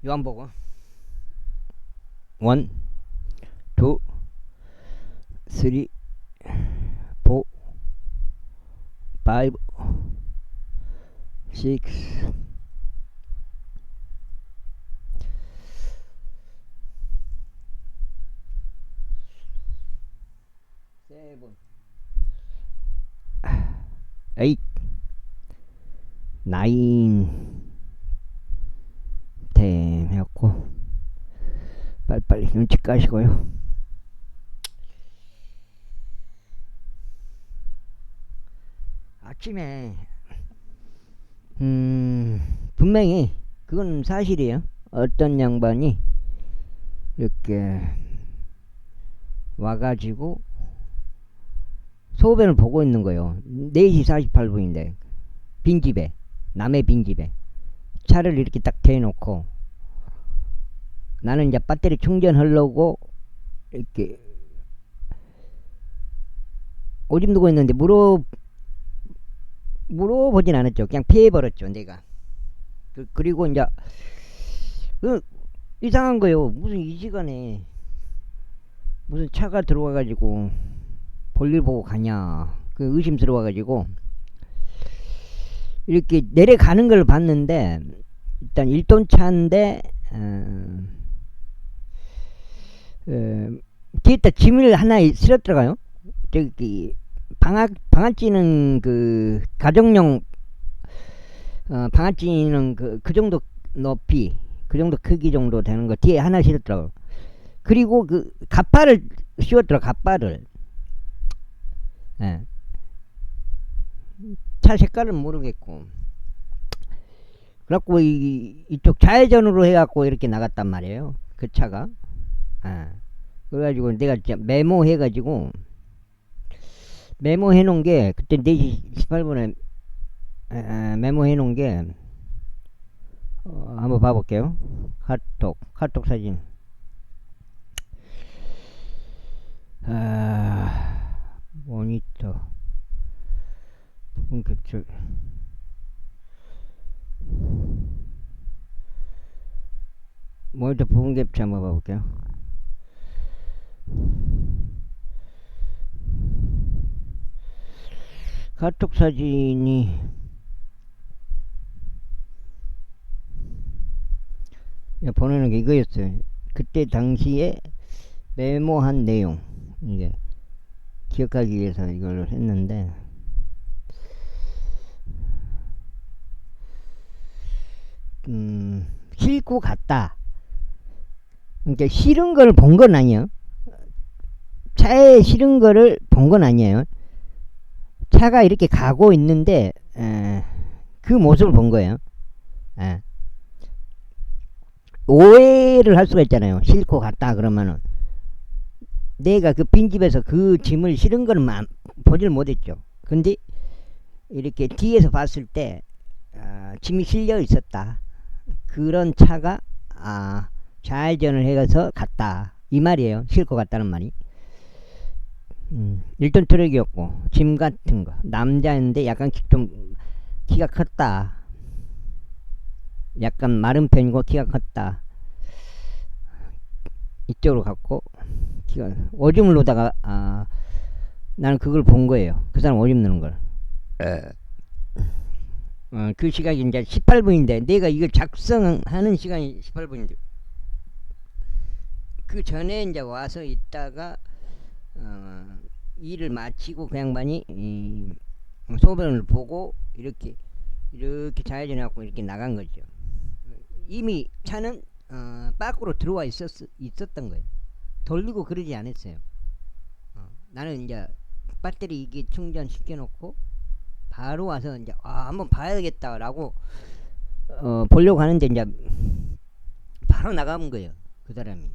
요한복음 1, 2, 3, 4, 5, 6, 7, 8, 9, 10 해갖고 빨리빨리 눈치 까시고요. 아침에 분명히 그건 사실이에요. 어떤 양반이 이렇게 와가지고 소변을 보고 있는 거예요. 4시 48분인데 빈집에, 남의 빈집에 차를 이렇게 딱 대놓고 나는 이제 배터리 충전하려고 이렇게 오줌 누고 있는데 물어보진 않았죠. 그냥 피해버렸죠 내가. 그리고 이제 이상한 거요. 무슨 이 시간에 무슨 차가 들어와가지고 볼일 보고 가냐, 그 의심스러워가지고 이렇게 내려가는 걸 봤는데, 일단 1톤 차인데 뒤에다 짐을 하나 실었더라고요. 저기 방아 찌는 그 가정용 방아 찌는 그 정도 높이, 그 정도 크기 정도 되는 거 뒤에 하나 실었더라고요. 그리고 그 갑바를 씌웠더라고. 갑바를. 예. 차 색깔은 모르겠고, 그래갖고 이쪽 좌회전으로 해갖고 이렇게 나갔단 말이에요. 그 차가. 예. 그래가지고 내가 진짜 메모해 놓은 게, 그때 4시 18분에 메모해 놓은 게, 한번 봐볼게요. 카톡 사진. 모니터 부분 캡처. 모니터 부분 캡처 한번 봐볼게요. 카톡 사진이 보내는 게 이거였어요. 그때 당시에 메모한 내용, 이게 기억하기 위해서 이걸 했는데, 싣고 갔다. 그러니까 실은 걸 본 건 아니에요. 차에 실은 거를 본 건 아니에요. 차가 이렇게 가고 있는데 그 모습을 본 거예요. 에. 오해를 할 수가 있잖아요. 싣고 갔다 그러면은 내가 그 빈집에서 그 짐을 실은 거는 보질 못했죠. 근데 이렇게 뒤에서 봤을 때 짐이 실려 있었다. 그런 차가 좌회전을 해서 갔다 이 말이에요. 싣고 갔다는 말이. 1톤 트럭이었고 짐 같은 거, 남자인데 약간 좀 키가 컸다. 약간 마른 편이고 키가 컸다. 이쪽으로 갔고, 키가 오줌을 누다가 나는 그걸 본 거예요. 그 사람 오줌 누는 걸. 그 시각이 이제 18분인데 내가 이걸 작성하는 시간이 18분인데 그 전에 이제 와서 있다가 일을 마치고 그 양반이 소변을 보고 이렇게 좌회전해갖고 이렇게 나간 거죠. 이미 차는 밖으로 들어와 있었던 거예요. 돌리고 그러지 않았어요. 나는 이제 배터리 이게 충전시켜 놓고 바로 와서 이제 한번 봐야겠다라고 보려고 하는데 이제 바로 나가본 거예요. 그 사람이.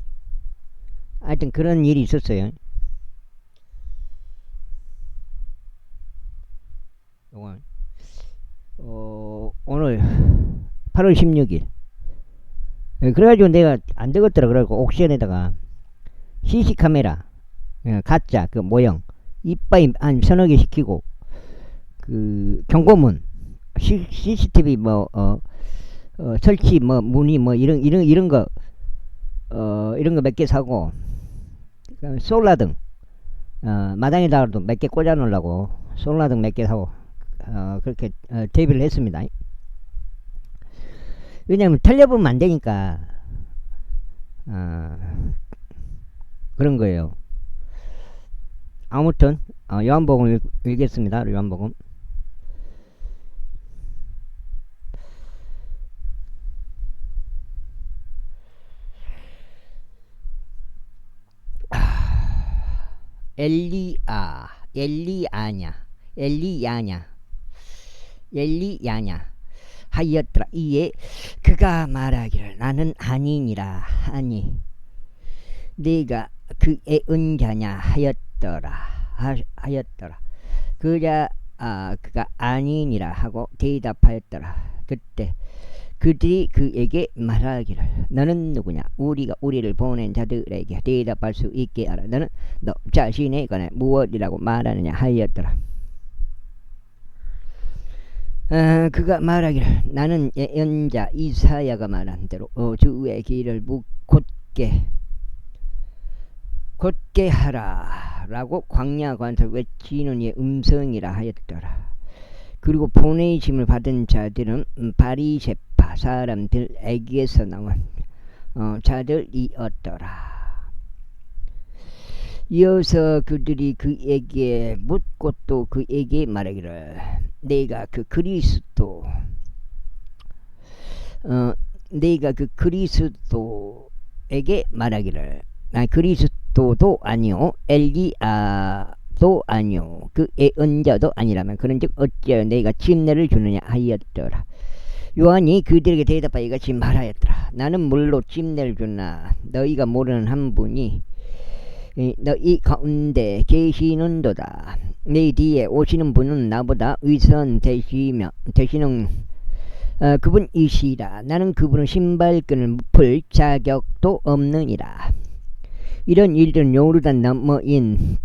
하여튼 그런 일이 있었어요. 오늘 8월 16일. 그래가지고 내가 안 되겠더라. 그래가지고 옥션에다가 CC 카메라, 가짜 그 모형 이빠이 한 서너 개 시키고, 그 경고문, CCTV 설치 뭐 문의 뭐 이런 거 이런 거 몇 개 사고 솔라등 마당에다가도 몇 개 꽂아 놓으려고 솔라등 몇 개 사고 그렇게 대비를 했습니다. 왜냐면 틀려보면 안 되니까 그런 거예요. 아무튼 요한복음 읽겠습니다. 요한복음 엘리야냐 하였더라. 이에 그가 말하기를 나는 아니니라 하니 네가 그의 은자냐 하였더라. 그가 아니니라 하고 대답하였더라. 그때 그들이 그에게 말하기를 너는 누구냐? 우리가 우리를 보낸 자들에게 대답할 수 있게 하라. 너는 너 자신에 관해 무엇이라고 말하느냐 하였더라. 그가 말하기를 나는 예언자 이사야가 말한 대로 주의 길을 곧게 하라 라고 광야관에서 외치는 이의 음성이라 하였더라. 그리고 보내심을 받은 자들은 바리새파 사람들에게서 나온 자들이었더라. 이어서 그들이 그에게 묻고 또 그에게 말하기를 내가 그 그리스도에게 말하기를 그리스도도 아니요 엘리야도 아니요 그 예언자도 아니라면 그런즉 어찌하여 내가 침례를 주느냐 하였더라. 요한이 그들에게 대답하여 이같이 말하였더라. 나는 물로 침례를 주나 너희가 모르는 한 분이 너희 가운데 계시는도다. 내 뒤에 오시는 분은 나보다 위선 되시는 그분이시라. 나는 그분의 신발끈을 묶을 자격도 없느니라. 이런 일들은 요르단 너머인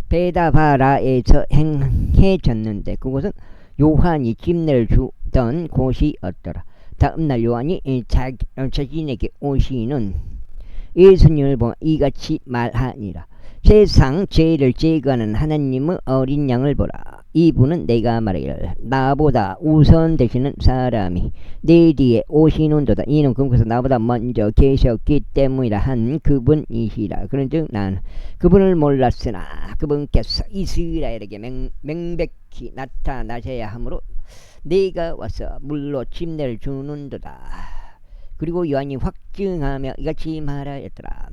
베다바라에서 행해졌는데 그곳은 요한이 침례를 주던 곳이었더라. 다음날 요한이 자신에게 오시는 예수님을 보아 이같이 말하니라. 세상 죄를 제거하는 하나님의 어린 양을 보라. 이분은 내가 말하기를 나보다 우선 되시는 사람이 내 뒤에 오시는도다. 이는 그분께서 나보다 먼저 계셨기 때문이라 한 그분이시라. 그런즉 나는 그분을 몰랐으나 그분께서 이스라엘에게 명백히 나타나셔야 하므로 내가 와서 물로 침례를 주는도다. 그리고 요한이 확증하며 이같이 말하였더라.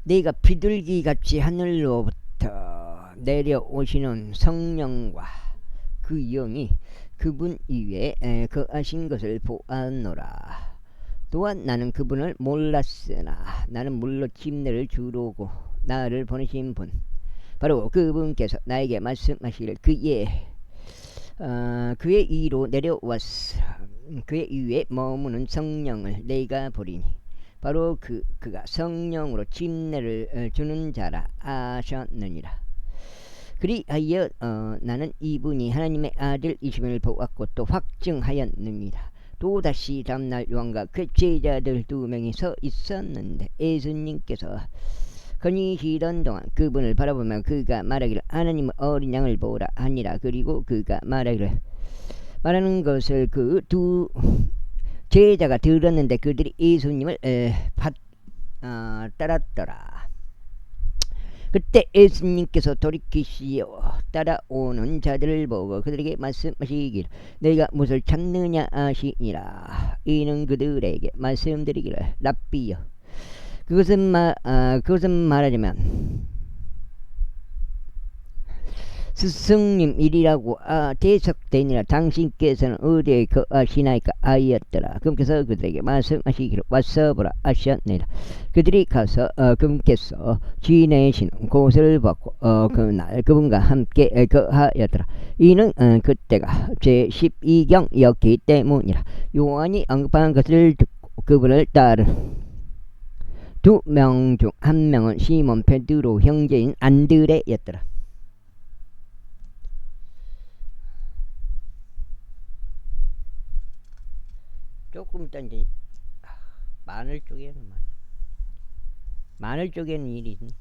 내가 비둘기같이 하늘로부터 내려오시는 성령과 그 영이 그분 위에 거하신 것을 보았노라. 또한 나는 그분을 몰랐으나 나는 물로 침례를 주려고 나를 보내신 분 바로 그분께서 나에게 말씀하시기를 그의 위로 내려왔어. 그의 위에 머무는 성령을 내가 보리니 바로 그가 성령으로 침례를 주는 자라 하셨느니라. 그리하여 나는 이분이 하나님의 아들이심을 보았고 또 확증하였느니라. 또다시 다음날 요한과 그 제자들 2명이 서 있었는데 예수님께서 거니시던 동안 그분을 바라보며 그가 말하기를 하나님의 어린 양을 보라 하니라. 그리고 그가 말하는 것을 그 두 제자가 들었는데 그들이 예수님을 따랐더라. 그때 예수님께서 돌이키시어 따라오는 자들을 보고 그들에게 말씀하시기를 내가 무엇을 찾느냐 하시니라. 이는 그들에게 말씀드리기를 랍비여 그것은 말하자면 스승님 일이라고 대석되니라. 당신께서는 어디에 거하시나이까 하였더라. 그분께서 그들에게 말씀하시기를 와서 보라 하셨느니라. 그들이 가서 그분께서 지내시는 곳을 받고 그날 그분과 함께 거하였더라. 이는 그때가 제12경이었기 때문이라. 요한이 언급한 것을 듣고 그분을 따른 2명 중 1명은 시몬 베드로 형제인 안드레였더라. 조금 있다 이제 마늘 쪽에는 마늘 쪽에는 일이 있네.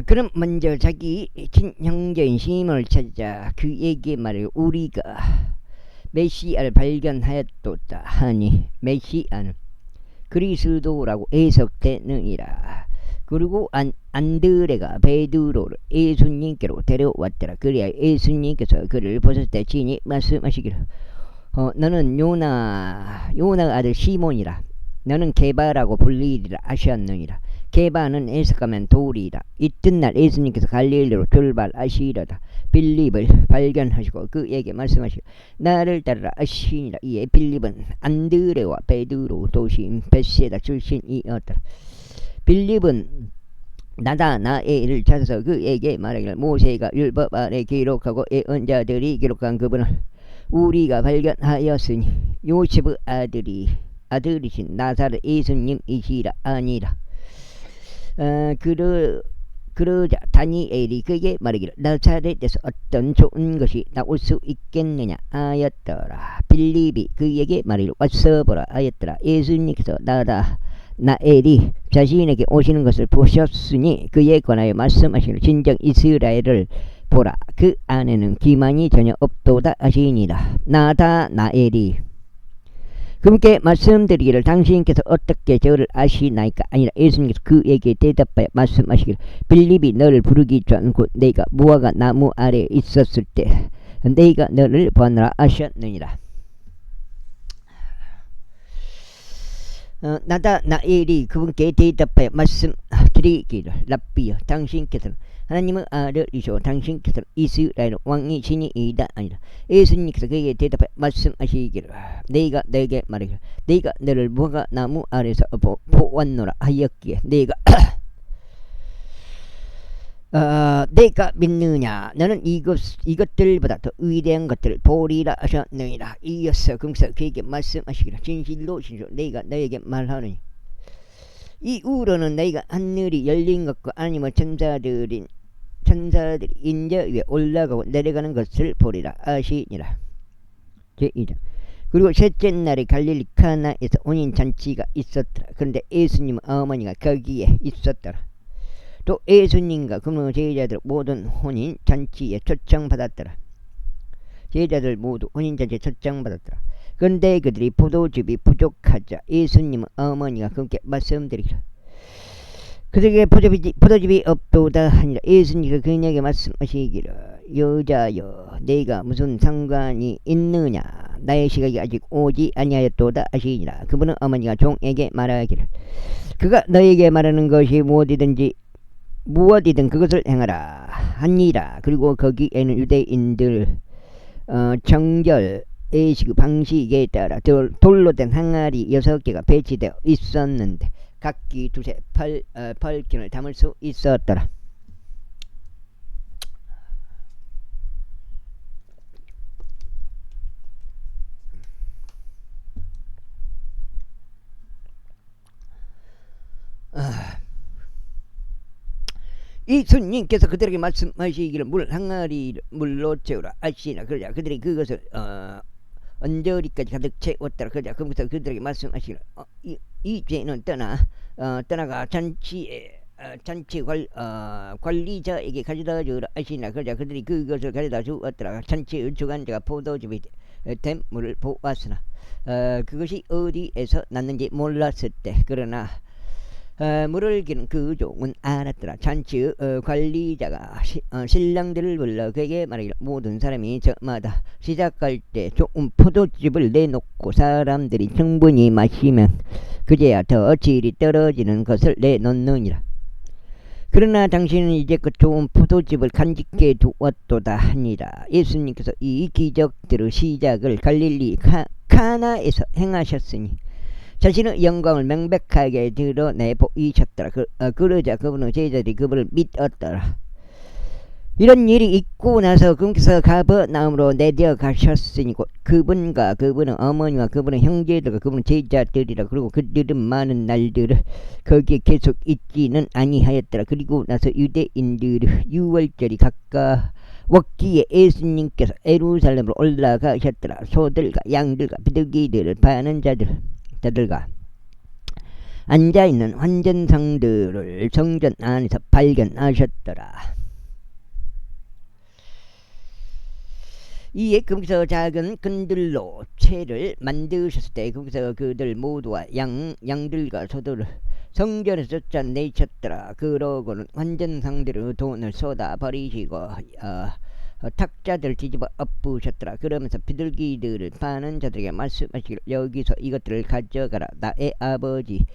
그럼 먼저 자기 친형제인 시몬을 찾아 그에게 말해 우리가 메시아를 발견하였도다 하니 메시아는 그리스도라고 해석되느니라. 그리고 안드레가 베드로를 예수님께로 데려왔더라. 그래야 예수님께서 그를 보셨을 때 친히 말씀하시기를 너는 요나 아들 시몬이라. 너는 게바라고 불리리라 하셨느니라. 게바는 해석하면 돌이라. 이튿날 예수님께서 갈릴리로 출발하시려다 빌립을 발견하시고 그에게 말씀하시고 나를 따르라 하시니라. 이에 빌립은 안드레와 베드로 도시인 벳세다 출신이었더라. 빌립은 나다나엘을 찾아서 그에게 말하기를 모세가 율법 아래 기록하고 예언자들이 기록한 그분을 우리가 발견하였으니 요셉의 아들이신 나사렛 예수님이시라 아니라. 그러자 다니엘이 그에게 말하기를 나사렛에서 어떤 좋은 것이 나올 수 있겠느냐 하였더라. 빌립이 그에게 말하기를 와서 보라 하였더라. 예수님께서 나엘이 자신에게 오시는 것을 보셨으니 그에 관하여 말씀하시기를 진정 이스라엘을 보라 그 안에는 기만이 전혀 없도다 하시니라. 나다나엘이 그분께 말씀드리기를 당신께서 어떻게 저를 아시나이까 아니라 예수님께서 그에게 대답하여 말씀하시기를 빌립이 너를 부르기 전 곧 내가 무화과 나무 아래에 있었을 때 내가 너를 보았노라 하셨느니라. 나다나엘이 그분께 대답하여 말씀드리기를 랍비여 당신께서는 하나님의 아들이시오 당신께서는 이스라엘 왕이시니이다 아니라. 예수님께서 그에게 대답하여 말씀하시기를 내가 너에게 말하기를 내가 너를 무화과 나무 아래서 보았노라 하였기에 내가 믿느냐 너는 이것들보다 더 위대한 것들을 보리라 하셨느니라. 이어서 금서 그에게 말씀하시기를 진실로 내가 너에게 말하느니 이후로는 너희가 하늘이 열린 것과 아니면 천사들이 인자 위에 올라가고 내려가는 것을 보리라 하시니라. 제2장 그리고 셋째 날에 갈릴리 카나에서 혼인잔치가 있었더라. 그런데 예수님 어머니가 거기에 있었더라. 또 예수님과 그의 제자들 모든 혼인잔치에 초청받았더라. 제자들 모두 혼인잔치에 초청받았더라. 그런데 그들이 포도즙이 부족하자 예수님은 어머니가 그렇게 말씀드리기를 그들에게 포도즙이 없도다 하니라. 예수님께서 그녀에게 말씀하시기를 여자여 내가 무슨 상관이 있느냐 나의 시각이 아직 오지 아니하였도다 하시니라. 그분은 어머니가 종에게 말하기를 그가 너에게 말하는 것이 무엇이든 그것을 행하라 하니라. 그리고 거기에는 유대인들 정절 예식 방식에 따라 돌로 된 항아리 6개가 배치되어 있었는데 각기 두세 펄킨을 담을 수 있었더라. 예수님께서 그들에게 말씀하시기를 물 항아리를 물로 채우라 하시니라. 그러자 그들이 그것을 언저리까지 가득 채웠더라. 그러자 거기서 그들에게 말씀하시기를 이 죄는 떠나가 잔치 관리자에게 가져다 주라 하시니라. 그러자 그들이 그것을 가져다 주었더라. 잔치의 주관자가 포도즙이 된 물을 보았으나 그것이 어디에서 났는지 몰랐을 때 그러나 물을 기는 그 종은 알았더라. 잔치 관리자가 신랑들을 불러 그에게 말하기를 모든 사람이 저마다 시작할 때 조금 포도즙을 내놓고 사람들이 충분히 마시면 그제야 더 질이 떨어지는 것을 내놓느니라. 그러나 당신은 이제 그 좋은 포도즙을 간직해 두었도다 하니라. 예수님께서 이 기적들의 시작을 갈릴리 카나에서 행하셨으니 자신의 영광을 명백하게 드러내 보이셨더라. 그러자 그분의 제자들이 그분을 믿었더라. 이런 일이 있고 나서 그분께서 가버나움으로 내려가셨으니 곧 그분과 그분의 어머니와 그분의 형제들과 그분의 제자들이라. 그리고 그들은 많은 날들을 거기에 계속 있지는 아니하였더라. 그리고 나서 유대인들의 유월절이 가까워 왔기에 예수님께서 예루살렘으로 올라가셨더라. 소들과 양들과 비둘기들을 파는 자들과 앉아있는 환전상들을 성전 안에서 발견하셨더라. 이에 거기서 작은 근들로 채를 만드셨을 때 거기서 그들 모두와 양들과 소들을 성전에서 쫓아내셨더라. 그러고는 환전상들의 돈을 쏟아 버리시고 탁자들 뒤집어 엎으셨더라. 그러면서 비둘기들을 파는 자들에게 말씀하시기를 여기서 이것들을 가져가라. 나의 아버지의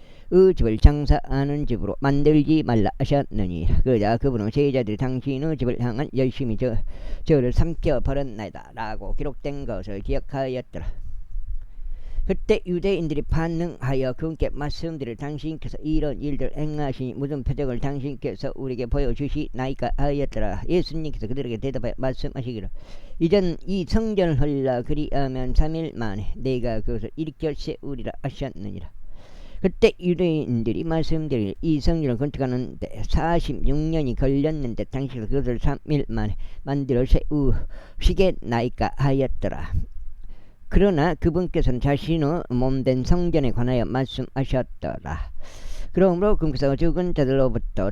집을 장사하는 집으로 만들지 말라 하셨느니 그러자 그분은 제자들이 당신의 집을 향한 열심히 저를 삼켜 버렸나이다 라고 기록된 것을 기억하였더라. 그때 유대인들이 반응하여 그분께 말씀드릴 당신께서 이런 일들 행하시니 무슨 표적을 당신께서 우리에게 보여주시나이까 하였더라. 예수님께서 그들에게 대답하여 말씀하시기를 이전 이 성전을 헐라 그리하면 3일 만에 내가 그것을 일으켜 세우리라 하셨느니라. 그때 유대인들이 말씀드릴 이 성전을 건축하는데 46년이 걸렸는데 당신께서 그것을 3일 만에 만들어 세우시겠나이까 하였더라. 그러나 그분께서는 자신의 몸된 성전에 관하여 말씀하셨더라. 그러므로 그분께서 죽은 자들로부터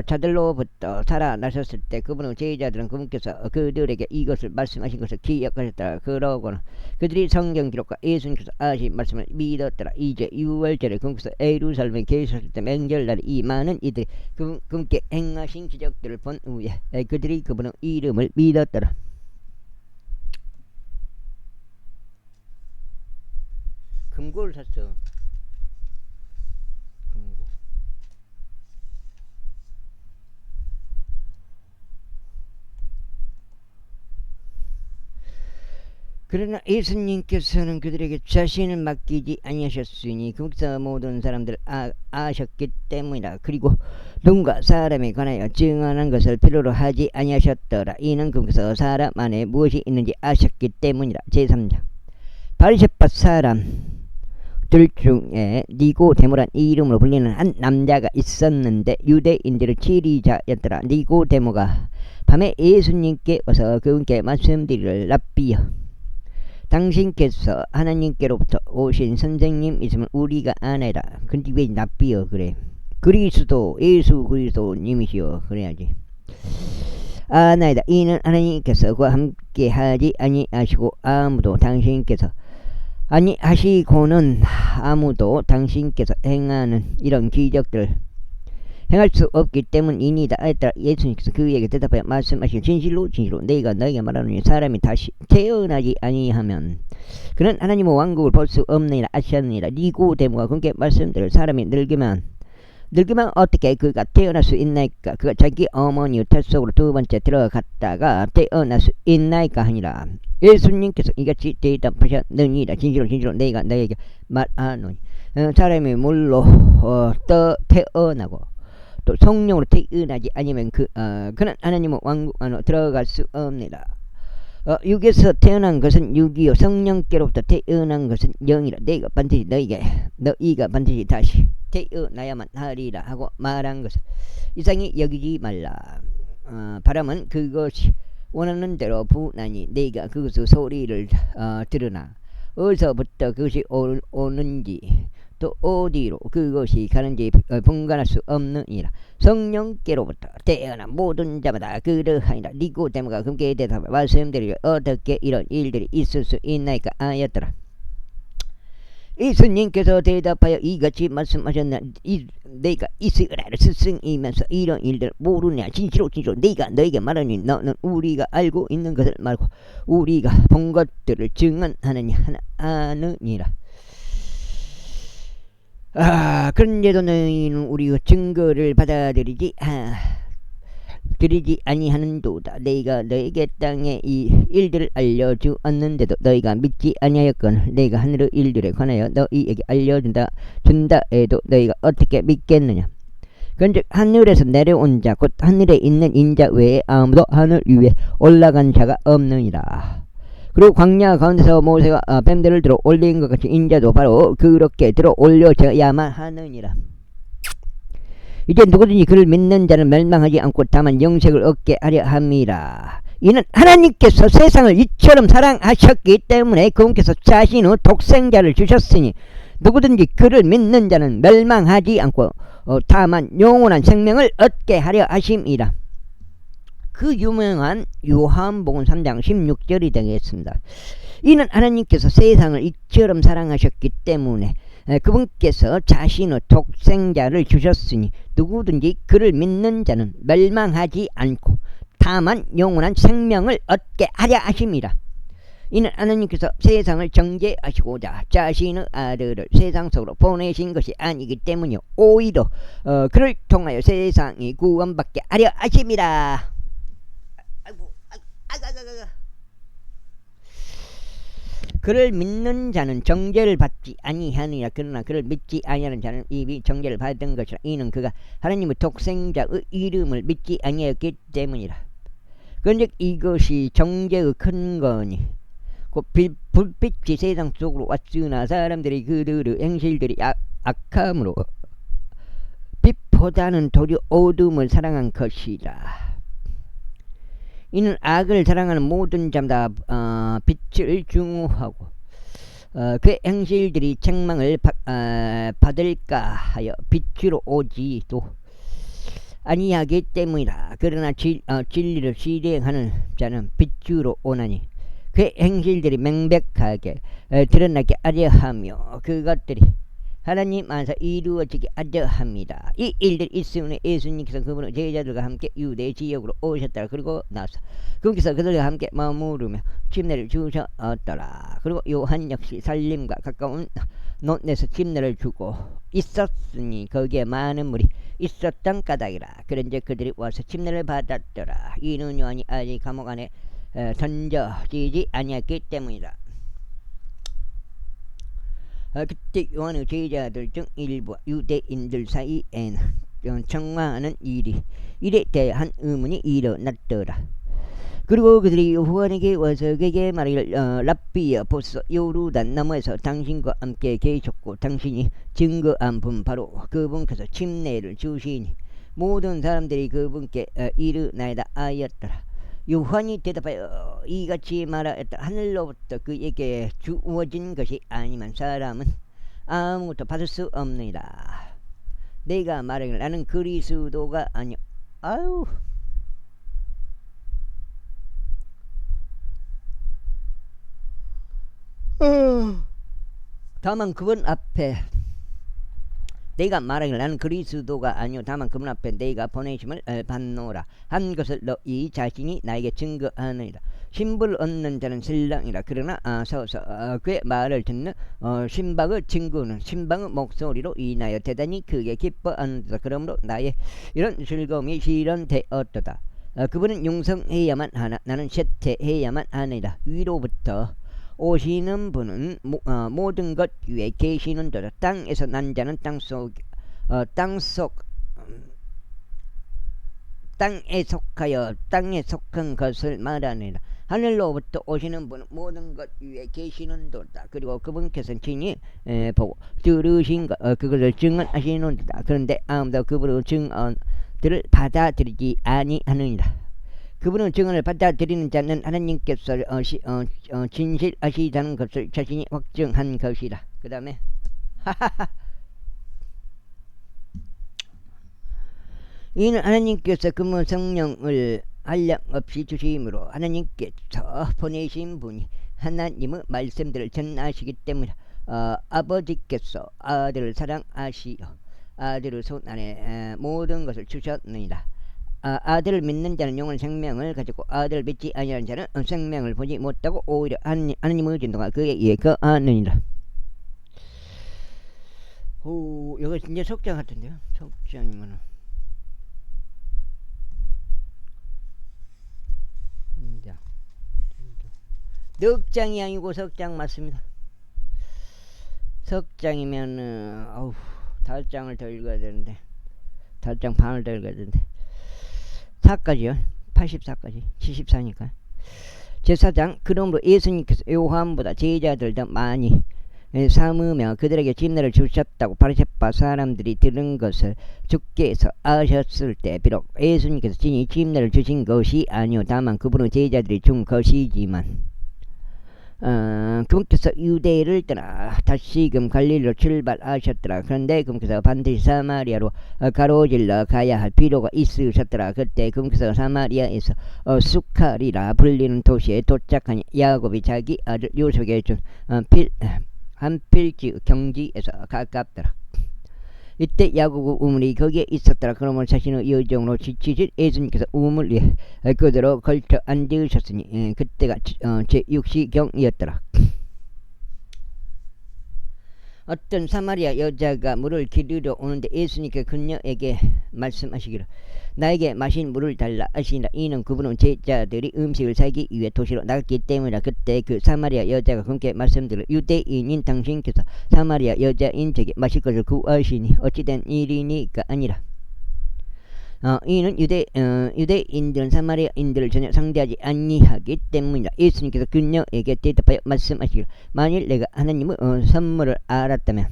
자들로부터 살아나셨을 때 그분의 제자들은 그분께서 그들에게 이것을 말씀하신 것을 기억하셨더라. 그러고는 그들이 성경 기록과 예수님께서 하신 말씀을 믿었더라. 이제 6월절에 그분께서 예루살렘에 계셨을 때 명절날에 이 많은 이들이 그분께 행하신 기적들을 본 후에 그들이 그분의 이름을 믿었더라. 금고를 샀어. 금고. 그러나 예수님께서는 그들에게 자신을 맡기지 아니하셨으니 그분께서 모든 사람들 아셨기 때문이라. 그리고 누군가 사람에 관하여 증언한 것을 필요로 하지 아니하셨더라. 이는 그분께서 사람 안에 무엇이 있는지 아셨기 때문이라. 제3장 바리새파 사람 들 중에 니고데모란 이름으로 불리는 한 남자가 있었는데 유대인들의 지리자였더라. 니고데모가 밤에 예수님께 와서 그분께 말씀드리기를 랍비여 당신께서 하나님께로부터 오신 선생님 있으면 우리가 아내라. 근데 왜 랍비여 그래? 그리스도 예수 그리스도님이시여 그래야지. 아나이다. 이는 하나님께서 그와 함께 하지 아니하시고 아무도 당신께서 아니하시고는 아무도 당신께서 행하는 이런 기적들을 행할 수 없기 때문이니다 하였더라. 예수님께서 그에게 대답하여 말씀하시길 진실로 내가 너에게 말하노니 사람이 다시 태어나지 아니하면 그는 하나님의 왕국을 볼 수 없느니라 하셨느니라. 니고데모가 그분께 말씀드릴 사람이 늙으면 어떻게 그가 태어날 수 있나이까? 그가 자기 어머니의 뱃 속으로 두 번째 들어갔다가 태어날 수 있나이까 하니라. 예수님께서 이같이 대답하셨느니라. 진실로 내가 너에게 말하노니 사람이 물로 태어나고 또 성령으로 태어나지 아니면 그는 하나님의 왕국 안으로 들어갈 수 없느니라. 육에서 태어난 것은 육이요 성령께로부터 태어난 것은 영이라. 너희가 반드시 다시 태어나야만 하리라 하고 말한 것을 이상히 여기지 말라. 바람은 그것이 원하는 대로 부나니 네가 그것의 소리를 들으나 어디서부터 그것이 오는지 또 어디로 그것이 가는지 분간할 수 없느니라. 성령께로부터 태어난 모든 자마다 그러하니라. 니고데모가 그분께 대답하여 말씀드리려 어떻게 이런 일들이 있을 수 있나이까 하였더라. 예수님께서 대답하여 이같이 말씀하셨나 내가 이스라엘의 스승이면서 이런 일들을 모르냐. 진실로 내가 너에게 말하니 너는 우리가 알고 있는 것을 말고 우리가 본 것들을 증언하느니라. 그런데도 너희는 우리의 증거를 받아들이지 아니하는도다. 내가 너에게 땅의 이 일들을 알려주었는데도 너희가 믿지 아니하였거늘 내가 하늘의 일들에 관하여 너희에게 알려준다 해도 너희가 어떻게 믿겠느냐. 그런즉 하늘에서 내려온 자 곧 하늘에 있는 인자 외에 아무도 하늘 위에 올라간 자가 없느니라. 그리고 광야 가운데서 모세가 뱀들을 들어 올린 것 같이 인자도 바로 그렇게 들어 올려져야만 하느니라. 이제 누구든지 그를 믿는 자는 멸망하지 않고 다만 영생을 얻게 하려 함이라. 이는 하나님께서 세상을 이처럼 사랑하셨기 때문에 그분께서 자신의 독생자를 주셨으니 누구든지 그를 믿는 자는 멸망하지 않고 다만 영원한 생명을 얻게 하려 하심이라. 그 유명한 요한복음 3장 16절이 되겠습니다. 이는 하나님께서 세상을 이처럼 사랑하셨기 때문에 그분께서 자신의 독생자를 주셨으니 누구든지 그를 믿는 자는 멸망하지 않고 다만 영원한 생명을 얻게 하려 하심이라. 이는 하나님께서 세상을 정죄하시고자 자신의 아들을 세상 속으로 보내신 것이 아니기 때문이요 오히려 그를 통하여 세상이 구원받게 하려 하심이라. 그를 믿는 자는 정죄를 받지 아니하느니라. 그러나 그를 믿지 아니하는 자는 이미 정죄를 받은 것이라. 이는 그가 하나님의 독생자의 이름을 믿지 아니하였기 때문이라. 그런즉 이것이 정죄의 근거니 곧 불빛이 세상 속으로 왔으나 사람들이 그들의 행실들이 악함으로 빛보다는 도리어 어둠을 사랑한 것이라. 이는 악을 사랑하는 모든 자마다 빛을 중후하고 그 행실들이 책망을 받을까 하여 빛으로 오지도 아니하기 때문이라. 그러나 진리를 실행하는 자는 빛으로 오나니 그 행실들이 명백하게 드러나게 하려 하며 그것들이 하나님 안에서 이루어지게 하려 합니다. 이 일들이 있으므로 예수님께서 그분의 제자들과 함께 유대 지역으로 오셨더라. 그리고 나서 그분께서 그들과 함께 머무르며 침례를 주셨더라. 그리고 요한 역시 살림과 가까운 논에서 침례를 주고 있었으니 거기에 많은 물이 있었던 까닭이라. 그런즉 그들이 와서 침례를 받았더라. 이는 요한이 아직 감옥 안에 던져지지 아니했기 때문이라. 그때 요한의 제자들 중 일부 유대인들 사이에는 청망하는 일에 대한 의문이 일어났더라. 그리고 그들이 요한에게 와서 그에게 말하기를 랍비여 보소 요르단 너머에서 당신과 함께 계셨고 당신이 증거한 분 바로 그분께서 침례를 주시니 모든 사람들이 그분께 이르나이다 하였더라. 요한이 대답하여 이같이 말하였다. 하늘로부터 그에게 주어진 것이 아니면 사람은 아무것도 받을 수 없느니라. 내가 말하기를 나는 그리스도가 아니요. 아유. 다만 그분 앞에 내가 말하기를 나는 그리스도가 아니요 다만 그분 앞에 내가 보내심을 받노라 한 것을 너희 자신이 나에게 증거하느니라. 신부를 얻는 자는 신랑이라. 그러나 서서 그의 말을 듣는 신방의 친구는 신방의 목소리로 인하여 대단히 크게 기뻐하는다. 그러므로 나의 이런 즐거움이 실현되었도다. 그분은 용성해야만 하나 나는 쇠퇴해야만 하느니라. 위로부터 오시는 분은 모든 것 위에 계시는 도다. 땅에서 난 자는 땅에 속하여 땅에 속한 것을 말하느니라. 하늘로부터 오시는 분은 모든 것 위에 계시는 도다. 그리고 그분께서는 친히 보고 들으신 것 그것을 증언하시는 도다. 그런데 아무도 그분의 증언들을 받아들이지 아니하느니라. 그분의 증언을 받아들이는 자는 하나님께서 진실하시다는 것을 자신이 확증한 것이라. 그 다음에 이는 하나님께서 그분 성령을 한량없이 주심으로 하나님께서 보내신 분이 하나님의 말씀들을 전하시기 때문에 아버지께서 아들을 사랑하시어 아들의 손 안에 모든 것을 주셨느니라. 아들을 믿는 자는 영원한 생명을 가지고 아들을 믿지 아니하는 자는 생명을 보지 못하고 오히려 하나님의 진노가 그에게 거하느니라. 오, 이거 진짜 석장 같은데요. 석장이면은 넉장이 아니고 석장 맞습니다. 석장이면은 어우, 5장을 더 읽어야 되는데 5장 반을 더 읽어야 되는데 4까지요. 84까지 74니까 제4장. 그러므로 예수님께서 요한보다 제자들 더 많이 삼으며 그들에게 진노를 주셨다고 바리새파 사람들이 들은 것을 주께서 아셨을 때 비록 예수님께서 친히 진노를 주신 것이 아니오 다만 그분은 제자들이 준 것이지만 그분께서 유대를 떠나 다시금 갈릴리로 출발하셨더라. 그런데 그분께서 반드시 사마리아로 가로질러 가야 할 필요가 있으셨더라. 그때 그분께서 사마리아에서 수칼이라 불리는 도시에 도착하니 야곱이 자기 아들 요셉에게 준 한필지 경지에서 가깝더라. 이때 야곱 우물이 거기에 있었더라. 그러므로 자신의 여정으로 지치신 예수님께서 우물 위에 그대로 걸쳐 앉으셨으니 그때가 제6시경이었더라. 어떤 사마리아 여자가 물을 기르러 오는데 예수님께서 그녀에게 말씀하시기를 나에게 마신 물을 달라 하시니라. 이는 그분은 제자들이 음식을 사기 위해 도시로 나갔기 때문이라. 그때 그 사마리아 여자가 그분께 말씀드려 유대인인 당신께서 사마리아 여자인 저에게 마실 것을 구하시니 어찌된 일이니까 아니라. 이는 유대인들은 사마리아인들을 전혀 상대하지 아니하기 때문이라. 예수님께서 그녀에게 대답하여 말씀하시기를 만일 내가 하나님의 선물을 알았다면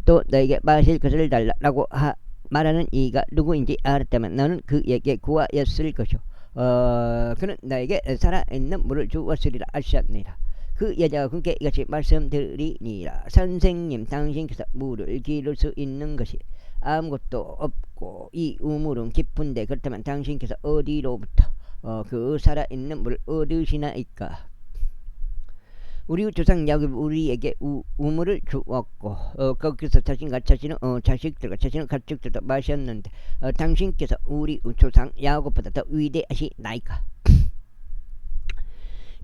또 너에게 마실 것을 달라고 말하는 이가 누구인지 알았다면 너는 그에게 구하였을 것이오. 그는 너에게 살아있는 물을 주었으리라 하셨느니라. 그 여자가 그에게 이같이 말씀드리니라. 선생님 당신께서 물을 기를 수 있는 것이 아무것도 없고 이 우물은 깊은데 그렇다면 당신께서 어디로부터 그 살아있는 물을 얻으시나이까. 우리 조상 야곱이 우리에게 우물을 주었고 거기서 자신과 자신의 자식들과 자신의 가축들도 마셨는데 당신께서 우리 조상 야곱보다 더 위대하시나이까.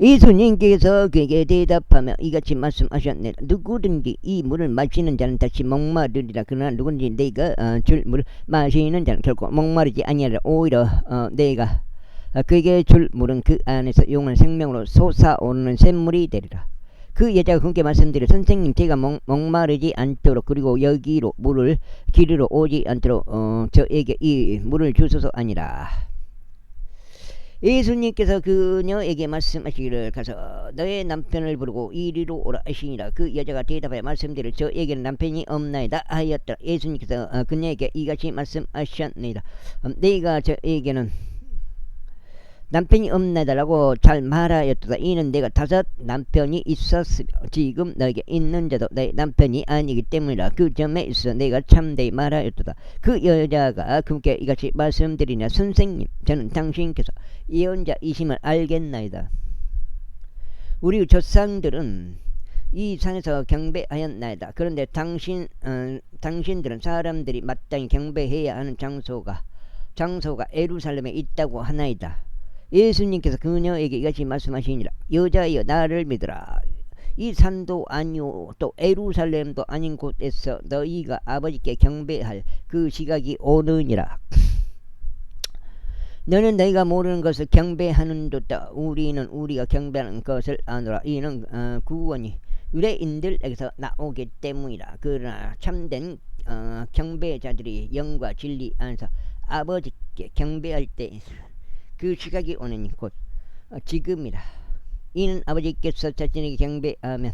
예수님께서 그에게 대답하며 이같이 말씀하셨네. 누구든지 이 물을 마시는 자는 다시 목마르리라. 그러나 누구든지 내가 줄 물을 마시는 자는 결코 목마르지 아니하리라. 오히려 내가 그에게 줄 물은 그 안에서 영원한 생명으로 솟아오르는 샘물이 되리라. 그 여자가 그분께 말씀드려 선생님 제가 목마르지 않도록 그리고 여기로 물을 기르러 오지 않도록 저에게 이 물을 주소서 아니라. 예수님께서 그녀에게 말씀하시기를 가서 너의 남편을 부르고 이리로 오라 하시니라. 그 여자가 대답하여 말씀드려 저에게는 남편이 없나이다 하였더라. 예수님께서 그녀에게 이같이 말씀하셨나이다. 내가 저에게는 남편이 없나이다라고 잘 말하였도다. 이는 내가 5 남편이 있었으며 지금 너에게 있는 자도 내 남편이 아니기 때문이라. 그 점에 있어 내가 참되이 말하였도다. 그 여자가 그분께 이같이 말씀드리냐. 선생님 저는 당신께서 예언자이심을 알겠나이다. 우리 조상들은 이 산에서 경배하였나이다. 그런데 당신들은 사람들이 마땅히 경배해야 하는 장소가 예루살렘에 있다고 하나이다. 예수님께서 그녀에게 이같이 말씀하시니라. 여자여 나를 믿으라. 이 산도 아니오 또 예루살렘도 아닌 곳에서 너희가 아버지께 경배할 그 시각이 오느니라. 너는 너희가 모르는 것을 경배하는도다. 우리는 우리가 경배하는 것을 아노라. 이는 구원이 유대인들에게서 나오기 때문이라. 그러나 참된 경배자들이 영과 진리 안에서 아버지께 경배할 때 그 시각이 오는 곧 지금이라. 이는 아버지께서 자신에게 경배하면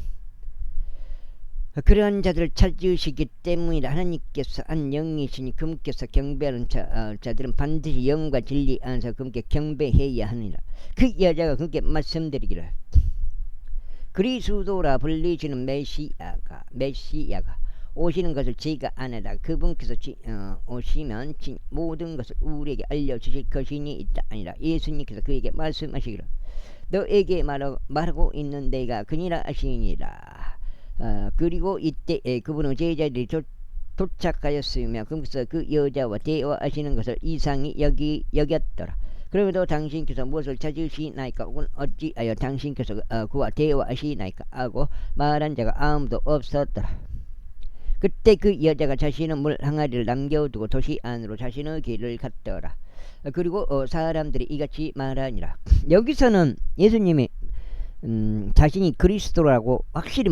그러한 자들을 찾으시기 때문이라. 하나님께서 한 영이시니 그분께서 경배하는 자들은 반드시 영과 진리 안에서 그분께 경배해야 하느니라. 그 여자가 그분께 말씀드리기를 그리스도라 불리시는 메시아가 오시는 것을 제가 아나다. 그분께서 오시면 모든 것을 우리에게 알려주실 것이니 있다 아니라. 예수님께서 그에게 말씀하시기를 너에게 말하고 있는 내가 그니라 하시니라. 그리고 이때 그분은 제자들이 도착하였으며 그분께서 그 여자와 대화하시는 것을 이상히 여겼더라. 그러므로 당신께서 무엇을 찾으시나이까 혹은 어찌하여 당신께서 그와 대화하시나이까 하고 말한 자가 아무도 없었더라. 그때 그 여자가 자신의 물 항아리를 남겨두고 도시 안으로 자신의 길을 갔더라. 그리고 사람들이 이같이 말하니라. 여기서는 예수님이 자신이 그리스도라고 확실히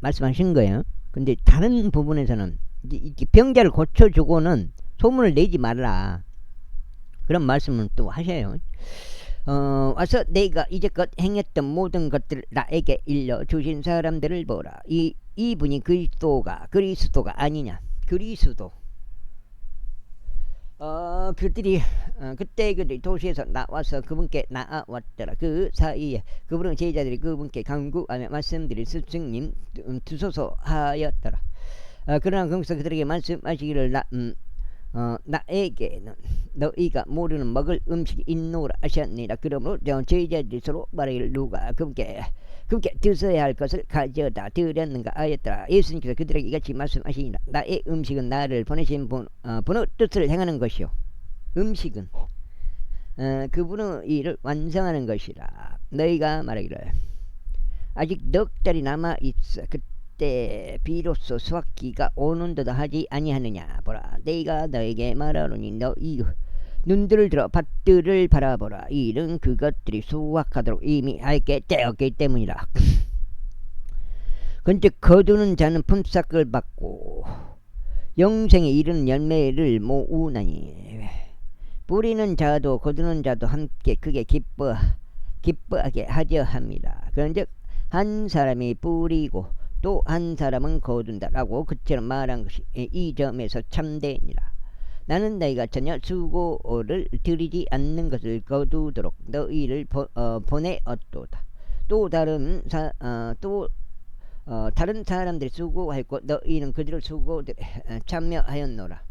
말씀하신 거예요. 근데 다른 부분에서는 이렇게 병자를 고쳐주고는 소문을 내지 말라 그런 말씀을 또 하셔요. 와서 내가 이제껏 행했던 모든 것들을 나에게 일러주신 사람들을 보라. 이분이 그리스도가 아니냐. 그리스도. 그들이 그때 그들이 도시에서 나와서 그분께 나아왔더라. 그 사이에 그분은 제자들이 그분께 간구하며 말씀드릴 스승님 두소서 하였더라. 그러나 거기서 그들에게 말씀하시기를 나에게는 너희가 모르는 먹을 음식이 있노라 하셨느니라. 그러므로 제자들이 서로 말하기를 누가 그분께 드셔야 할 것을 가져다 드렸는가 하였더라. 예수님께서 그들에게 이같이 말씀하시니라. 나의 음식은 나를 보내신 분의 뜻을 행하는 것이요. 음식은 그분의 일을 완성하는 것이라. 너희가 말하기를 아직 넉 달이 남아있어. 그때 비로소 수확기가 오는 듯 하지 아니하느냐. 보라, 내가 너에게 말하노니 너희 눈들을 들어 밭들을 바라보라. 이는 그것들이 수확하도록 이미 알게 되었기 때문이라. 근즉 거두는 자는 품삯을 받고 영생에 이르는 열매를 모으나니 뿌리는 자도 거두는 자도 함께 크게 기뻐하게 하려 합니다. 그런즉 한 사람이 뿌리고 또 한 사람은 거둔다라고 그처럼 말한 것이 이 점에서 참되니라. 나는 너희가 전혀 수고를 들이지 않는 것을 거두도록 너희를 보내었도다. 또 다른 사람들이 수고하였고 너희는 그들의 수고들에 참여하였노라.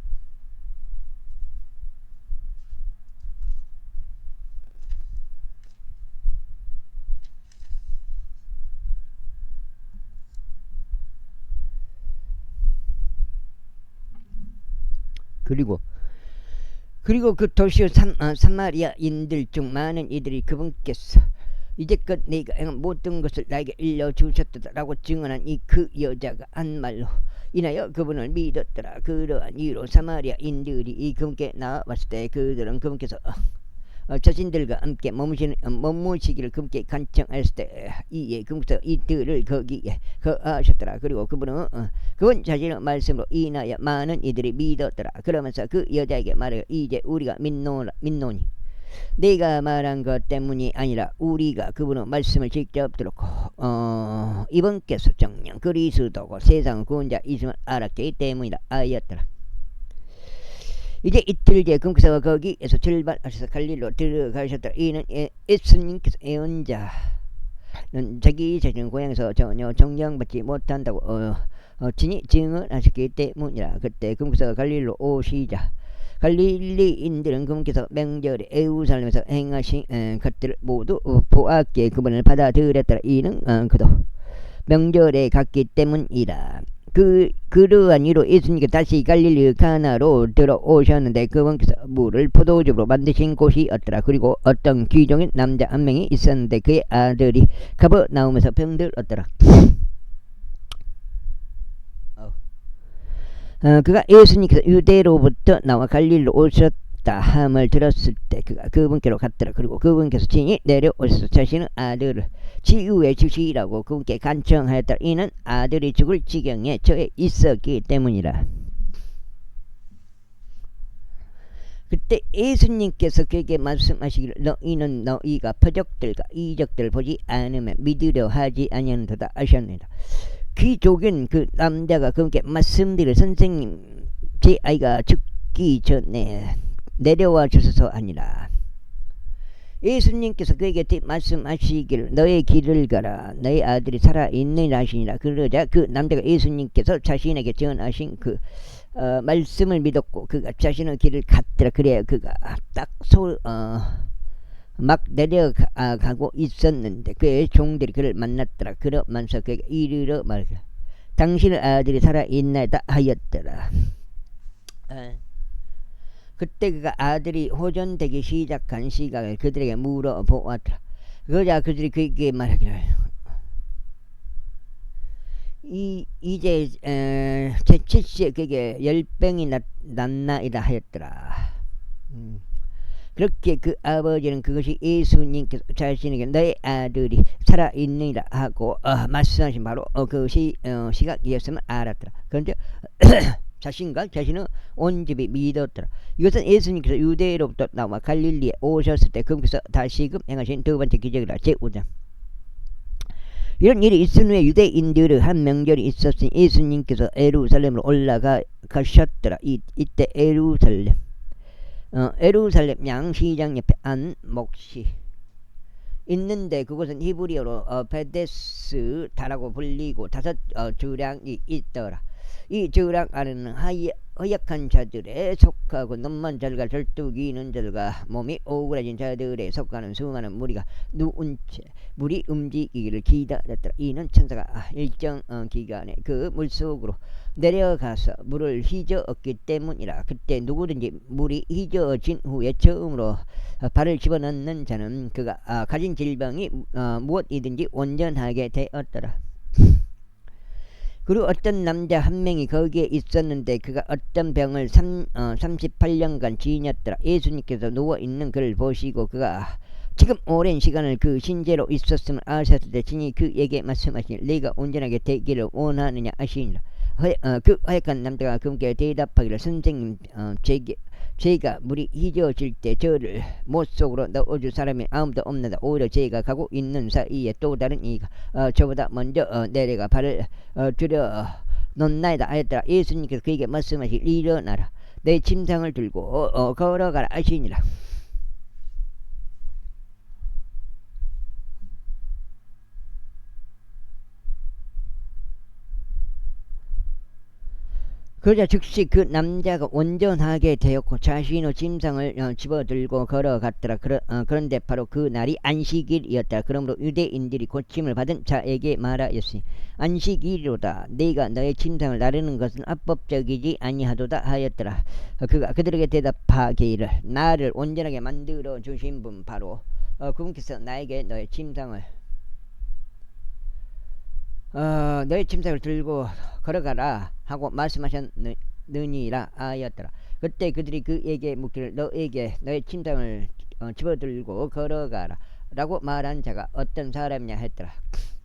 그리고 그 도시 사마리아인들 중 많은 이들이 그분께서 이제껏 네가 행한 모든 것을 나에게 일러주셨다라고 증언한 이 그 여자가 한 말로 인하여 그분을 믿었더라. 그러한 이유로 사마리아인들이 이 그분께 나왔을 때 그들은 그분께서 자신들과 함께 머무시기를 그분께 간청했을 때 이에 그분께서 이들을 거기에 거하셨더라. 그리고 그분 자신의 말씀으로 인하여 많은 이들이 믿었더라. 그러면서 그 여자에게 말하여 이제 우리가 믿노니 내가 말한 것 때문이 아니라 우리가 그분의 말씀을 직접 들었고 이분께서 정녕 그리스도고 세상 구원자 있음을 알았기 때문이라 하였더라. 이제 이틀 뒤에 그분께서 거기에서 출발하셔서 갈릴리로 들어가셨더라. 이는 예수님께서 예언자는 자기 자신 고향에서 전혀 정령받지 못한다고 친히 증언하셨기 때문이라. 그때 그분께서 갈릴리로 오시자 갈릴리인들은 그분께서 명절에 예루살렘에서 행하신 것들을 모두 보았기에 그분을 받아들였더라. 이는 그도 명절에 갔기 때문이라. 그러한 이유로 예수님께서 다시 갈릴리 가나로 들어오셨는데 그분께서 물을 포도즙으로 만드신 곳이었더라. 그리고 어떤 귀족인 남자 한 명이 있었는데 그의 아들이 가버나움에서 병들었더라. 그가 예수님께서 유대로부터 나와 갈릴리로 오셨다 함을 들었을 때 그가 그분께로 갔더라. 그리고 그분께서 친히 내려오셔서 자신의 아들을 치유해 주시라고 그분께 간청하였더라. 이는 아들이 죽을 지경에 처해 있었기 때문이라. 그때 예수님께서 그에게 말씀하시기를 너희는 너희가 표적들과 이적들을 보지 않으면 믿으려 하지 아니하는도다 하셨느니라. 귀족인 그 남자가 그분께 말씀드릴 선생님 제 아이가 죽기 전에 내려와 주소서 하니라. 예수님께서 그에게 말씀하시기를 너의 길을 가라 너의 아들이 살아있느니라 하시니라. 그러자 그 남자가 예수님께서 자신에게 전하신 그 말씀을 믿었고 그가 자신의 길을 갔더라. 그래야 그가 막 내려가고 있었는데 그의 종들이 그를 만났더라. 그러면서 그에게 이르러 말하기를 당신의 아들이 살아있나이다 하였더라. 그때 그가 아들이 호전되기 시작한 시각을 그들에게 물어보았더라. 그러자 그들이 그에게 말하기를 이제 제7시에 그에게 열병이 났나이다 하였더라. 그렇게 그 아버지는 그것이 예수님께서 자신에게 너의 아들이 살아있느니라 하고 말씀하신 바로 그 시각이었음을 알았더라. 그런데 자신과 자신의 온 집이 믿었더라. 이것은 예수님께서 유대로부터 나와 갈릴리에 오셨을 때 거기서 다시금 행하신 두 번째 기적이라. 제5장. 이런 일이 있은 후에 유대인들의 한 명절이 있었으니 예수님께서 예루살렘으로 올라가셨더라. 이때 에루살렘 양시장 옆에 안 목시 있는데 그곳은 히브리어로 베데스다라고 불리고 다섯 주량이 있더라. 이 주량 안에는 허약한 자들에 속하고 눈먼 자들과 절뚝이 있는 자들과 몸이 오그라진 자들에 속하는 수많은 무리가 누운 채 물이 움직이기를 기다렸더라. 이는 천사가 일정 기간에 그 물속으로 내려가서 물을 휘저었기 때문이라. 그때 누구든지 물이 휘저어진 후에 처음으로 발을 집어넣는 자는 그가 가진 질병이 무엇이든지 온전하게 되었더라. 그리고 어떤 남자 한 명이 거기에 있었는데 그가 어떤 병을 38년간 지녔더라. 예수님께서 누워있는 그를 보시고 그가 지금 오랜 시간을 그 신제로 있었음을 아셨을 때 친히 그에게 말씀하시니 네가 온전하게 되기를 원하느냐 하시니라. 그 허약한 남자가 그분께 대답하기를 선생님 제가 물이 휘저어질 때 저를 못 속으로 넣어줄 사람이 아무도 없는데 오히려 제가 가고 있는 사이에 또 다른 이가 저보다 먼저 내려가 발을 들여 놓나이다 하였더라. 예수님께서 그에게 말씀하시길 일어나라 내 침상을 들고 걸어가라 하시니라. 그러자 즉시 그 남자가 온전하게 되었고 자신의 짐승을 집어들고 걸어갔더라. 그런데 바로 그 날이 안식일이었다. 그러므로 유대인들이 고침을 받은 자에게 말하였으니 안식일이로다. 네가 너의 짐승을 나르는 것은 합법적이지 아니하도다 하였더라. 그가 그들에게 대답하기를 나를 온전하게 만들어 주신 분 바로 그분께서 나에게 너의 짐승을 들고 걸어가라 하고 말씀하셨느니라 하였더라. 그때 그들이 그에게 묻기를 너에게 너의 침상을 집어들고 걸어가라 라고 말한 자가 어떤 사람이냐 했더라.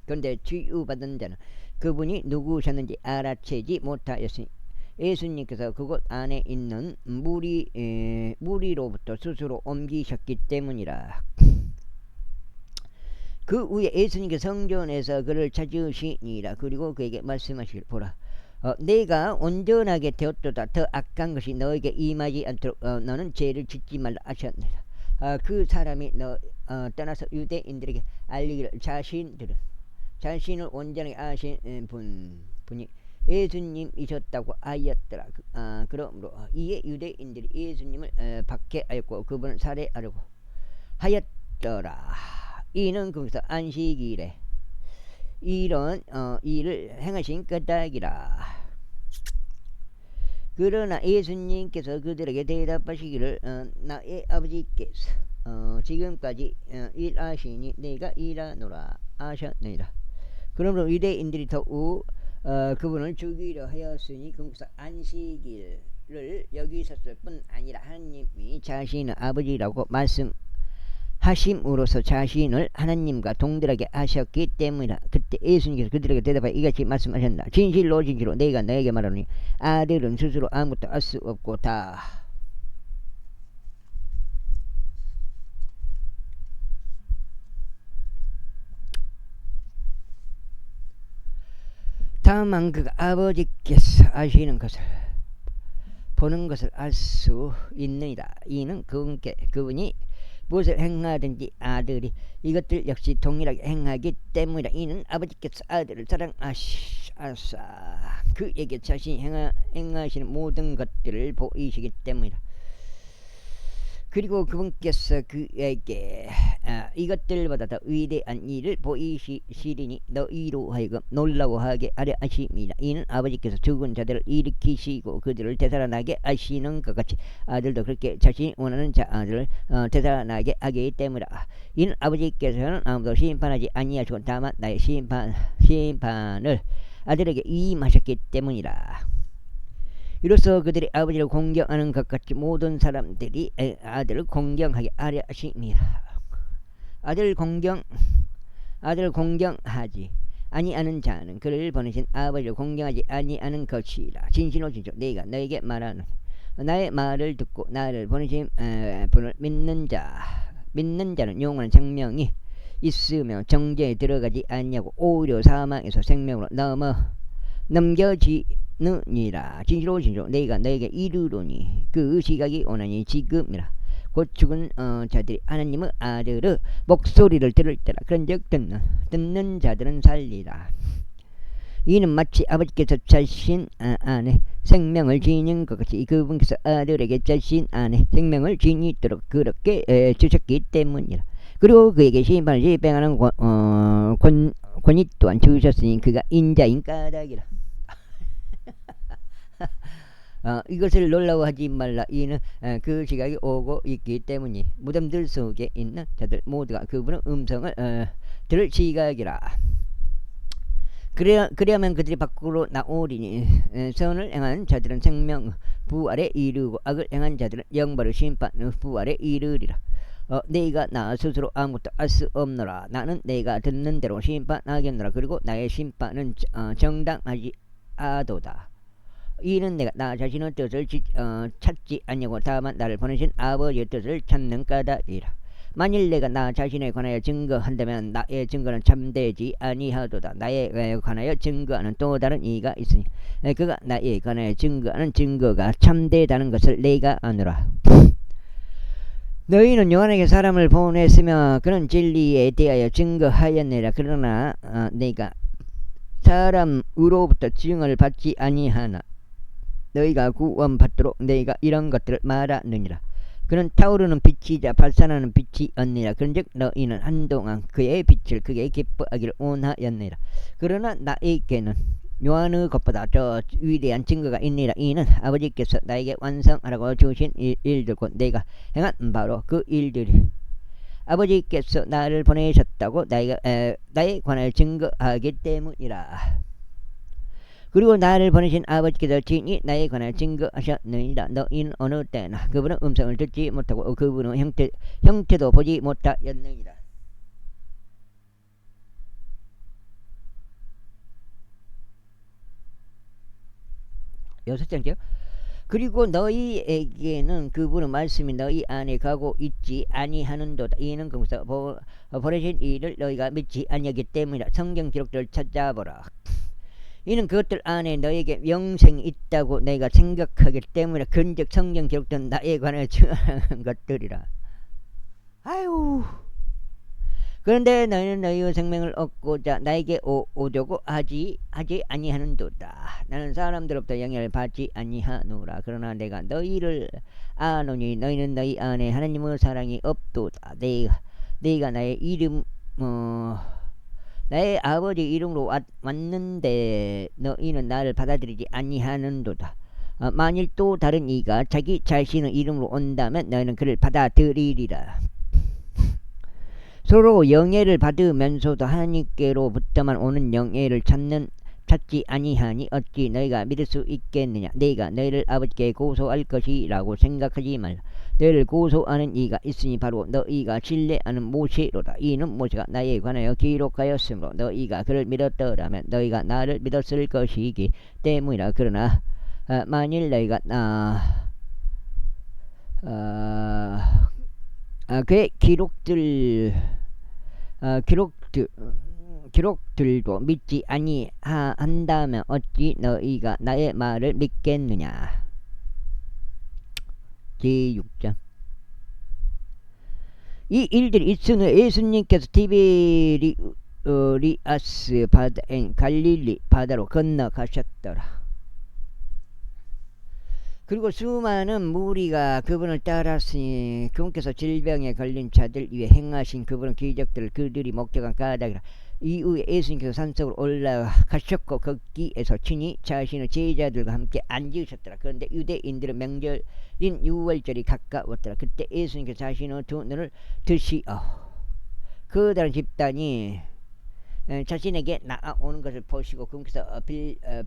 그런데 치유받은 자는 그분이 누구셨는지 알아채지 못하였으니 예수님께서 그곳 안에 있는 무리로부터 스스로 옮기셨기 때문이라. 그 후에 예수님께서 성전에서 그를 찾으시니라. 그리고 그에게 말씀하시길 보라 내가 온전하게 되었도다. 더 악한 것이 너에게 임하지 않도록 너는 죄를 짓지 말라 하셨느니라. 그 사람이 떠나서 유대인들에게 알리기를 자신을 온전하게 하신 분이 예수님이셨다고 하였더라. 그러므로 이에 유대인들이 예수님을 박해하였고 그분을 살해하려고 하였더라. 이는 거기서 안식일에 이런 일을 행하신 까닭이라. 그러나 예수님께서 그들에게 대답하시기를 나의 아버지께서 지금까지 일하시니 내가 일하노라 하셨느니라. 그러므로 유대인들이 더욱 그분을 죽이려 하였으니 거기서 안식일을 여기셨을 뿐 아니라 하나님이 자신의 아버지라고 하심으로써 자신을 하나님과 동등하게 하셨기 때문이라. 그때 예수님께서 그들에게 대답하여 이같이 말씀하셨다. 진실로 내가 너에게 말하노니 아들은 스스로 아무것도 할 수 없고다. 다만 그가 아버지께서 아시는 것을 보는 것을 알 수 있느니라. 이는 그분이 무엇을 행하든지 아들이 이것들 역시 동일하게 행하기 때문이라. 이는 아버지께서 아들을 사랑하사 그에게 자신이 행하시는 모든 것들을 보이시기 때문이라. 그리고 그분께서 그에게 이것들보다 더 위대한 일을 보이시리니 너희로 하여금 놀라워하게 하려 하심이라. 이는 아버지께서 죽은 자들을 일으키시고 그들을 되살아나게 하시는 것 같이 아들도 그렇게 자신이 원하는 자들을 되살아나게 하기 때문이라. 이는 아버지께서는 아무도 심판하지 아니하시고 다만 나의 심판을 아들에게 임하셨기 때문이라. 이로써 그들이 아버지를 공경하는 것 같이 모든 사람들이 아들을 공경하게 하려 하심이라. 아들 공경하지 아니하는 자는 그를 보내신 아버지를 공경하지 아니하는 것이라. 진실로 진실로 내가 너에게 말하노니 나의 말을 듣고 나를 보내신 분을 믿는 자는 영원한 생명이 있으며 정죄에 들어가지 아니하고 오히려 사망에서 생명으로 넘겨지느니라. 진실로 진실로 내가 너에게 이르노니 그 시각이 오나니 지금이라. 곧 죽은 자들이 하나님의 아들의 목소리를 들을 때라. 그런즉 듣는 자들은 살리라. 이는 마치 아버지께서 자신 안에 생명을 지닌 것 같이 그분께서 아들에게 자신 안에 생명을 지니도록 그렇게 주셨기 때문이라. 그리고 그에게 심판을 집행하는 권위 또한 주셨으니 그가 인자인 까닭이라. 이것을 놀라워하지 말라. 이는 그 시각이 오고 있기 때문이 무덤들 속에 있는 자들 모두가 그분의 음성을 들을 시각이라. 그래야만 그들이 밖으로 나오리니 선을 행한 자들은 생명 부활에 이르고 악을 행한 자들은 영벌의 심판 부활에 이르리라. 내가 나 스스로 아무것도 알 수 없노라. 나는 내가 듣는 대로 심판하겠노라. 그리고 나의 심판은 정당하지 아도다. 이는 내가 나 자신의 뜻을 찾지 아니하고 다만 나를 보내신 아버지의 뜻을 찾는 까닭이라. 만일 내가 나 자신에 관하여 증거한다면 나의 증거는 참되지 아니하도다. 나에 관하여 증거하는 또 다른 이가 있으니 그가 나에 관하여 증거하는 증거가 참되다는 것을 내가 아노라. 너희는 요한에게 사람을 보냈으며 그는 진리에 대하여 증거하였느니라. 그러나 내가 사람으로부터 증언을 받지 아니하나 너희가 구원받도록 내가 이런 것들을 말하느니라. 그는 타오르는 빛이자 발산하는 빛이었느니라. 그런즉 너희는 한동안 그의 빛을 크게 기뻐하기를 원하였느니라. 그러나 나에게는 요한의 것보다 더 위대한 증거가 있느니라. 이는 아버지께서 나에게 완성하라고 주신 일들 곧 내가 행한 바로 그 일들이 아버지께서 나를 보내셨다고 나에 관하여 증거하기 때문이라. 그리고 나를 보내신 아버지께서 친히 나에 관하여 증거하셨느니라. 너희는 어느 때나 그분의 음성을 듣지 못하고 그분의 형태도 보지 못하였느니라. 여섯 번째요. 그리고 너희에게는 그분의 말씀이 너희 안에 가고 있지 아니하는도다. 이는 그분께서 보내신 이를 너희가 믿지 아니하기 때문이라. 성경 기록들을 찾아보라. 이는 그것들 안에 너에게 영생이 있다고 내가 생각하기 때문에 근즉 성경 기록된 나에 관하여 증언하는 것들이라. 아유. 그런데 너희는 너희의 생명을 얻고자 나에게 오려고 하지 아니하는도다. 나는 사람들로부터 영향을 받지 아니하노라. 그러나 내가 너희를 아노니 너희는 너희 안에 하나님의 사랑이 없도다. 내가 나의 이름 나의 아버지 이름으로 왔는데 너희는 나를 받아들이지 아니하는도다. 만일 또 다른 이가 자기 자신의 이름으로 온다면 너희는 그를 받아들이리라. 서로 영예를 받으면서도 하나님께로부터만 오는 영예를 찾지 아니하니 어찌 너희가 믿을 수 있겠느냐. 내가 너희를 아버지께 고소할 것이라고 생각하지 말라. 너희를 고소하는 이가 있으니 바로 너희가 신뢰하는 모세로다. 이는 모세가 나에 관하여 기록하였으므로 너희가 그를 믿었더라면 너희가 나를 믿었을 것이기 때문이라. 그러나 만일 너희가 그의 기록들도 믿지 아니한다면 어찌 너희가 나의 말을 믿겠느냐. 제6장. 이 일들이 있은 후에 예수님께서 티베리아스 바다인 갈릴리 바다로 건너가셨더라. 그리고 수많은 무리가 그분을 따랐으니 그분께서 질병에 걸린 자들 위해 행하신 그분의 기적들을 그들이 목격한 까닭이라. 이후에 예수님께서 산속으로 올라가셨고 거기에서 친히 자신의 제자들과 함께 앉으셨더라. 그런데 유대인들의 명절인 유월절이 가까웠더라. 그때 예수님께서 자신의 두 눈을 드시어 그 다른 집단이 자신에게 나아오는 것을 보시고 그분께서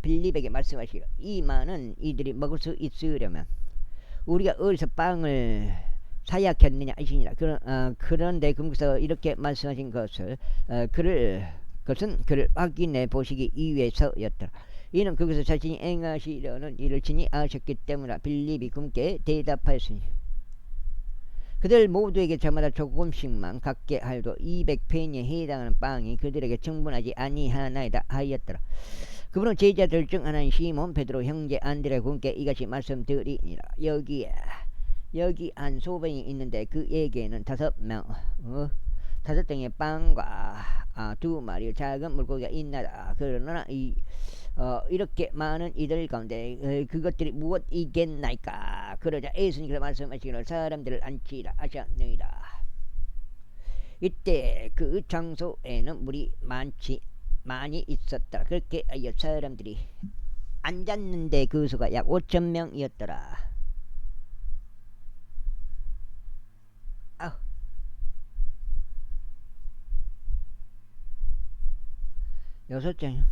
빌립에게 말씀하시기를 이만은 이들이 먹을 수 있으려면 우리가 어디서 빵을 사야겠느냐 하시니라. 그런데 그분께서 이렇게 말씀하신 것을 그를 것은 그를 확인해 보시기 위해서였더라. 이는 거기서 자신이 행하시려는 일을 친히 아셨기 때문이라. 빌립이 그분께 대답하였으니 그들 모두에게 저마다 조금씩만 갖게 하여도 200페니에 해당하는 빵이 그들에게 충분하지 아니하나이다 하였더라. 그분은 제자들 중 하나인 시몬 베드로 형제 안드레 그분께 이같이 말씀드리니라. 여기 한 소병이 있는데 그에게는 5덩이의 빵과 2마리의 작은 물고기가 있나다. 그러나 이렇게 많은 이들 가운데 그것들이 무엇이겠나이까. 그러자 예수님께서 말씀하시기를 사람들을 앉히라 하셨느니라. 이때 그 장소에는 물이 많이 있었더라. 그렇게 하여 사람들이 앉았는데 그 수가 약 5,000명이었더라. 여섯 장이요.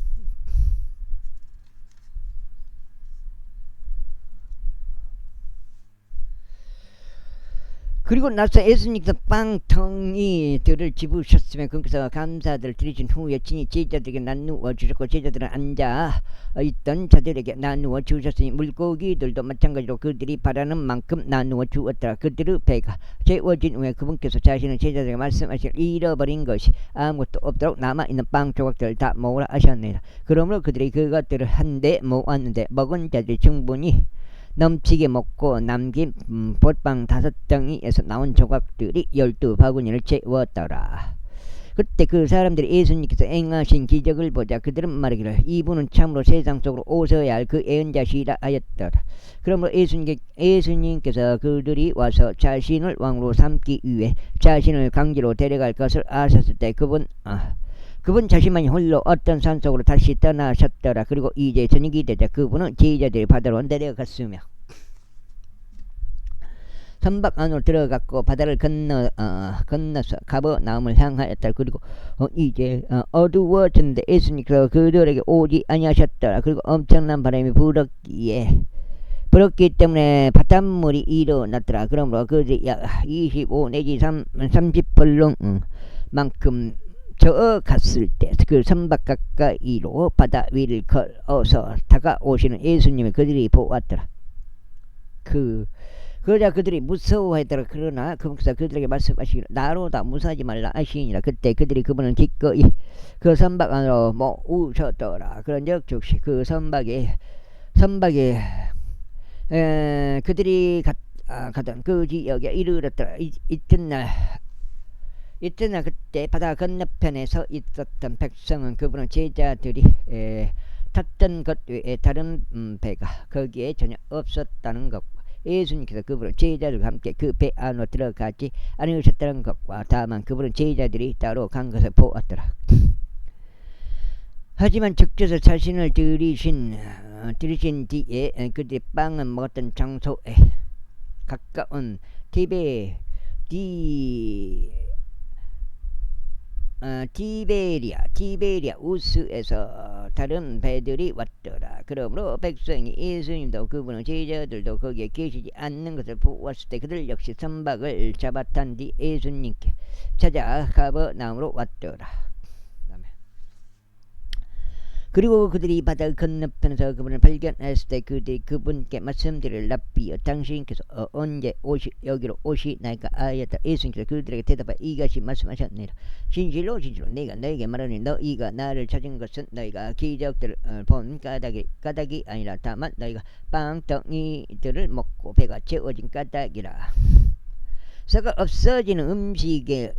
그리고 나서 예수님께서 빵덩이들을 집으셨으면 그께서 감사들을 드리신 후에 친히 제자들에게 나누어 주셨고 제자들은 앉아 있던 자들에게 나누어 주셨으니 물고기들도 마찬가지로 그들이 바라는 만큼 나누어 주었더라. 그들의 배가 채워진 후에 그분께서 자신의 제자들에게 말씀하시기를 잃어버린 것이 아무것도 없도록 남아있는 빵 조각들을 다 모으라 하셨느니라. 그러므로 그들이 그것들을 한데 모았는데 먹은 자들이 충분히 넘치게 먹고 남긴 보빵 5덩이에서 나온 조각들이 12바구니를 채웠더라. 그때 그 사람들이 예수님께서 행하신 기적을 보자 그들은 말하기를 이분은 참으로 세상 속으로 오셔야 할 그 예언자시라 하였더라. 그러므로 예수님께서 그들이 와서 자신을 왕으로 삼기 위해 자신을 강제로 데려갈 것을 아셨을 때 그분 자신만이 홀로 어떤 산속으로 다시 떠나셨더라. 그리고 이제 저녁이 되자 그분은 제자들이 바다로 내려갔으며 선박 안으로 들어갔고 바다를 건너서 가버나움을 향하였다. 그리고 이제 어두워졌는데 예수님께서 그들에게 오지 아니하셨더라. 그리고 엄청난 바람이 불었기 때문에 바닷물이 일어났더라. 그러므로 그들이 약 25 내지 30벌렁 만큼 저어갔을 때 그 선박 가까이로 바다 위를 걸어서 다가오시는 예수님을 그들이 보았더라. 그러자 그들이 무서워하더라. 그러나 그분께서 그들에게 말씀하시기를 나로다 무사하지 말라 하시니라. 그때 그들이 그분을 기꺼이 그 선박 안으로 모으셨더라. 그런즉 즉시 그 선박에 그들이 가던 그 지역에 이르렀더라. 이튿날 그때 바다 건너편에 서 있었던 백성은 그분은 제자들이 탔던 것 외에 다른 배가 거기에 전혀 없었다는 것과 예수님께서 그분은 제자들과 함께 그 배 안으로 들어가지 않으셨다는 것과 다만 그분은 제자들이 따로 간 것을 보았더라. 하지만 적셔서 자신을 들이신 뒤에 그들이 빵을 먹었던 장소에 가까운 티베리아 우스에서 다른 배들이 왔더라. 그러므로 백성이 예수님도 그분은 제자들도 거기에 계시지 않는 것을 보았을 때 그들 역시 선박을 잡아탄 뒤 예수님께 찾아 가버나움으로 왔더라. 그리고 그들이 바다 건너편에서 그분을 발견했을 때 그들이 그분께 말씀드릴 랍비여 당신께서 언제 여기로 오시나이까 하였다. 예수님께서 그들에게 대답하여 이같이 말씀하셨느니라. 진실로 내가 너에게 말하니 너희가 나를 찾은 것은 너희가 기적들을 본 까닭이 아니라 다만 너희가 빵덩이들을 먹고 배가 채워진 까닭이라. 썩어 없어지는 음식을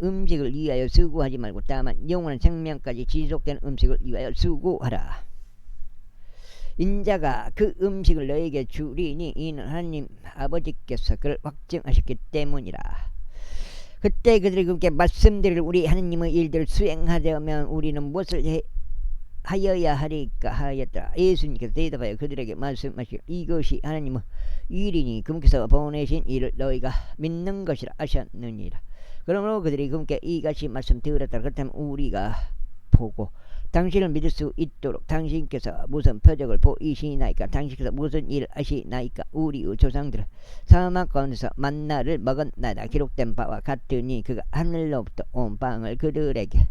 위하여 수고하지 말고 다만 영원한 생명까지 지속되는 음식을 위하여 수고하라. 인자가 그 음식을 너에게 주리니 이는 하나님 아버지께서 그를 확증하셨기 때문이라. 그때 그들이 그렇게 말씀드릴 우리 하나님의 일들을 수행하려면 우리는 무엇을 하여야 하리까 하였다. 예수님께서 대답하여 그들에게 말씀하시기를 이것이 하나님의 일이니 그분께서 보내신 일을 너희가 믿는 것이라 하셨느니라. 그러므로 그들이 그분께 이같이 말씀드렸다. 그렇다면 우리가 보고 당신을 믿을 수 있도록 당신께서 무슨 표적을 보이시나이까? 당신께서 무슨 일을 하시나이까? 우리의 조상들은 사막 가운데서 만나를 먹었나이다. 기록된 바와 같으니 그가 하늘로부터 온 빵을 그들에게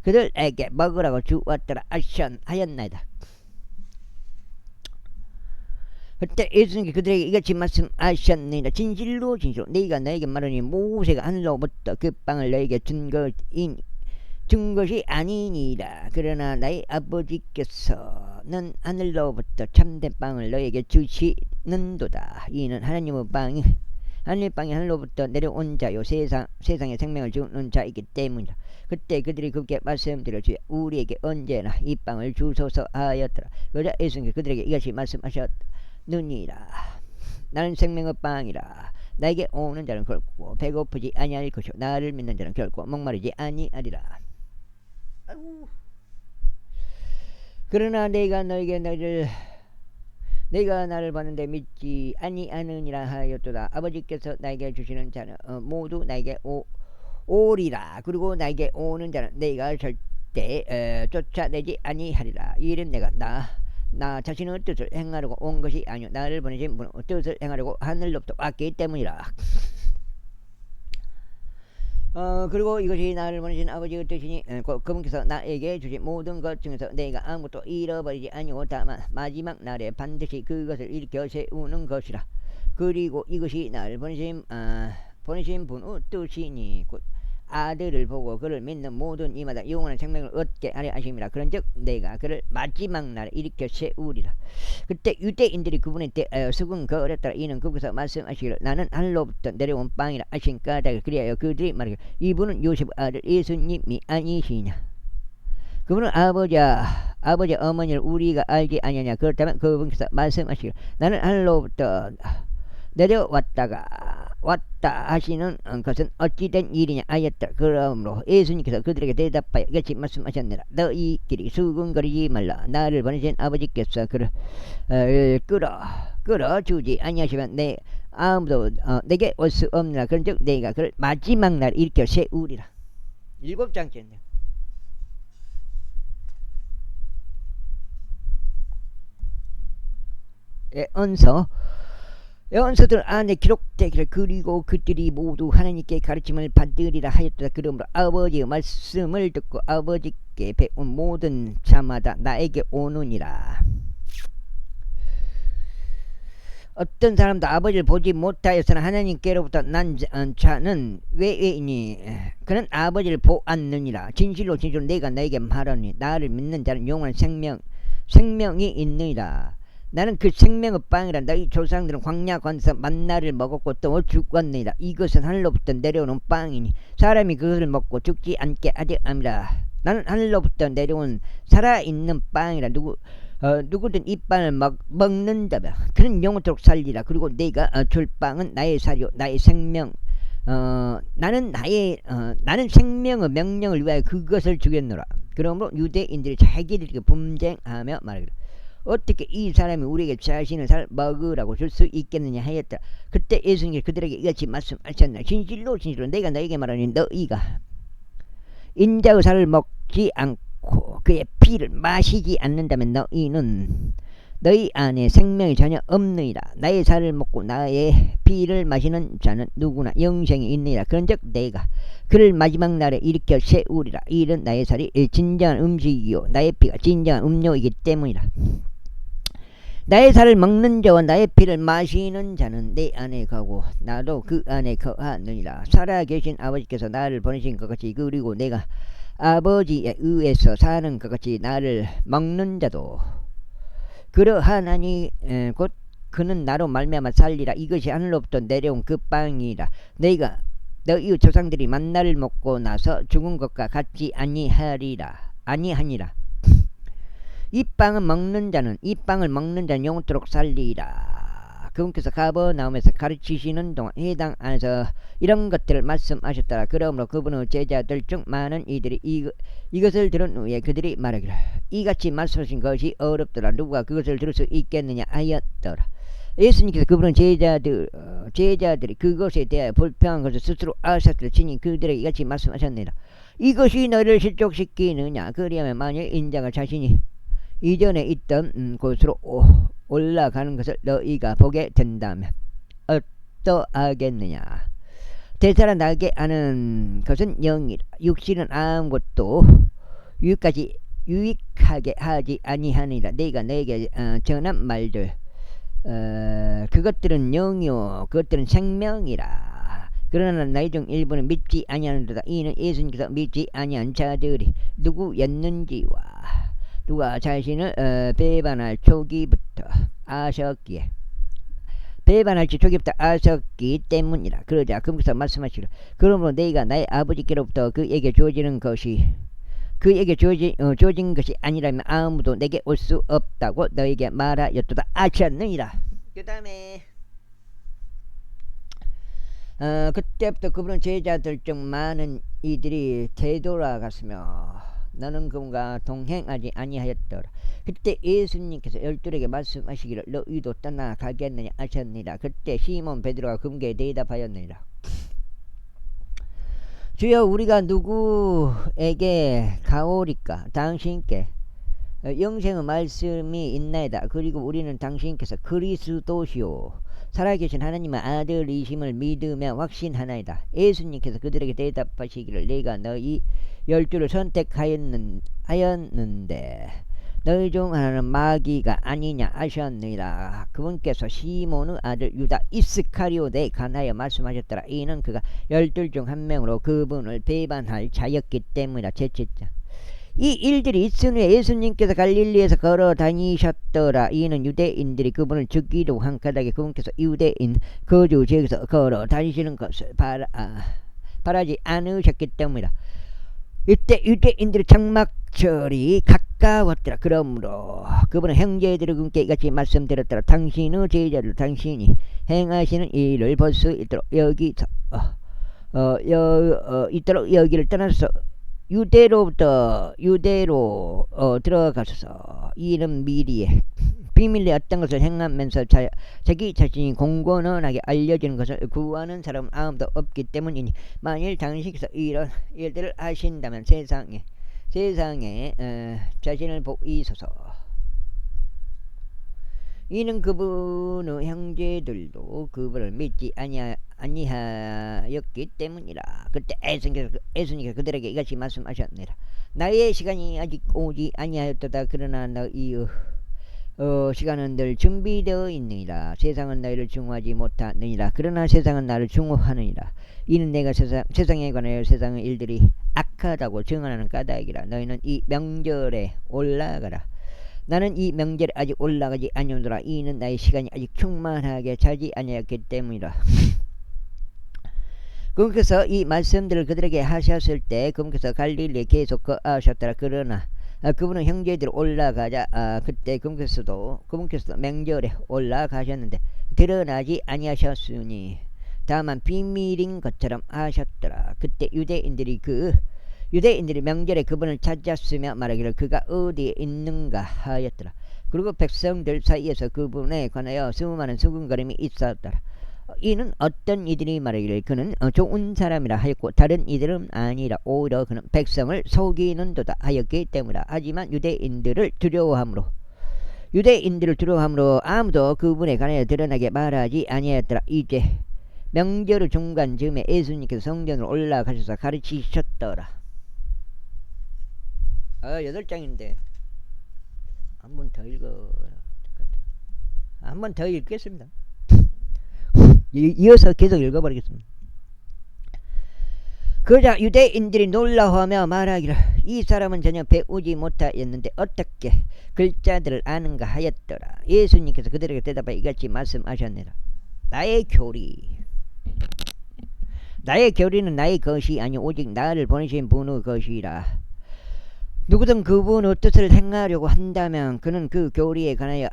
그들에게 먹으라고 주었더라 하였나이다. 그때 예수님께 그들에게 이같이 말씀하셨느니라. 진실로 네가 너에게 말하니 모세가 하늘로부터 그 빵을 너에게 준 것이 아니니라. 그러나 나의 아버지께서는 하늘로부터 참된 빵을 너에게 주시는도다. 이는 하나님의 빵이 하늘 빵이 하늘로부터 내려온 자요 세상에 생명을 주는 자이기 때문이다. 그때 그들이 그렇게 말씀드려 주여 우리에게 언제나 이 빵을 주소서 하였더라. 그러자 예수님께 그들에게 이같이 말씀하셨느니라. 나는 생명의 빵이라. 나에게 오는 자는 결코 배고프지 아니할 것이요 나를 믿는 자는 결코 목마르지 아니하리라. 그러나 내가 나를 봤는데 믿지 아니하느니라 하였도다. 아버지께서 나에게 주시는 자는 모두 나에게 오리라. 그리고 나에게 오는 자는 내가 절대 쫓아내지 아니하리라. 이 일은 내가 나 자신의 뜻을 행하려고 온 것이 아니요 나를 보내신 분의 뜻을 행하려고 하늘로부터 왔기 때문이라. 그리고 이것이 나를 보내신 아버지의 뜻이니 그분께서 나에게 주신 모든 것 중에서 내가 아무것도 잃어버리지 아니고 다만 마지막 날에 반드시 그것을 일으켜 세우는 것이라. 그리고 이것이 나를 보내신 분의 뜻이니 곧 아들을 보고 그를 믿는 모든 이마다 영원한 생명을 얻게 하려 하심이라. 그런즉 내가 그를 마지막 날에 일으켜 세우리라. 그때 유대인들이 그분에 대하여 수군거렸더라. 이는 그분께서 말씀하시기를 나는 하늘로부터 내려온 빵이라 하신 까닭에 그리하여 그들이 말하기를 이분은 요셉의 아들 예수님이 아니시냐. 그분은 아버지 어머니를 우리가 알지 아니하냐. 그렇다면 그분께서 말씀하시기를 나는 하늘로부터 왔다 하시는 것은 어찌된 일이냐 하였다. 그러므로 예수님께서 그들에게 대답하여 이같이 말씀하셨느니라. 너희끼리 수군거리지 말라. 나를 보내신 아버지께서 그를 끌어주지 아니하시면 아무도 내게 올 수 없느라. 그런즉 내가 그를 마지막 날 일으켜 세우리라. 7장째인데 예언서들 안에 기록되기를 그리고 그들이 모두 하나님께 가르침을 받으리라 하였다. 그러므로 아버지의 말씀을 듣고 아버지께 배운 모든 자마다 나에게 오느니라. 어떤 사람도 아버지를 보지 못하였으나 하나님께로부터 난 자는 왜이니 그는 아버지를 보았느니라. 진실로 내가 너에게 말하니 나를 믿는 자는 영원한 생명이 있느니라. 나는 그 생명의 빵이라. 너희 조상들은 광야 건서 만나를 먹었고 또 죽었느니라. 이것은 하늘로부터 내려오는 빵이니 사람이 그것을 먹고 죽지 않게 하려 함이라. 나는 하늘로부터 내려온 살아있는 빵이라. 누구든 이 빵을 먹는다면 그는 영원토록 살리라. 그리고 내가 줄 빵은 나의 살이요 나의 생명. 나는 생명의 명령을 위하여 그것을 주겠노라. 그러므로 유대인들이 자기들에게 분쟁하며 말하기를 어떻게 이 사람이 우리에게 자신의 살 먹으라고 줄 수 있겠느냐 하였다. 그때 예수님께서 그들에게 이같이 말씀하셨나. 진실로 내가 너에게 말하니 너희가 인자의 살을 먹지 않고 그의 피를 마시지 않는다면 너희 안에 생명이 전혀 없느니라. 나의 살을 먹고 나의 피를 마시는 자는 누구나 영생이 있느니라. 그런즉 내가 그를 마지막 날에 일으켜 세우리라. 이 일은 나의 살이 진정한 음식이요 나의 피가 진정한 음료이기 때문이라. 나의 살을 먹는 자와 나의 피를 마시는 자는 내 안에 거하고 나도 그 안에 거하느니라. 살아계신 아버지께서 나를 보내신 것 같이 그리고 내가 아버지에 의해서 사는 것 같이 나를 먹는 자도 그러하나니 곧 그는 나로 말미암아 살리라. 이것이 하늘로부터 내려온 그 빵이라. 너희 조상들이 만나를 먹고 나서 죽은 것과 같지 아니하니라. 이 빵을 먹는 자는 영원토록 살리라. 그분께서 가버나움에서 가르치시는 동안 해당 안에서 이런 것들을 말씀하셨더라. 그러므로 그분의 제자들 중 많은 이들이 이것을 들은 후에 그들이 말하기를 이같이 말씀하신 것이 어렵더라. 누가 그것을 들을 수 있겠느냐 하였더라. 예수님께서 그분은 제자들이 그것에 대하여 불평한 것을 스스로 아셨을 지니 그들에게 이같이 말씀하셨느니라. 이것이 너를 실족시키느냐. 그리하면 만일 인자가 자신이 이전에 있던 곳으로 올라가는 것을 너희가 보게 된다면 어떠하겠느냐. 되살아나게 하는 것은 영이라. 육신은 아무것도 유익하게 하지 아니하니라. 내가 너에게 전한 말들 그것들은 영이요 그것들은 생명이라. 그러나 너희 중 일부는 믿지 아니하는도다. 이는 예수님께서 믿지 아니한 자들이 누구였는지와 누가 자신을 배반할 초기부터 아셨기에 배반할지 초기부터 아셨기 때문이라. 그러자 그분께서 말씀하시기를 그러므로 너희가 나의 아버지께로부터 그에게 주어진 것이 아니라면 아무도 내게 올 수 없다고 너에게 말하였도다 하셨느니라. 그 다음에 그때부터 그분은 제자들 중 많은 이들이 되돌아갔으며 너는 그분과 동행하지 아니하였더라. 그때 예수님께서 열둘에게 말씀하시기를 너희도 떠나가겠느냐 하셨느니라. 그때 시몬 베드로가 그분께 대답하였느니라. 주여 우리가 누구에게 가오리까? 당신께 영생의 말씀이 있나이다. 그리고 우리는 당신께서 그리스도시오 살아계신 하나님의 아들이심을 믿으며 확신하나이다. 예수님께서 그들에게 대답하시기를 내가 너희 열두를 선택하였는데 너희 중 하나는 마귀가 아니냐 하셨느니라. 그분께서 시몬의 아들 유다 이스카리오데에 관하여 말씀하셨더라. 이는 그가 열둘 중 한 명으로 그분을 배반할 자였기 때문이라. 제칠장. 이 일들이 있은 후에 예수님께서 갈릴리에서 걸어 다니셨더라. 이는 유대인들이 그분을 죽이려고 한 까닭에 그분께서 유대인 거주 지역에서 걸어 다니시는 것을 바라지 않으셨기 때문이라. 이때 유대인들의 장막절이 가까웠더라. 그러므로 그분은 형제들의 그분께 이같이 말씀드렸더라. 당신의 제자들 당신이 행하시는 일을 볼 수 있도록 있도록 여기를 떠나서 유대로 들어가소서. 이는 미리에 비밀리 어떤 것을 행하면서 자기 자신이 공공연하게 알려지는 것을 구하는 사람은 아무도 없기 때문이니 만일 당신께서 이런 일들을 하신다면 세상에 자신을 보이소서. 이는 그분의 형제들도 그분을 믿지 아니하였기 때문이라. 그때 예수님께서 그들에게 이같이 말씀하셨느니라. 나의 시간이 아직 오지 아니하였도다. 그러나 너희의 시간은 늘 준비되어 있느니라. 세상은 너희를 증오하지 못하느니라. 그러나 세상은 나를 증오하느니라. 이는 내가 세상에 관하여 세상의 일들이 악하다고 증언하는 까닭이라. 너희는 이 명절에 올라가라. 나는 이 명절에 아직 올라가지 아니오노라. 이는 나의 시간이 아직 충만하게 차지 아니하였기 때문이라. 그분께서 이 말씀들을 그들에게 하셨을 때 그분께서 갈릴리에 계속 거하셨더라. 그러나 그분은 형제들 올라가자 그때 그분께서도 명절에 올라가셨는데 드러나지 아니하셨으니 다만 비밀인 것처럼 하셨더라. 그때 유대인들이 명절에 그분을 찾았으며 말하기를 그가 어디에 있는가 하였더라. 그리고 백성들 사이에서 그분에 관하여 수많은 수군거림이 있었더라. 이는 어떤 이들이 말하기를 그는 좋은 사람이라 하였고 다른 이들은 아니라 오히려 그는 백성을 속이는 도다 하였기 때문이라. 하지만 유대인들을 두려워함으로 아무도 그분에 관하여 드러나게 말하지 아니하였더라. 이제 명절의 중간쯤에 예수님께서 성전으로 올라가셔서 가르치셨더라. 8장인데 한 번 더 읽겠습니다. 이어서 계속 읽어버리겠습니다. 그러자 유대인들이 놀라워하며 말하기를 이 사람은 전혀 배우지 못하였는데 어떻게 글자들을 아는가 하였더라. 예수님께서 그들에게 대답하여 이같이 말씀하셨느니라. 나의 교리는 나의 것이 아니 오직 나를 보내신 분의 것이라. 누구든 그분의 뜻을 행하려고 한다면 그는 그 교리에 관하여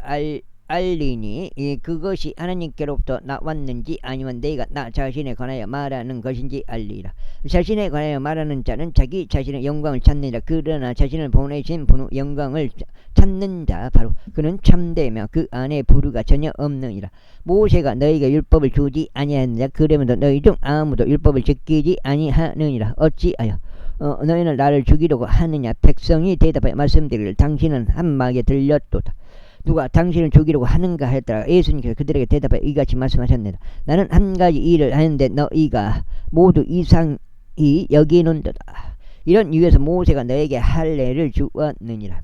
알리니 그것이 하나님께로부터 나왔는지 아니면 내가 나 자신에 관하여 말하는 것인지 알리라. 자신에 관하여 말하는 자는 자기 자신의 영광을 찾느니라. 그러나 자신을 보내신 분의 영광을 찾는 자 바로 그는 참되며 그 안에 불의가 전혀 없느니라. 모세가 너희에게 율법을 주지 아니하였느냐. 그러면도 너희 중 아무도 율법을 지키지 아니하느니라. 어찌하여 너희는 나를 죽이려고 하느냐. 백성이 대답하여 말씀드리기를 당신은 한마디에 들렸도다. 누가 당신을 죽이려고 하는가 하였더라. 예수님께서 그들에게 대답하여 이같이 말씀하셨느니라. 나는 한 가지 일을 하는데 너희가 모두 이상히 여기는도다. 이런 이유에서 모세가 너에게 할례를 주었느니라.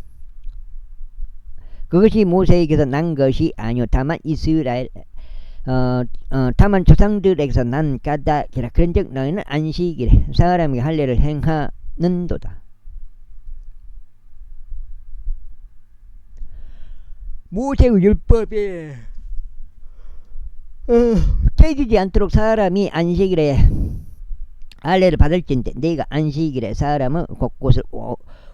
그것이 모세에게서 난 것이 아니요 다만 이스라엘 다만 조상들에게서 난 까닭이라. 그런즉 너희는 안식일에 사람에게 할례를 행하는도다. 모세의 율법에 깨지지 않도록 사람이 안식일에 할례를 받을진대 너희가 안식일에 사람은 곳곳을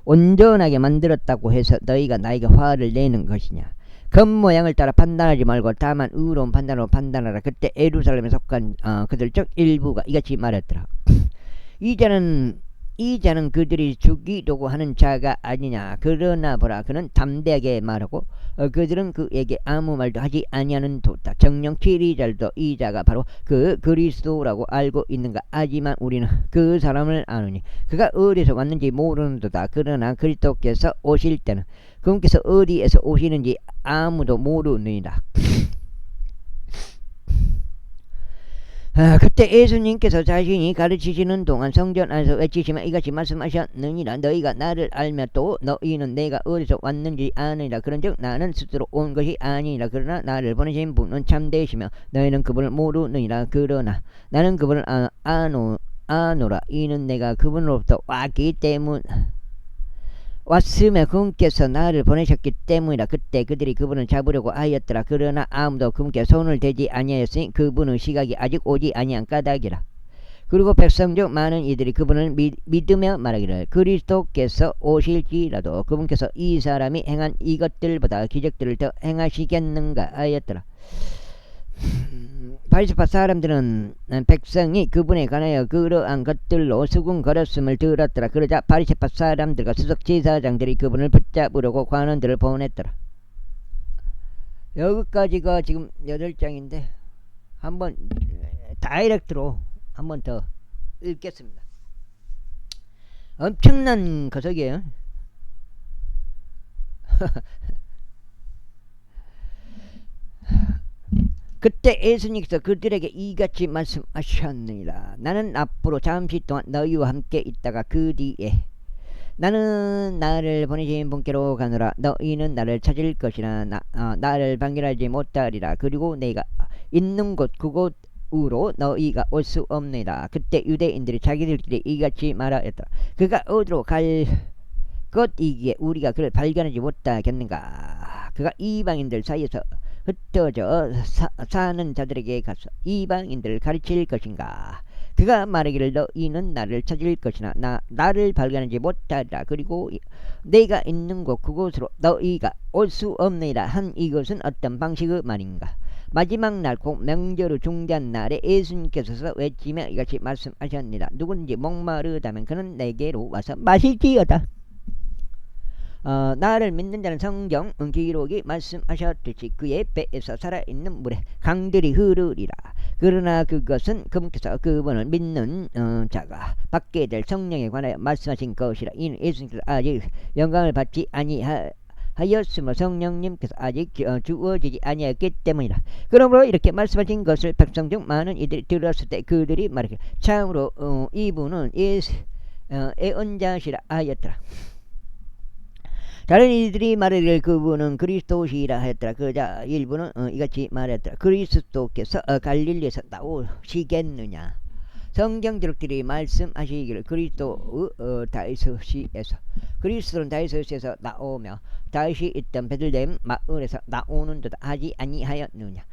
온전하게 만들었다고 해서 너희가 나에게 화를 내는 것이냐. 겉모양을 따라 판단하지 말고 다만 의로운 판단으로 판단하라. 그때 예루살렘에 속한 그들 중 일부가 이같이 말했더라. 이자는 그들이 죽이려고 하는 자가 아니냐. 그러나 보라 그는 담대하게 말하고 그들은 그에게 아무 말도 하지 아니하는 도다. 정령 치리잘도 이 자가 바로 그 그리스도라고 알고 있는가. 하지만 우리는 그 사람을 아느니 그가 어디서 왔는지 모르는도다. 그러나 그리스도께서 오실 때는 그분께서 어디에서 오시는지 아무도 모르느니라. 그때 예수님께서 자신이 가르치시는 동안 성전 안에서 외치시며 이같이 말씀하셨느니라. 너희가 나를 알며 또 너희는 내가 어디서 왔는지 아느니라. 그런즉 나는 스스로 온 것이 아니니라. 그러나 나를 보내신 분은 참되시며 너희는 그분을 모르느니라. 그러나 나는 그분을 아노라. 이는 내가 그분으로부터 왔기 때문 왔으며 그분께서 나를 보내셨기 때문이라. 그때 그들이 그분을 잡으려고 하였더라. 그러나 아무도 그분께 손을 대지 아니하였으니 그분의 시각이 아직 오지 아니한 까닭이라. 그리고 백성 중 많은 이들이 그분을 믿으며 말하기를 그리스도께서 오실지라도 그분께서 이 사람이 행한 이것들보다 기적들을 더 행하시겠는가 하였더라. 바리새파 사람들은 백성이 그분에 관하여 그러한 것들로 수군거렸음을 들었더라. 그러자 바리새파 사람들과 수석 제사장들이 그분을 붙잡으려고 관원들을 보냈더라. 여기까지가 지금 8장인데 한번 다이렉트로 한번 더 읽겠습니다. 엄청난 거석이에요. 그때 예수님께서 그들에게 이같이 말씀하셨느니라. 나는 앞으로 잠시 동안 너희와 함께 있다가 그 뒤에 나는 나를 보내신 분께로 가노라. 너희는 나를 찾을 것이나 나를 발견하지 못하리라. 그리고 내가 있는 곳 그곳으로 너희가 올 수 없느니라. 그때 유대인들이 자기들끼리 이같이 말하였더라. 그가 어디로 갈 것이기에 우리가 그를 발견하지 못하겠는가. 그가 이방인들 사이에서 흩어져 사는 자들에게 가서 이방인들을 가르칠 것인가. 그가 말하기를 너희는 나를 찾을 것이나 나를 발견하지 못하리라. 그리고 내가 있는 곳 그곳으로 너희가 올 수 없느니라 한 이것은 어떤 방식의 말인가. 마지막 날 곧 명절의 중대한 날에 예수님께서 외치며 이같이 말씀하셨느니라. 누구든지 목마르다면 그는 내게로 와서 마실지어다. 나를 믿는 자는 성경 기록이 말씀하셨듯이 그의 배에서 살아있는 물에 강들이 흐르리라. 그러나 그것은 그분께서 그분을 믿는 자가 받게 될 성령에 관하여 말씀하신 것이라. 이는 예수님께서 아직 영광을 받지 아니하였으므로 성령님께서 아직 주어지지 아니하였기 때문이라. 그러므로 이렇게 말씀하신 것을 백성 중 많은 이들이 들었을 때 그들이 말하기를 참으로 이분은 예언자시라 하였더라. 다른 이들이 말하기를 그분은 그리스도시라 하였더라. 그러자 일부는 이같이 말했더라. 그리스도께서 갈릴리에서 나오시겠느냐. 성경 기록들이 말씀하시기를 그리스도의 다윗시에서 그리스도는 다윗시에서 나오며 다윗이 있던 베들레헴 마을에서 나오는도다 하지 아니하였느냐.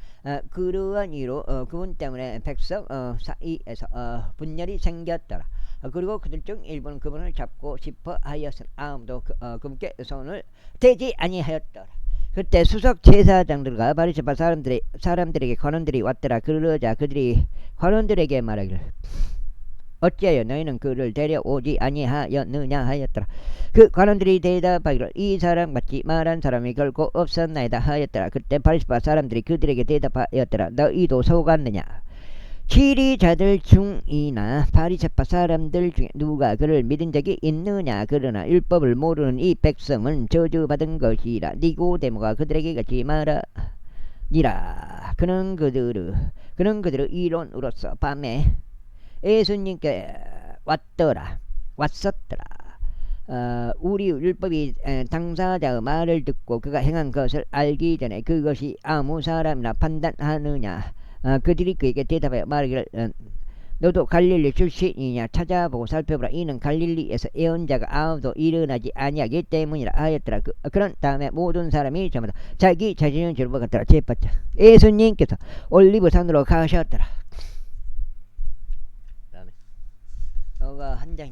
그러한 이유로 그분 때문에 백성 사이에서 분열이 생겼더라. 그리고 그들 중 일부는 그분을 잡고 싶어 하였으나 아무도 그분께 손을 대지 아니하였더라. 그때 수석 제사장들과 바리새파 사람들에게 관원들이 왔더라. 그러자 그들이 관원들에게 말하기를 어찌하여 너희는 그를 데려오지 아니하였느냐 하였더라. 그 관원들이 대답하기를 이 사람 같이 말한 사람이 결코 없었나이다 하였더라. 그때 바리새파 사람들이 그들에게 대답하였더라. 너희도 속았느냐. 치리자들 중이나 바리새파 사람들 중에 누가 그를 믿은 적이 있느냐. 그러나 율법을 모르는 이 백성은 저주받은 것이라. 니고데모가 그들에게 같이 말하니라. 그는 그들의 이론으로서 밤에 예수님께 왔더라. 왔었더라. 우리 율법이 당사자의 말을 듣고 그가 행한 것을 알기 전에 그것이 아무 사람이나 판단하느냐. 그들이 그에게 대답하여 말하기를 너도 갈릴리 출신이냐 찾아보고 살펴보라. 이는 갈릴리에서 예언자가 아무도 일어나지 아니하기 때문이라 하였더라. 그런 다음에 모든 사람이 저마다 자기 자신을 들어보았더라. 제받자 예수님께서 올리브산으로 가셨더라. 다음에 한 장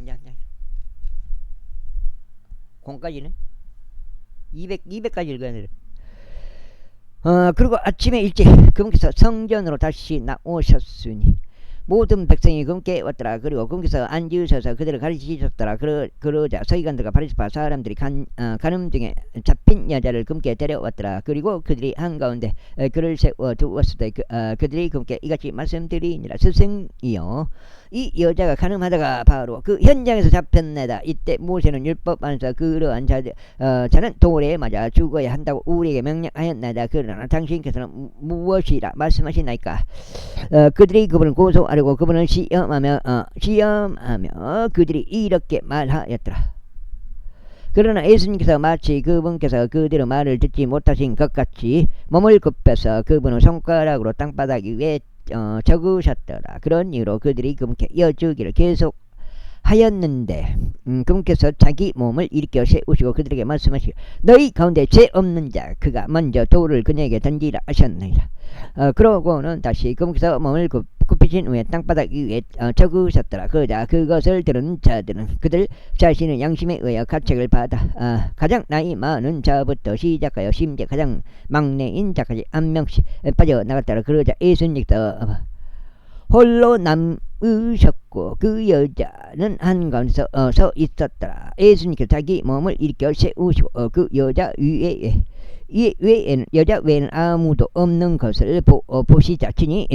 공까지는 200까지 읽어야 돼. 그리고 아침에 일찍 그분께서 성전으로 다시 나오셨으니 모든 백성이 그분께 왔더라. 그리고 그분께서 앉으셔서 그들을 가르치셨더라. 그러자 서기관들과 바리새파 사람들이 간음 중에 잡힌 여자를 그분께 데려왔더라. 그리고 그들이 한가운데 그를 세워 두었을 때 그들이 그분께 이같이 말씀드리니라. 스승이여, 이 여자가 간음하다가 바로 그 현장에서 잡혔나이다. 이때 모세는 율법 안에서 그러한 자는 돌에 맞아 죽어야 한다고 우리에게 명령하였나이다. 그러나 당신께서는 무엇이라 말씀하시나이까? 그들이 그분을 고소하려고 그분을 시험하며 그들이 이렇게 말하였더라. 그러나 예수님께서 마치 그분께서 그들의 말을 듣지 못하신 것 같이 몸을 굽혀서 그분의 손가락으로 땅바닥 위에 적으셨더라. 그런 이유로 그들이 그분께 여쭈기를 계속 하였는데 그분께서 자기 몸을 일으켜 세우시고 그들에게 말씀하시고 너희 가운데 죄 없는 자 그가 먼저 돌을 그녀에게 던지라 하셨느니라. 그러고는 다시 그분께서 몸을 굽히신 후에 땅바닥 위에 적으셨더라. 그러자 그것을 들은 자들은 그들 자신의 양심에 의하여 가책을 받아 가장 나이 많은 자부터 시작하여 심지어 가장 막내인 자까지 한 명씩 빠져나갔더라. 그러자 예수님께서 홀로 남으셨고 그 여자는 한가운데서 서 있었더라. 예수님께서 자기 몸을 일으켜 세우시고 그 여자 여자 외에는 아무도 없는 것을 보시자 치니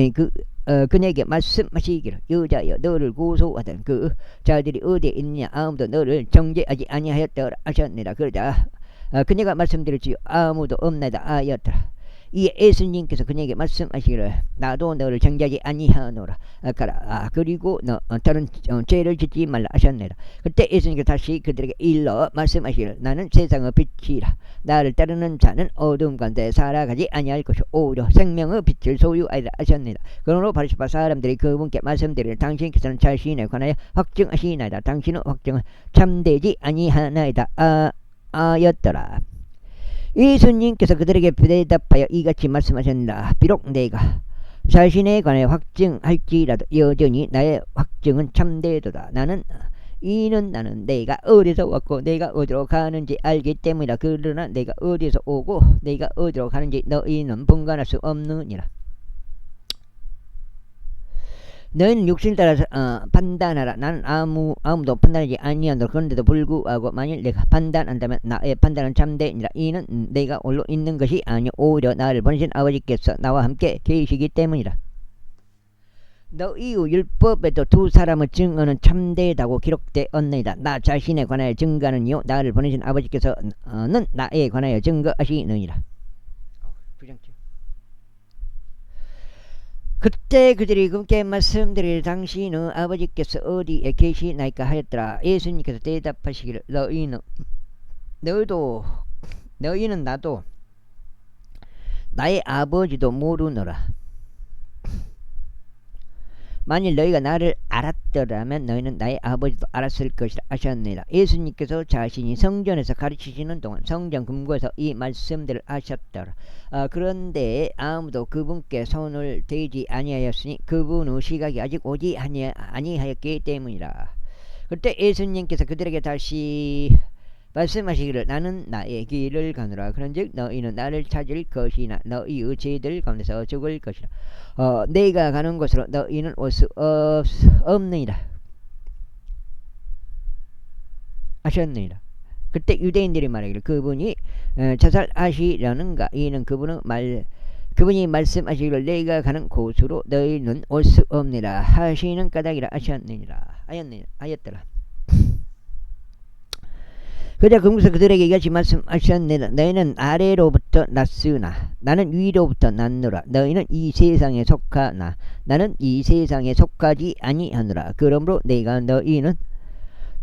그녀에게 말씀하시기를 여자여, 너를 고소하던 그 자들이 어디에 있느냐? 아무도 너를 정죄하지 아니하였더라 하셨느니라. 그러자 그녀가 말씀드렸지요. 아무도 없나이다 하였더라. 이에 예수님께서 그녀에게 말씀하시기를 나도 너를 정죄하지 아니하노라. 그리고 너 다른 죄를 짓지 말라 하셨느니라. 그때 예수님께서 다시 그들에게 일러 말씀하시기를 나는 세상의 빛이라. 나를 따르는 자는 어두움 가운데 살아가지 아니할 것이요 오히려 생명의 빛을 소유하리라 하셨느니라. 그러므로 바리새파 사람들이 그분께 말씀드리기를 당신께서는 자신에 관하여 확증하시나이다. 당신의 확증은 참되지 아니하나이다 하였더라. 예수님께서 그들에게 대답하여 이같이 말씀하셨느니라. 비록 내가 자신에 관해 확증할지라도 여전히 나의 확증은 참되도다. 이는 나는 내가 어디서 왔고 내가 어디로 가는지 알기 때문이라. 그러나 내가 어디서 오고 내가 어디로 가는지 너희는 분간할 수 없느니라. 너희는 육신을 따라서 판단하라. 나는 아무도 판단하지 아니하노라. 그런데도 불구하고 만일 내가 판단한다면 나의 판단은 참되니라. 이는 내가 홀로 있는 것이 아니오 오히려 나를 보내신 아버지께서 나와 함께 계시기 때문이라. 너희 율법에도 두 사람의 증언은 참되다고 기록되었나이다. 나 자신에 관하여 증거하느니요 나를 보내신 아버지께서는 나에 관하여 증거하시느니라. 그때 그들이 그분께 말씀드릴 당신의 아버지께서 어디에 계시나이까 하였더라. 예수님께서 대답하시기를 너희는 나도 나의 아버지도 모르노라. 만일 너희가 나를 알았더라면 너희는 나의 아버지도 알았을 것이라 하셨느니라. 예수님께서 자신이 성전에서 가르치시는 동안 성전 금고에서 이 말씀들을 하셨더라. 그런데 아무도 그분께 손을 대지 아니하였으니 그분의 시각이 아직 오지 아니하였기 때문이라. 그때 예수님께서 그들에게 다시 말씀하시기를 나는 나의 길을 가노라. 그런즉 너희는 나를 찾을 것이나 너희의 죄들 가운데서 죽을 것이라. 내가 가는 곳으로 너희는 올 수 없느니라 하셨느니라. 그때 유대인들이 말하기를 그분이 자살하시려는가? 이는 그분이 말씀하시기를 내가 가는 곳으로 너희는 올 수 없느니라 하시는 까닭이라 하였더라. 그러자 그분께서 그들에게 이같이 말씀하셨느니라. 너희는 아래로부터 났으나 나는 위로부터 났노라. 너희는 이 세상에 속하나 나는 이 세상에 속하지 아니하노라. 그러므로 내가 너희는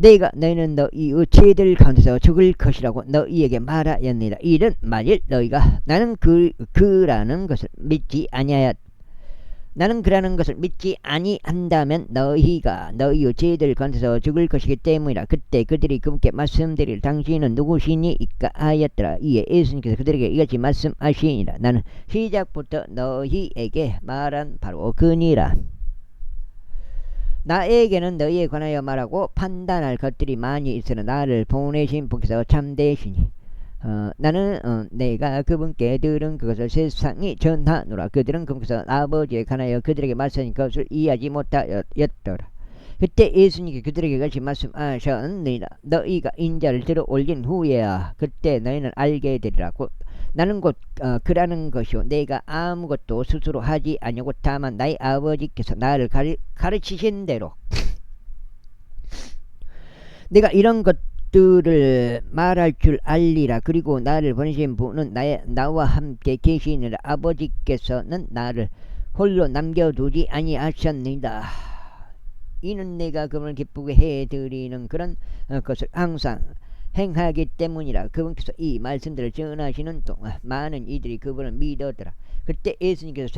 내가 너희는 너희의 죄들 가운데서 죽을 것이라고 너희에게 말하였느니라. 이는 만일 너희가 나는 그라는 것을 믿지 아니하였 나는 그라는 것을 믿지 아니한다면 너희가 너희의 죄들 가운데서 죽을 것이기 때문이라. 그때 그들이 그분께 말씀드릴 당신은 누구시니이까 하였더라. 이에 예수님께서 그들에게 이같이 말씀하시니라. 나는 시작부터 너희에게 말한 바로 그니라. 나에게는 너희에 관하여 말하고 판단할 것들이 많이 있으나 나를 보내신 분께서 참되시니 나는 내가 그분께 들은 그것을 세상이 전하노라. 그들은 그분께서 아버지에 관하여 그들에게 말씀하신 것을 이해하지 못하였더라. 그때 예수님께 그들에게 같이 말씀하셨느니라. 너희가 인자를 들어 올린 후에야 그때 너희는 알게 되리라고. 나는 곧 그라는 것이요 내가 아무것도 스스로 하지 아니하고 다만 나의 아버지께서 나를 가르치신 대로 내가 이런 것들을 말할 줄 알리라. 그리고 나를 보내신 분은 나와 함께 계시니라. 아버지께서는 나를 홀로 남겨두지 아니하셨느니라. 이는 내가 그분을 기쁘게 해드리는 그런 것을 항상 행하기 때문이라. 그분께서 이 말씀들을 전하시는 동안 많은 이들이 그분을 믿었더라. 그때 예수님께서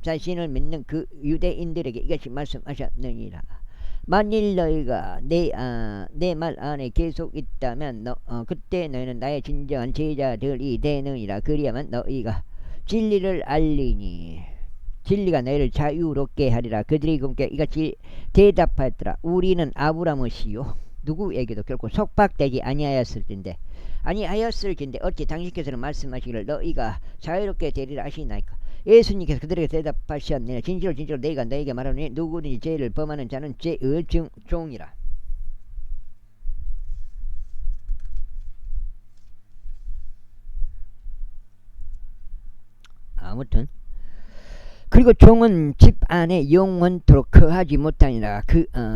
자신을 믿는 그 유대인들에게 이같이 말씀하셨느니라. 만일 너희가 내 말 안에 계속 있다면 그때 너희는 나의 진정한 제자들이 되느니라. 그리하면 너희가 진리를 알리니 진리가 너희를 자유롭게 하리라. 그들이 그분께 이같이 대답하였더라. 우리는 아브라함이시요 누구에게도 결코 속박되지 아니하였을 텐데 어찌 당신께서는 말씀하시기를 너희가 자유롭게 되리라 하시나이까. 예수님께서 그들에게 대답하셨느니라. 진실로 내가 너희에게 말하노니 누구든지 죄를 범하는 자는 죄의 종이라. 아무튼 그리고 종은 집 안에 영원토록 거하지 못하니라.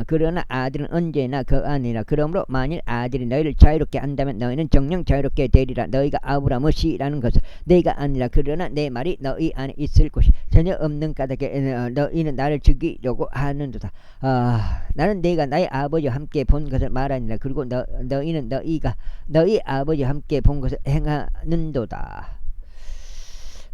그러나 아들은 언제나 거하니라. 그러므로 만일 아들이 너희를 자유롭게 한다면 너희는 정녕 자유롭게 되리라. 너희가 아브라함이시라는 것은 내가 아니라. 그러나 내 말이 너희 안에 있을 것이 전혀 없는 까닭에 너희는 나를 죽이려고 하는도다. 나는 내가 나의 아버지와 함께 본 것을 말하니라. 그리고 너희는 너희 아버지와 함께 본 것을 행하는도다.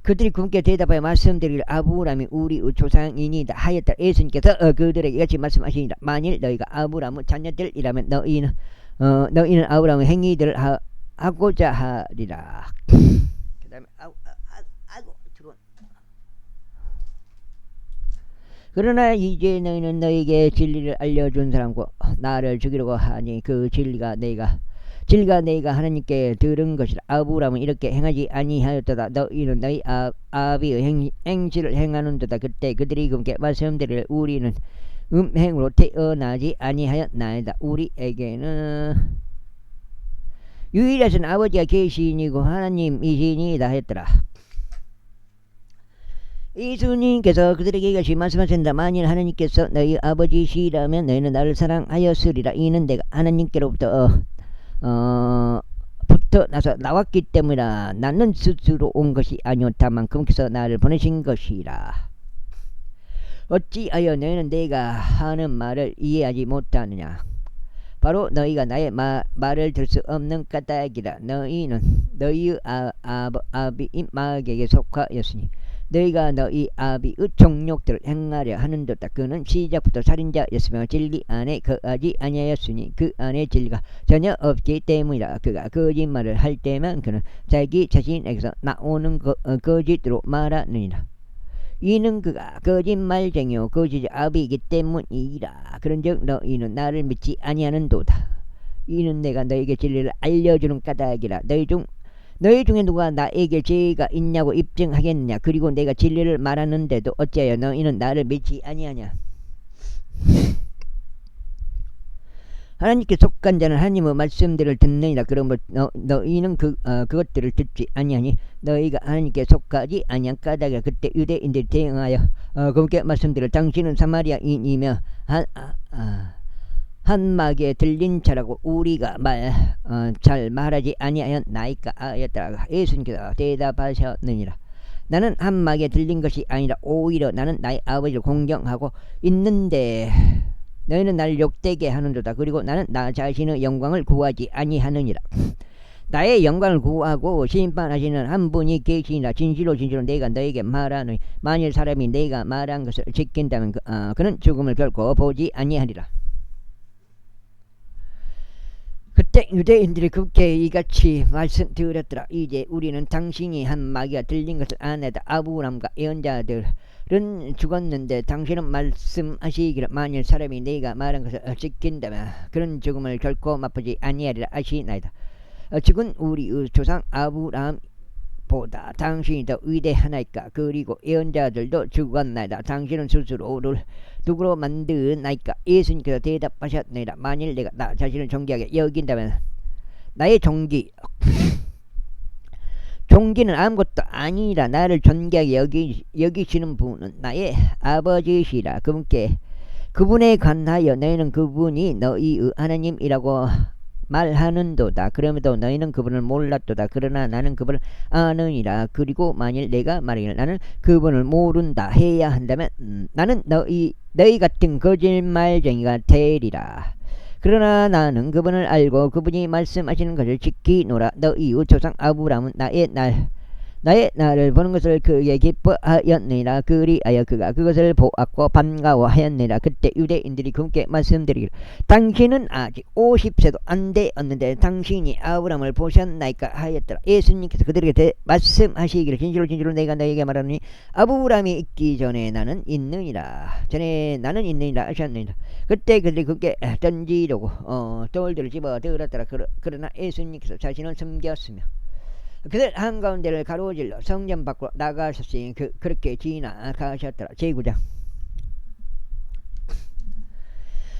그들이 그분께 대답하여 말씀드리기를 아브라함이 우리의 조상이니이다 하였다. 예수님께서 그들에게 같이 말씀하시니라. 만일 너희가 아브라함의 자녀들이라면 너희는 아브라함의 행위들을 하고자 하리라. 그 다음에 그러나 이제 너희는 너희에게 진리를 알려준 사람과 나를 죽이려고 하니 그 진리가 내가 하나님께 들은 것이라. 아브라함은 이렇게 행하지 아니하였도다. 너희는 너희 아비의 행실을 행하는도다. 그때 그들이 그분께 말씀드리를 우리는 음행으로 태어나지 아니하였나이다. 우리에게는 유일하신 아버지가 계시니고 하나님이시니이다 했더라. 예수님께서 그들에게 이같이 말씀하신다. 만일 하나님께서 너희 아버지시라면 너희는 나를 사랑하였으리라. 이는 내가 하나님께로부터 부터 나왔기 때문이라. 나는 스스로 온 것이 아니오 다만 그분께서 나를 보내신 것이라. 어찌하여 너희는 내가 하는 말을 이해하지 못하느냐. 바로 너희가 나의 말을 들 수 없는 까닭이라. 너희는 너희의 아비인 마귀에게 속하였으니 너희가 너희 아비의 정욕들을 행하려 하는도다. 그는 시작부터 살인자였으며 진리 안에 거하지 아니하였으니 그 안에 진리가 전혀 없기 때문이라. 그가 거짓말을 할 때만 그는 자기 자신에게서 나오는 거짓으로 말하느니라. 이는 그가 거짓말쟁이요 거짓의 아비이기 때문이라. 그런즉 너희는 나를 믿지 아니하는도다. 이는 내가 너희에게 진리를 알려주는 까닭이라. 너희 중에 누가 나에게 죄가 있냐고 입증하겠느냐. 그리고 내가 진리를 말하는데도 어찌하여 너희는 나를 믿지 아니하냐. 하나님께 속한 자는 하나님의 말씀들을 듣느니라. 그러므로 너희는 그것들을 듣지 아니하니 너희가 하나님께 속하지 아니한 까닭이라. 그때 유대인들이 대응하여 그분께 말씀드릴 당신은 사마리아인이며 한마디에 들린 자라고 우리가 잘 말하지 아니하였나이까 하였더라. 예수님께서 대답하셨느니라. 나는 한마디에 들린 것이 아니라 오히려 나는 나의 아버지를 공경하고 있는데 너희는 나를 욕되게 하는도다. 그리고 나는 나 자신의 영광을 구하지 아니하느니라. 나의 영광을 구하고 심판하시는 한 분이 계시니라. 진실로 진실로 내가 너에게 말하노니 만일 사람이 내가 말한 것을 지킨다면 그는 죽음을 결코 보지 아니하리라. 그때 유대인들이 그렇게 이같이 말씀드렸더라. 이제 우리는 당신이 한 마귀가 들린 것을 아내다. 아브람과 예언자들은 죽었는데 당신은 말씀하시기를 만일 사람이 내가 말한 것을 지킨다면 그런 죽음을 결코 맛보지 아니하리라 하시나이다. 죽은 우리의 조상 아브람보다 당신이 더 위대하나이까. 그리고 예언자들도 죽었나이다. 당신은 스스로를 누구로 만드나이까. 예수님께서 대답하셨나이다. 만일 내가 나 자신을 존귀하게 여긴다면 나의 존귀는 아무것도 아니라 나를 존귀하게 여기시는 분은 나의 아버지시라. 그분에 관하여 너희는 그분이 너희의 하나님이라고 말하는도다. 그럼에도 너희는 그분을 몰랐도다. 그러나 나는 그분을 아느니라. 그리고 만일 내가 말하기를 나는 그분을 모른다 해야 한다면 나는 너희 같은 거짓말쟁이가 되리라. 그러나 나는 그분을 알고 그분이 말씀하시는 것을 지키노라. 너희의 조상 아브람은 나의 날을 보는 것을 그에게 기뻐하였느니라. 그리하여 그가 그것을 보았고 반가워하였느니라. 그때 유대인들이 그분께 말씀드리기를 당신은 아직 50세도 안 되었는데 당신이 아브람을 보셨나이까 하였더라. 예수님께서 그들에게 말씀하시기를 진실로 진실로 내가 너에게 말하노니 아브람이 있기 전에 나는 있느니라 하셨느니라. 그때 그들이 그분께 던지려고 돌들을 집어 들었더라. 그러나 예수님께서 자신을 숨겼으며 그들 한가운데를 가로질러 성전 밖으로 나가셨으니 그렇게 지나가셨더라. 제9장.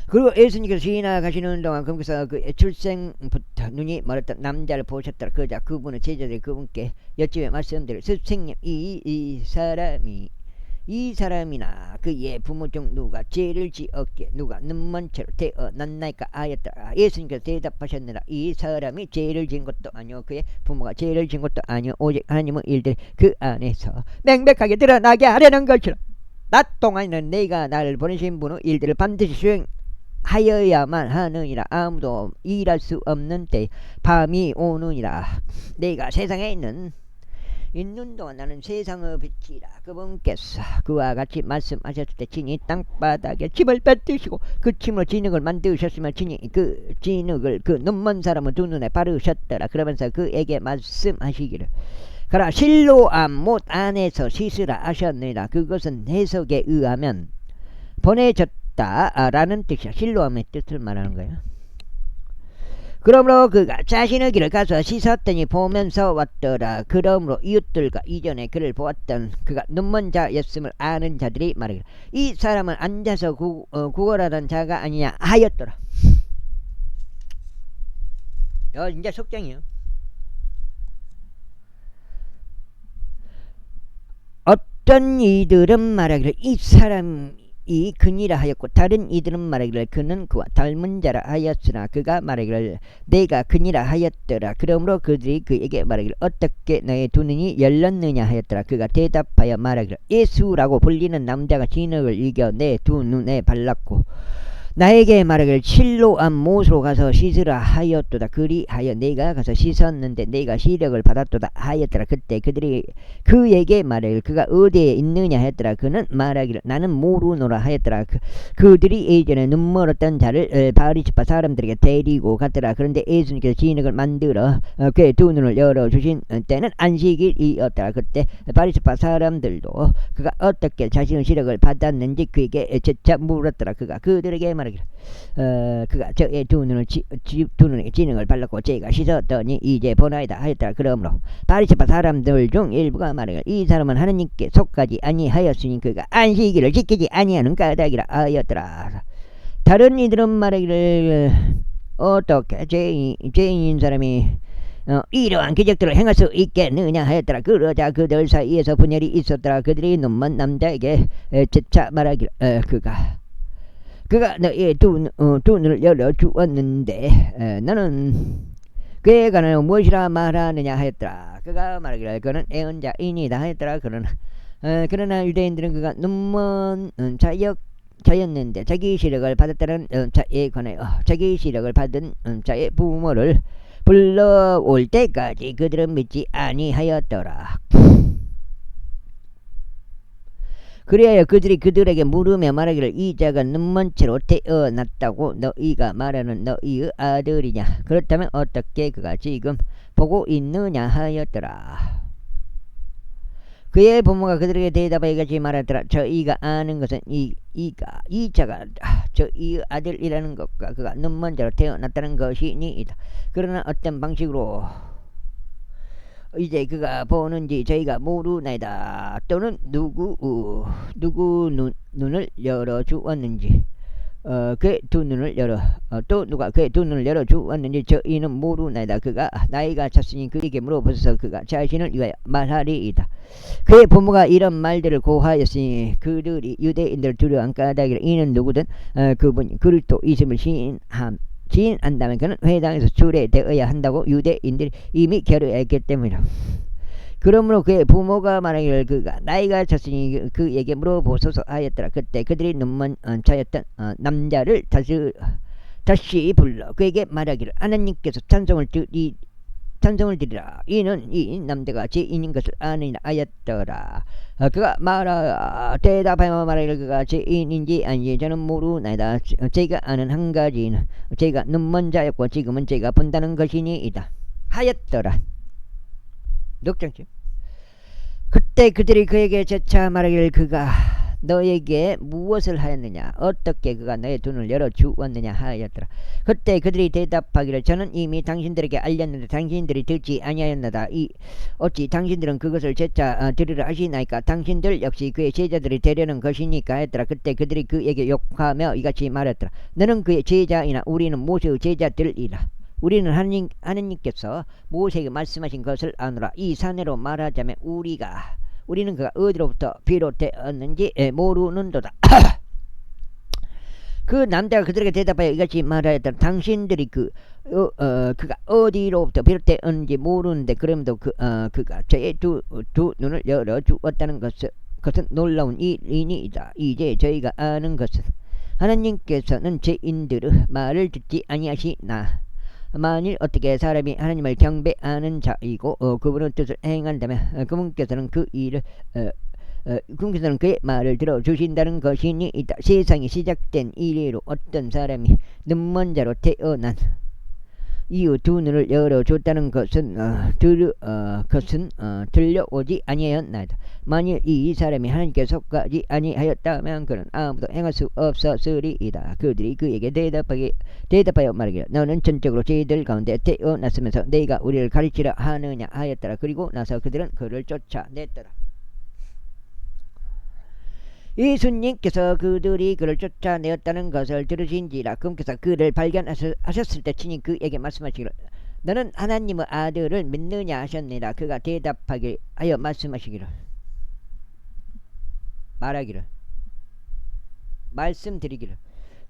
그리고 예수님께서 지나가시는 동안 그분께서 그 출생부터 눈이 멀었던 남자를 보셨더라. 그러자 그분의 제자들이 그분께 여쭈어 말씀드려 스승님 이 사람이나 그의 부모 중 누가 죄를 지었기에 누가 눈먼 채로 태어났나이까 하였더라. 예수님께서 대답하셨느라 이 사람이 죄를 지은 것도 아니오 그의 부모가 죄를 지은 것도 아니오 오직 하나님의 일들이 그 안에서 명백하게 드러나게 하려는 것이라. 낮 동안에는 내가 나를 보내신 분의 일들을 반드시 수행하여야만 하느니라. 아무도 일할 수 없는 때 밤이 오느니라. 내가 세상에 있는 동안 나는 세상의 빛이라. 그분께서 그와 같이 말씀하셨을 때 친히 땅바닥에 침을 뱉으시고 그 침으로 진흙을 만드셨으며 친히 그 진흙을 그 눈먼 사람의 두 눈에 바르셨더라. 그러면서 그에게 말씀하시기를 가라 실로암 못 안에서 씻으라 하셨느니라. 그것은 해석에 의하면 보내졌다 라는 뜻이야. 실로암의 뜻을 말하는 거예요. 그러므로 그가 자신의 길을 가서 씻었더니 보면서 왔더라. 그러므로 이웃들과 이전에 그를 보았던 그가 눈먼 자였음을 아는 자들이 말하기를 이 사람은 앉아서 구걸하던 자가 아니냐 하였더라. 이제 속장이요. 어떤 이들은 말하기를 이 사람이 그니라 하였고 다른 이들은 말하기를 그는 그와 닮은 자라 하였으나 그가 말하기를 내가 그니라 하였더라. 그러므로 그들이 그에게 말하기를 어떻게 너의 두 눈이 열렸느냐 하였더라. 그가 대답하여 말하기를 예수라고 불리는 남자가 진흙을 이겨 내 두 눈에 발랐고 나에게 말하기를 실로암 못으로 가서 씻으라 하였도다. 그리하여 내가 가서 씻었는데 내가 시력을 받았도다 하였더라. 그때 그들이 그에게 말하기를 그가 어디에 있느냐 하였더라. 그는 말하기를 나는 모르노라 하였더라. 그들이 예전에 눈멀었던 자를 바리새파 사람들에게 데리고 갔더라. 그런데 예수님께서 진흙을 만들어 그의 두 눈을 열어주신 때는 안식일이었더라. 그때 바리새파 사람들도 그가 어떻게 자신의 시력을 받았는지 그에게 재차 물었더라. 그가 그들에게 그가 저의 두 눈에 진흙을 발랐고 제가 씻었더니 이제 보나이다 하였더라. 그러므로 바리새파 사람들 중 일부가 말하기를 이 사람은 하나님께 속하지 아니하였으니 그가 안식일을 지키지 아니하는 까닭이라 하였더라. 다른 이들은 말하기를 어떻게 죄인인 사람이 이러한 기적들을 행할 수 있겠느냐 하였더라. 그러자 그들 사이에서 분열이 있었더라. 그들이 눈먼 남자에게 재차 말하기를 그가 너의 두 눈을 열어주었는데 너는 그에 관하여 무엇이라 말하느냐 하였더라. 그가 말하기를 그는 애언자이니다 하였더라. 그러나 유대인들은 그가 눈먼 자였는데 자기 시력을 받았다는 자에 관하여 자기 시력을 받은 자의 부모를 불러올 때까지 그들은 믿지 아니하였더라. 그리하여 그들이 그들에게 물으며 말하기를 이 자가 눈먼 채로 태어났다고 너희가 말하는 너희의 아들이냐? 그렇다면 어떻게 그가 지금 보고 있느냐 하였더라. 그의 부모가 그들에게 대답하여 이같이 말하더라. 저희가 아는 것은 이 자가 저희의 아들이라는 것과 그가 눈먼 자로 태어났다는 것이니이다. 그러나 어떤 방식으로 이제 그가 보는지 저희가 모르나이다. 또는 누구 눈을 열어 주었는지 그의 두 눈을 열어 또 누가 그의 두 눈을 열어 주었는지 저희는 모르나이다. 그가 나이가 찼으니 그에게 물어보소서. 그가 자신을 위하여 말하리이다. 그의 부모가 이런 말들을 고하였으니 그들이 유대인들을 두려워한 까닭이라. 이는 누구든 그분이 그리스도 있음을 시인한다면 그는 회당에서 추례되어야 한다고 유대인들이 이미 결의했기 때문이라. 그러므로 그의 부모가 말하기를 그가 나이가 찼으니 그에게 물어보소서 하였더라. 그때 그들이 눈먼 자였던 남자를 다시 불러 그에게 말하기를 하나님께서 찬송을 드리라. 이는 이 남자가 죄인인 것을 아느니라 하였더라. 그가 대답하여 말하기를 그가 죄인인지 아닌지 저는 모르나이다. 제가 아는 한 가지는 제가 눈먼 자였고 지금은 제가 본다는 것이니이다 하였더라. 넉장치. 그때 그들이 그에게 재차 말하기를 그가 너에게 무엇을 하였느냐? 어떻게 그가 너의 눈을 열어주었느냐 하였더라. 그때 그들이 대답하기를 저는 이미 당신들에게 알렸는데 당신들이 듣지 아니하였나이다. 어찌 당신들은 그것을 재차 들으라 하시나이까? 당신들 역시 그의 제자들이 되려는 것이니까 하였더라. 그때 그들이 그에게 욕하며 이같이 말했더라. 너는 그의 제자이나 우리는 모세의 제자들이라. 우리는 하느님께서 모세에게 말씀하신 것을 아노라. 이 사내로 말하자면 우리는 그가 어디로부터 비롯되었는지 모르는도다. 그 남자가 그들에게 대답하여 이같이 말하였다. 당신들이 그가 어디로부터 비롯되었는지 모르는데 그럼에도 그가 저의 두 눈을 열어주었다는 것은 놀라운 일이니이다. 이제 저희가 아는 것은 하나님께서는 죄인들의 말을 듣지 아니하시나 만일 어떻게 사람이 하나님을 경배하는 자이고 그분의 뜻을 행한다면 그분께서는 그분께서는 그의 말을 들어주신다는 것이니 있다. 세상이 시작된 이래로 어떤 사람이 눈먼 자로 태어난 이후 두 눈을 열어줬다는 것은 들려오지 아니하였나이다. 만일 이 사람이 하나님께 속하지 아니하였다면 그는 아무도 행할 수 없었으리이다. 그들이 그에게 대답하여 말하기를 너는 전적으로 저희들 가운데 태어났으면서 너희가 우리를 가르치려 하느냐 하였더라. 그리고 나서 그들은 그를 쫓아냈더라. 예수님께서 그들이 그를 쫓아내었다는 것을 들으신지라. 그분께서 그를 발견하셨을 때 친히 그에게 말씀하시기를 너는 하나님의 아들을 믿느냐 하셨느니라. 그가 대답하여 말씀하시기를 말씀드리기를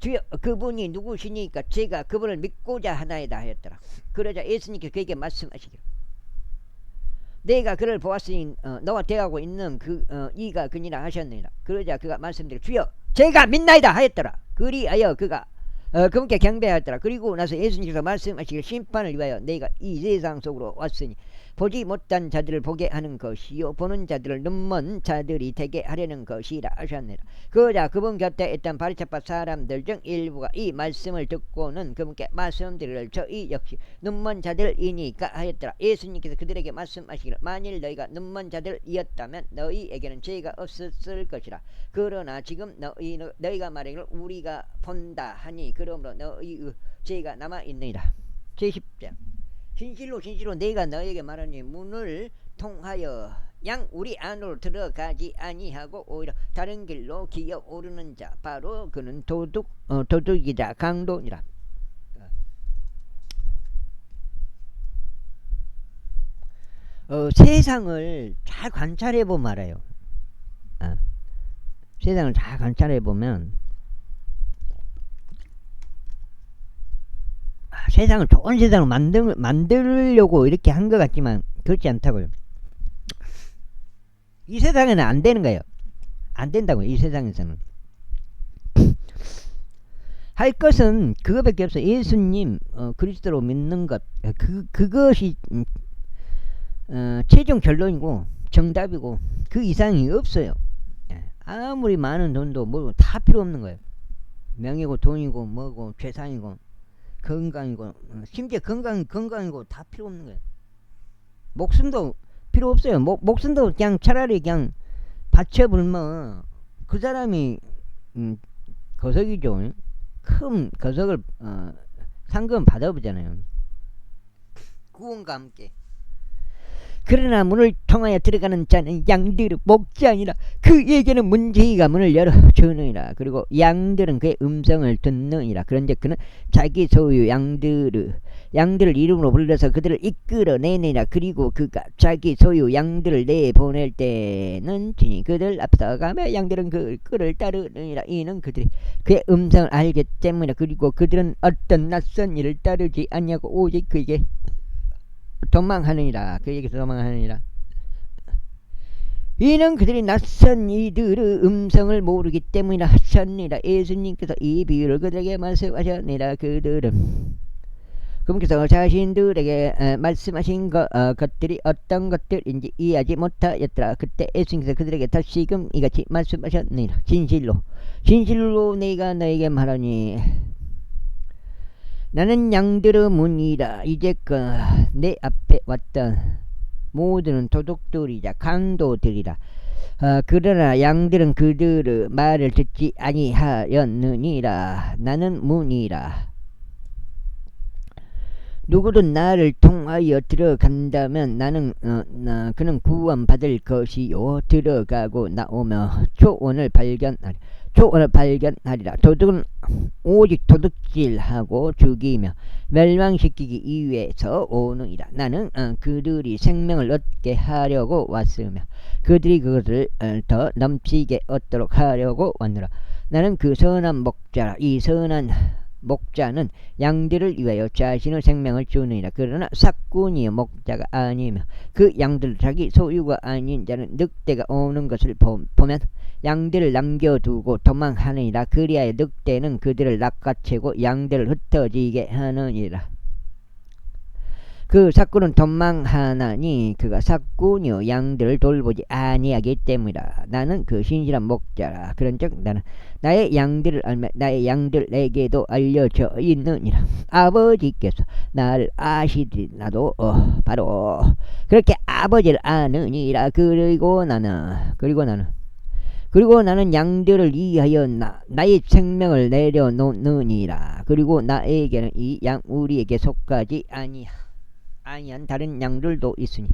주여 그분이 누구시니까 제가 그분을 믿고자 하나이다 하였더라. 그러자 예수님께서 그에게 말씀하시기를 내가 그를 보았으니 너와 대하고 있는 이가 그니라 하셨느니라. 그러자 그가 말씀드리기를 주여 제가 믿나이다 하였더라. 그리하여 그가 그분께 경배하였더라. 그리고 나서 예수님께서 말씀하시기를 심판을 위하여 내가 이 세상 속으로 왔으니 보지 못한 자들을 보게 하는 것이요 보는 자들을 눈먼 자들이 되게 하려는 것이라 하셨느니라. 그러자 그분 곁에 있던 바리새파 사람들 중 일부가 이 말씀을 듣고는 그분께 말씀드리기를 저희 역시 눈먼 자들이니까 하였더라. 예수님께서 그들에게 말씀하시기를 만일 너희가 눈먼 자들이었다면 너희에게는 죄가 없었을 것이라. 그러나 지금 너희가 말하기를 우리가 본다 하니 그러므로 너희의 죄가 남아있느니라. 제10장 진실로 내가 너에게 말하니 문을 통하여 양 우리 안으로 들어가지 아니하고 오히려 다른 길로 기어 오르는 자 바로 그는 도둑이자 강도니라. 세상을 잘 관찰해보면 알아요. 세상을 잘 관찰해보면 세상을 좋은 세상을 만들려고 이렇게 한 것 같지만 그렇지 않다고요. 이 세상에는 안 되는 거예요. 안 된다고요. 이 세상에서는 할 것은 그거밖에 없어. 예수님 그리스도로 믿는 것. 그것이 최종 결론이고 정답이고 그 이상이 없어요. 아무리 많은 돈도 뭐 다 필요 없는 거예요. 명예고 돈이고 뭐고 재산이고 건강이고 심지어 건강이고 다 필요 없는 거예요. 목숨도 필요 없어요. 목숨도 그냥 차라리 그냥 바쳐불면 그 사람이 거석이죠. 큰 거석을 상금 받아보잖아요. 구원과 함께. 그러나 문을 통하여 들어가는 자는 양들의 목자니라. 그에게는 문지기가 문을 열어주느니라. 그리고 양들은 그의 음성을 듣느니라. 그런즉 그는 자기 소유 양들을 이름으로 불러서 그들을 이끌어내니라. 그리고 그가 자기 소유 양들을 내보낼 때는 지니 그들 앞서 가며 양들은 그 끄를 따르느니라. 이는 그들이 그의 음성을 알기 때문이라. 그리고 그들은 어떤 낯선 일을 따르지 않냐고 오직 그에게 도망하느니라. 그에게서 도망하느니라. 이는 그들이 낯선 이들의 음성을 모르기 때문이라 하셨느니라. 예수님께서 이 비유를 그들에게 말씀하셨느니라. 그분께서 자신들에게 말씀하신 것들이 어떤 것들인지 이해하지 못하였더라. 그때 예수님께서 그들에게 다시금 이같이 말씀하셨느니라. 진실로 내가 너에게 말하니 나는 양들의 문이라. 이제껏 내 앞에 왔던 모든 도둑들이자 강도들이라. 그러나 양들은 그들의 말을 듣지 아니하였느니라. 나는 문이라. 누구든 나를 통하여 들어간다면 그는 구원받을 것이요 들어가고 나오며 초원을 발견하리라. 도둑은 오직 도둑질하고 죽이며 멸망시키기 위해서 오느니라. 나는 그들이 생명을 얻게 하려고 왔으며 그들이 그것을 더 넘치게 얻도록 하려고 왔노라. 나는 그 선한 목자라. 이 선한 목자는 양들을 위하여 자신의 생명을 주느니라. 그러나 삭군이여 목자가 아니며 그 양들 자기 소유가 아닌 자는 늑대가 오는 것을 보면 양들을 남겨두고 도망하느니라. 그리하여 늑대는 그들을 낚아채고 양들을 흩어지게 하느니라. 그 삭군은 도망하나니 그가 삭군이요 양들을 돌보지 아니하기 때문이라. 나는 그 신실한 목자라. 그런즉 나는 나의 양들을 알며 나의 양들 내게도 알려져 있느니라. 아버지께서 나를 아시리. 나도 바로 그렇게 아버지를 아느니라. 그리고 나는 양들을 위하여 나의 생명을 내려놓느니라. 그리고 나에게는 이 양 우리에게 속하지 아니한 다른 양들도 있으니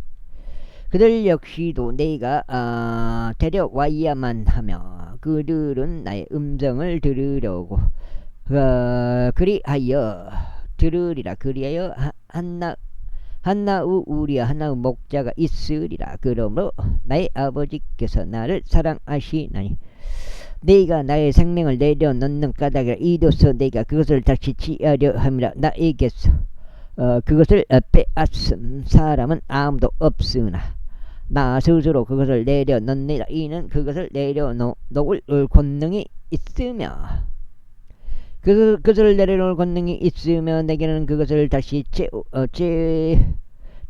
그들 역시도 내가 데려와야만 하며 그들은 나의 음성을 들으려고 그리하여 들으리라. 그리하여 하나의 우리와 하나의 목자가 있으리라. 그러므로 나의 아버지께서 나를 사랑하시나니 내가 나의 생명을 내려놓는 까닭이라. 이도서 내가 그것을 다시 취하려 함이라. 나에게서 그것을 빼앗은 사람은 아무도 없으나 나 스스로 그것을 내려놓느니라. 이는 그것을 내려놓을 권능이 있으며 그것을 내려놓을 권능이 있으며 내게는 그것을 다시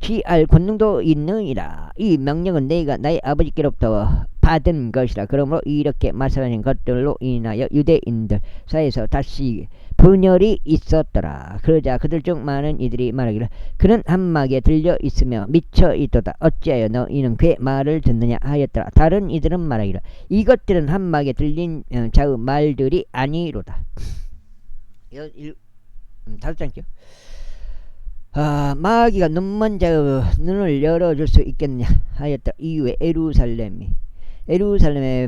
취할 권능도 있느니라. 이 명령은 내가 나의 아버지께로부터 받은 것이라. 그러므로 이렇게 말씀하신 것들로 인하여 유대인들 사이에서 다시 분열이 있었더라. 그러자 그들 중 많은 이들이 말하기를 그는 한막에 들려 있으며 미쳐 있도다. 어찌하여 너희는 그의 말을 듣느냐 하였더라. 다른 이들은 말하기를 이것들은 한막에 들린 자의 말들이 아니로다. 다섯 장죠. 마귀가 눈먼 자의 눈을 열어줄 수 있겠느냐 하였더라. 이후에 에루살렘에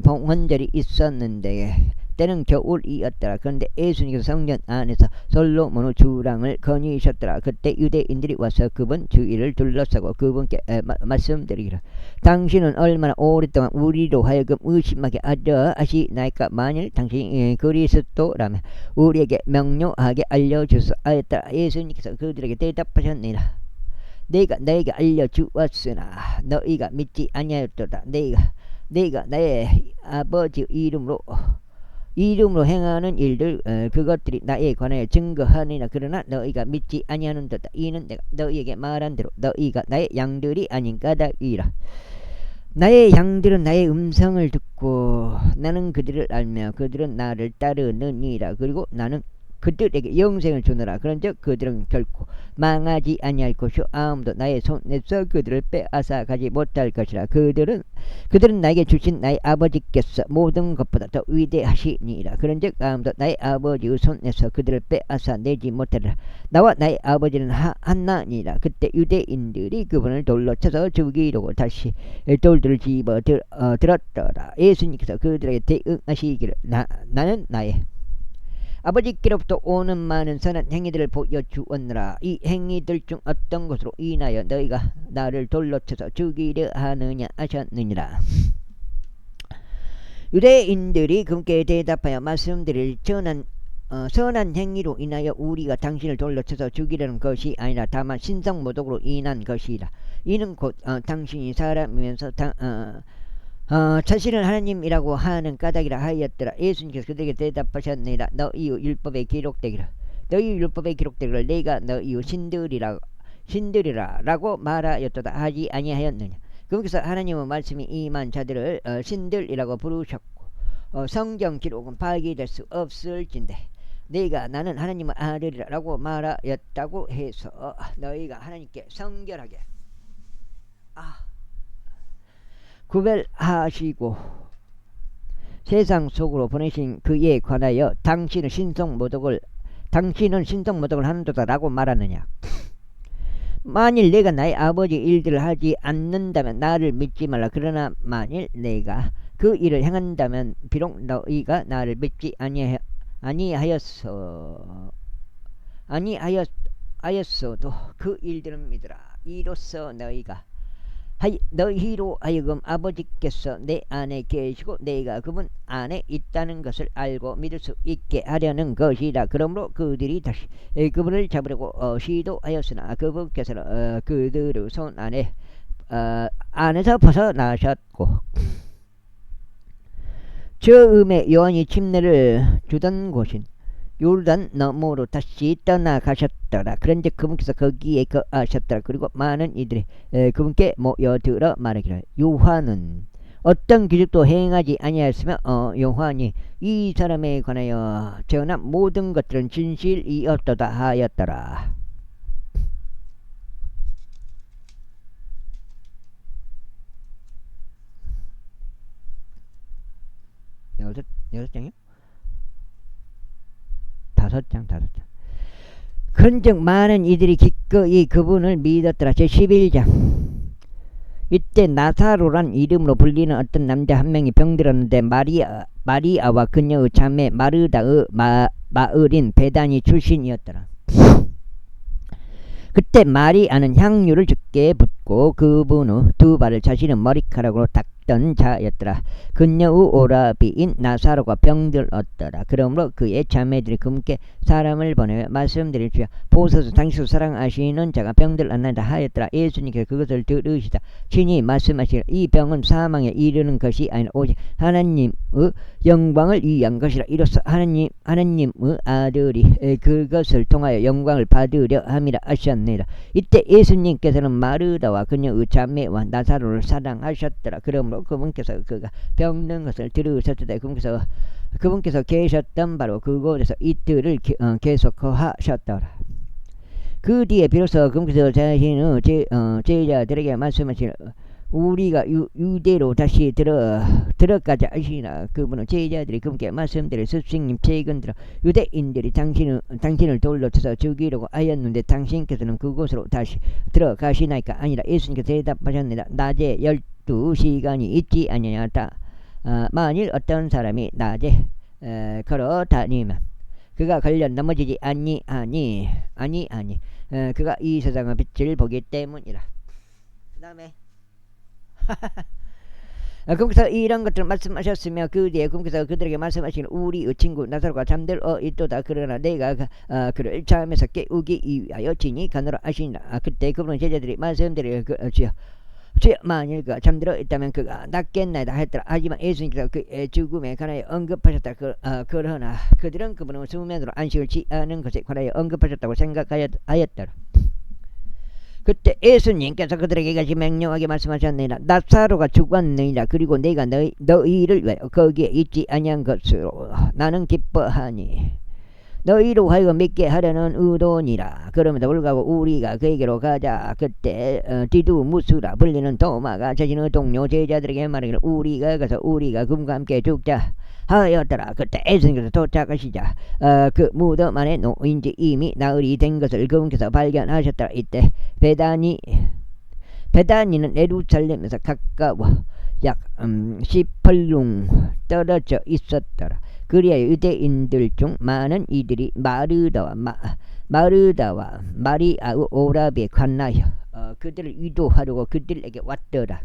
봉헌절이 있었는데 때는 겨울이었더라. 그런데 예수님께서 성전 안에서 솔로몬의 주랑을 거니셨더라. 그때 유대인들이 와서 그분 주위를 둘러싸고 그분께 말씀드리기를 당신은 얼마나 오랫동안 우리로 하여금 의심하게 하려 하시나이까. 만일 당신이 그리스도라면 우리에게 명료하게 알려주소 하였더라. 예수님께서 그들에게 대답하셨느니라. 내가 너에게 알려주었으나 너희가 믿지 아니하였도다. 내가 나의 아버지 이름으로 이름으로 행하는 일들 그것들이 나에 관하여 증거하느니라. 그러나 너희가 믿지 아니하는도다. 이는 내가 너희에게 말한 대로 너희가 나의 양들이 아닌 까닭이라. 나의 양들은 나의 음성을 듣고 나는 그들을 알며 그들은 나를 따르느니라. 그리고 나는 그들에게 영생을 주노라. 그런즉 그들은 결코 망하지 아니할 것이요 아무도 나의 손에서 그들을 빼앗아 가지 못할 것이라. 그들은 나에게 주신 나의 아버지께서 모든 것보다 더 위대하시니라. 그런즉 아무도 나의 아버지의 손에서 그들을 빼앗아 내지 못하리라. 나와 나의 아버지는 하나니라. 그때 유대인들이 그분을 돌로 쳐서 죽이려고 다시 돌들을 집어 들었더라. 예수님께서 그들에게 대응하시기를 나는 나의 아버지께로부터 오는 많은 선한 행위들을 보여주었느라. 이 행위들 중 어떤 것으로 인하여 너희가 나를 돌로 쳐서 죽이려 하느냐 하셨느니라. 유대인들이 그분께 대답하여 말씀드릴 선한 행위로 인하여 우리가 당신을 돌로 쳐서 죽이려는 것이 아니라 다만 신성모독으로 인한 것이라. 이는 곧 당신이 사람이면서 자신을 하나님이라고 하는 까닭이라 하였더라. 예수님께서 그들에게 대답하셨느니라. 너희의 율법에 기록되기를 내가 너희의 신들이라고 말하였도다 하지 아니하였느냐. 그분께서 하나님의 말씀이 임한 자들을 신들이라고 부르셨고 성경 기록은 파기될 수 없을진데 내가 나는 하나님의 아들이라고 말하였다고 해서 너희가 하나님께 성결하게 구별하시고 세상 속으로 보내신 그에 관하여 당신은 신성모독을 하는도다 라고 말하느냐. 만일 내가 나의 아버지 일들을 하지 않는다면 나를 믿지 말라. 그러나 만일 내가 그 일을 행한다면 비록 너희가 나를 믿지 아니하였어도 그 일들은 믿으라. 이로써 너희로 하여금 아버지께서 내 안에 계시고 내가 그분 안에 있다는 것을 알고 믿을 수 있게 하려는 것이라. 그러므로 그들이 다시 그분을 잡으려고 시도하였으나 그분께서는 그들의 손 안에서 벗어나셨고 처음에 요한이 침례를 주던 곳인 요르단 너머로 다시 떠나가셨더라. 그런즉 그분께서 거기에 거하셨더라. 그리고 많은 이들이 그분께 모여들어 말하기를 요한은 어떤 기적도 행하지 아니하였으며 요한이 이 사람에 관하여 전한 모든 것들은 진실이었도다 하였더라. 여섯 장이요? 다섯 장. 그런즉 많은 이들이 기꺼이 그분을 믿었더라. 제11장. 이때 나사로란 이름으로 불리는 어떤 남자 한 명이 병들었는데 마리아와 그녀의 자매 마르다의 마을인 베다니 출신이었더라. 그때 마리아는 향유를 주께 붓고 그분의 두 발을 자신의 머리카락으로 닦던 자였더라. 그녀의 오라비인 나사로가 병들었더라. 그러므로 그의 자매들이 그분께 사람을 보내어 말씀드릴 주여 보소서 당신을 사랑하시는 자가 병들었나이다 하였더라. 예수님께서 그것을 들으시다 친히 말씀하시기를 이 병은 사망에 이르는 것이 아니라 오직 하나님의 영광을 위한 것이라. 이로써 하나님의 아들이 그것을 통하여 영광을 받으려 함이라 하셨느니라. 이때 예수님께서는 마르다와 그녀의 자매와 나사로를 사랑하셨더라. 그러므로 그분께서 그가 병든 것을 들으셨을 때 그분께서 계셨던 바로 그곳에서 이틀을 계속 거하셨더라. 그 뒤에 비로소 그분께서 자신의 제자들에게 말씀하시는 우리가 유대로 다시 들어가자 하시나. 그분은 제자들이 그분께 말씀드릴 스승님 최근 들어 유대인들이 당신을 돌로 쳐서 죽이려고 하였는데 당신께서는 그곳으로 다시 들어가시나이까. 아니라. 예수님께서 대답하셨느니라. 낮에 12시간이 있지 아니하다. 만일 어떤 사람이 낮에 걸어 다니면 그가 걸려 넘어지지 아니하니 그가 이 세상의 빛을 보기 때문이라. 그 다음에 그분께서 이런 것들을 말씀하셨으며 그 뒤에 그분께서 그들에게 말씀하시는 우리의 친구 나사로가 잠들어 있도다. 그러나 내가 그를 잠에서 깨우기 위하여 진히 가노라 하시니라. 그때 그분은 제자들이 말씀드리기를 주여 만일 그가 잠들어 있다면 그가 낫겠나이다 했더라. 하지만 예수님께서 그의 죽음에 관하여 언급하셨다. 그러나 그들은 그분의 수면으로 안식을 취하는 것에 관하여 언급하셨다고 생각하였더라. 그때 예수님께서 그들에게 같이 명령하게 말씀하셨느니라. 나사로가 죽었느니라. 그리고 내가 너희를 위하여 거기에 있지 아니한 것으로 나는 기뻐하니 너희로 하여금 믿게 하려는 의도니라. 그럼에도 불구하고 우리가 그에게로 가자. 그때 디두무스라 불리는 도마가 자신의 동료 제자들에게 말하기를 우리가 가서 우리가 그분과 함께 죽자 하였더라. 그때 예수님께서 도착하시자 그 무덤 안에 놓인 지 이미 나흘이 된 것을 그분께서 발견하셨더라. 이때 베다니는 예루살렘에서 가까워 약 18룽 떨어져 있었더라. 그리하여 유대인들 중 많은 이들이 마르다와 마리아의 오라비에 관하여 그들을 위로하려고 그들에게 왔더라.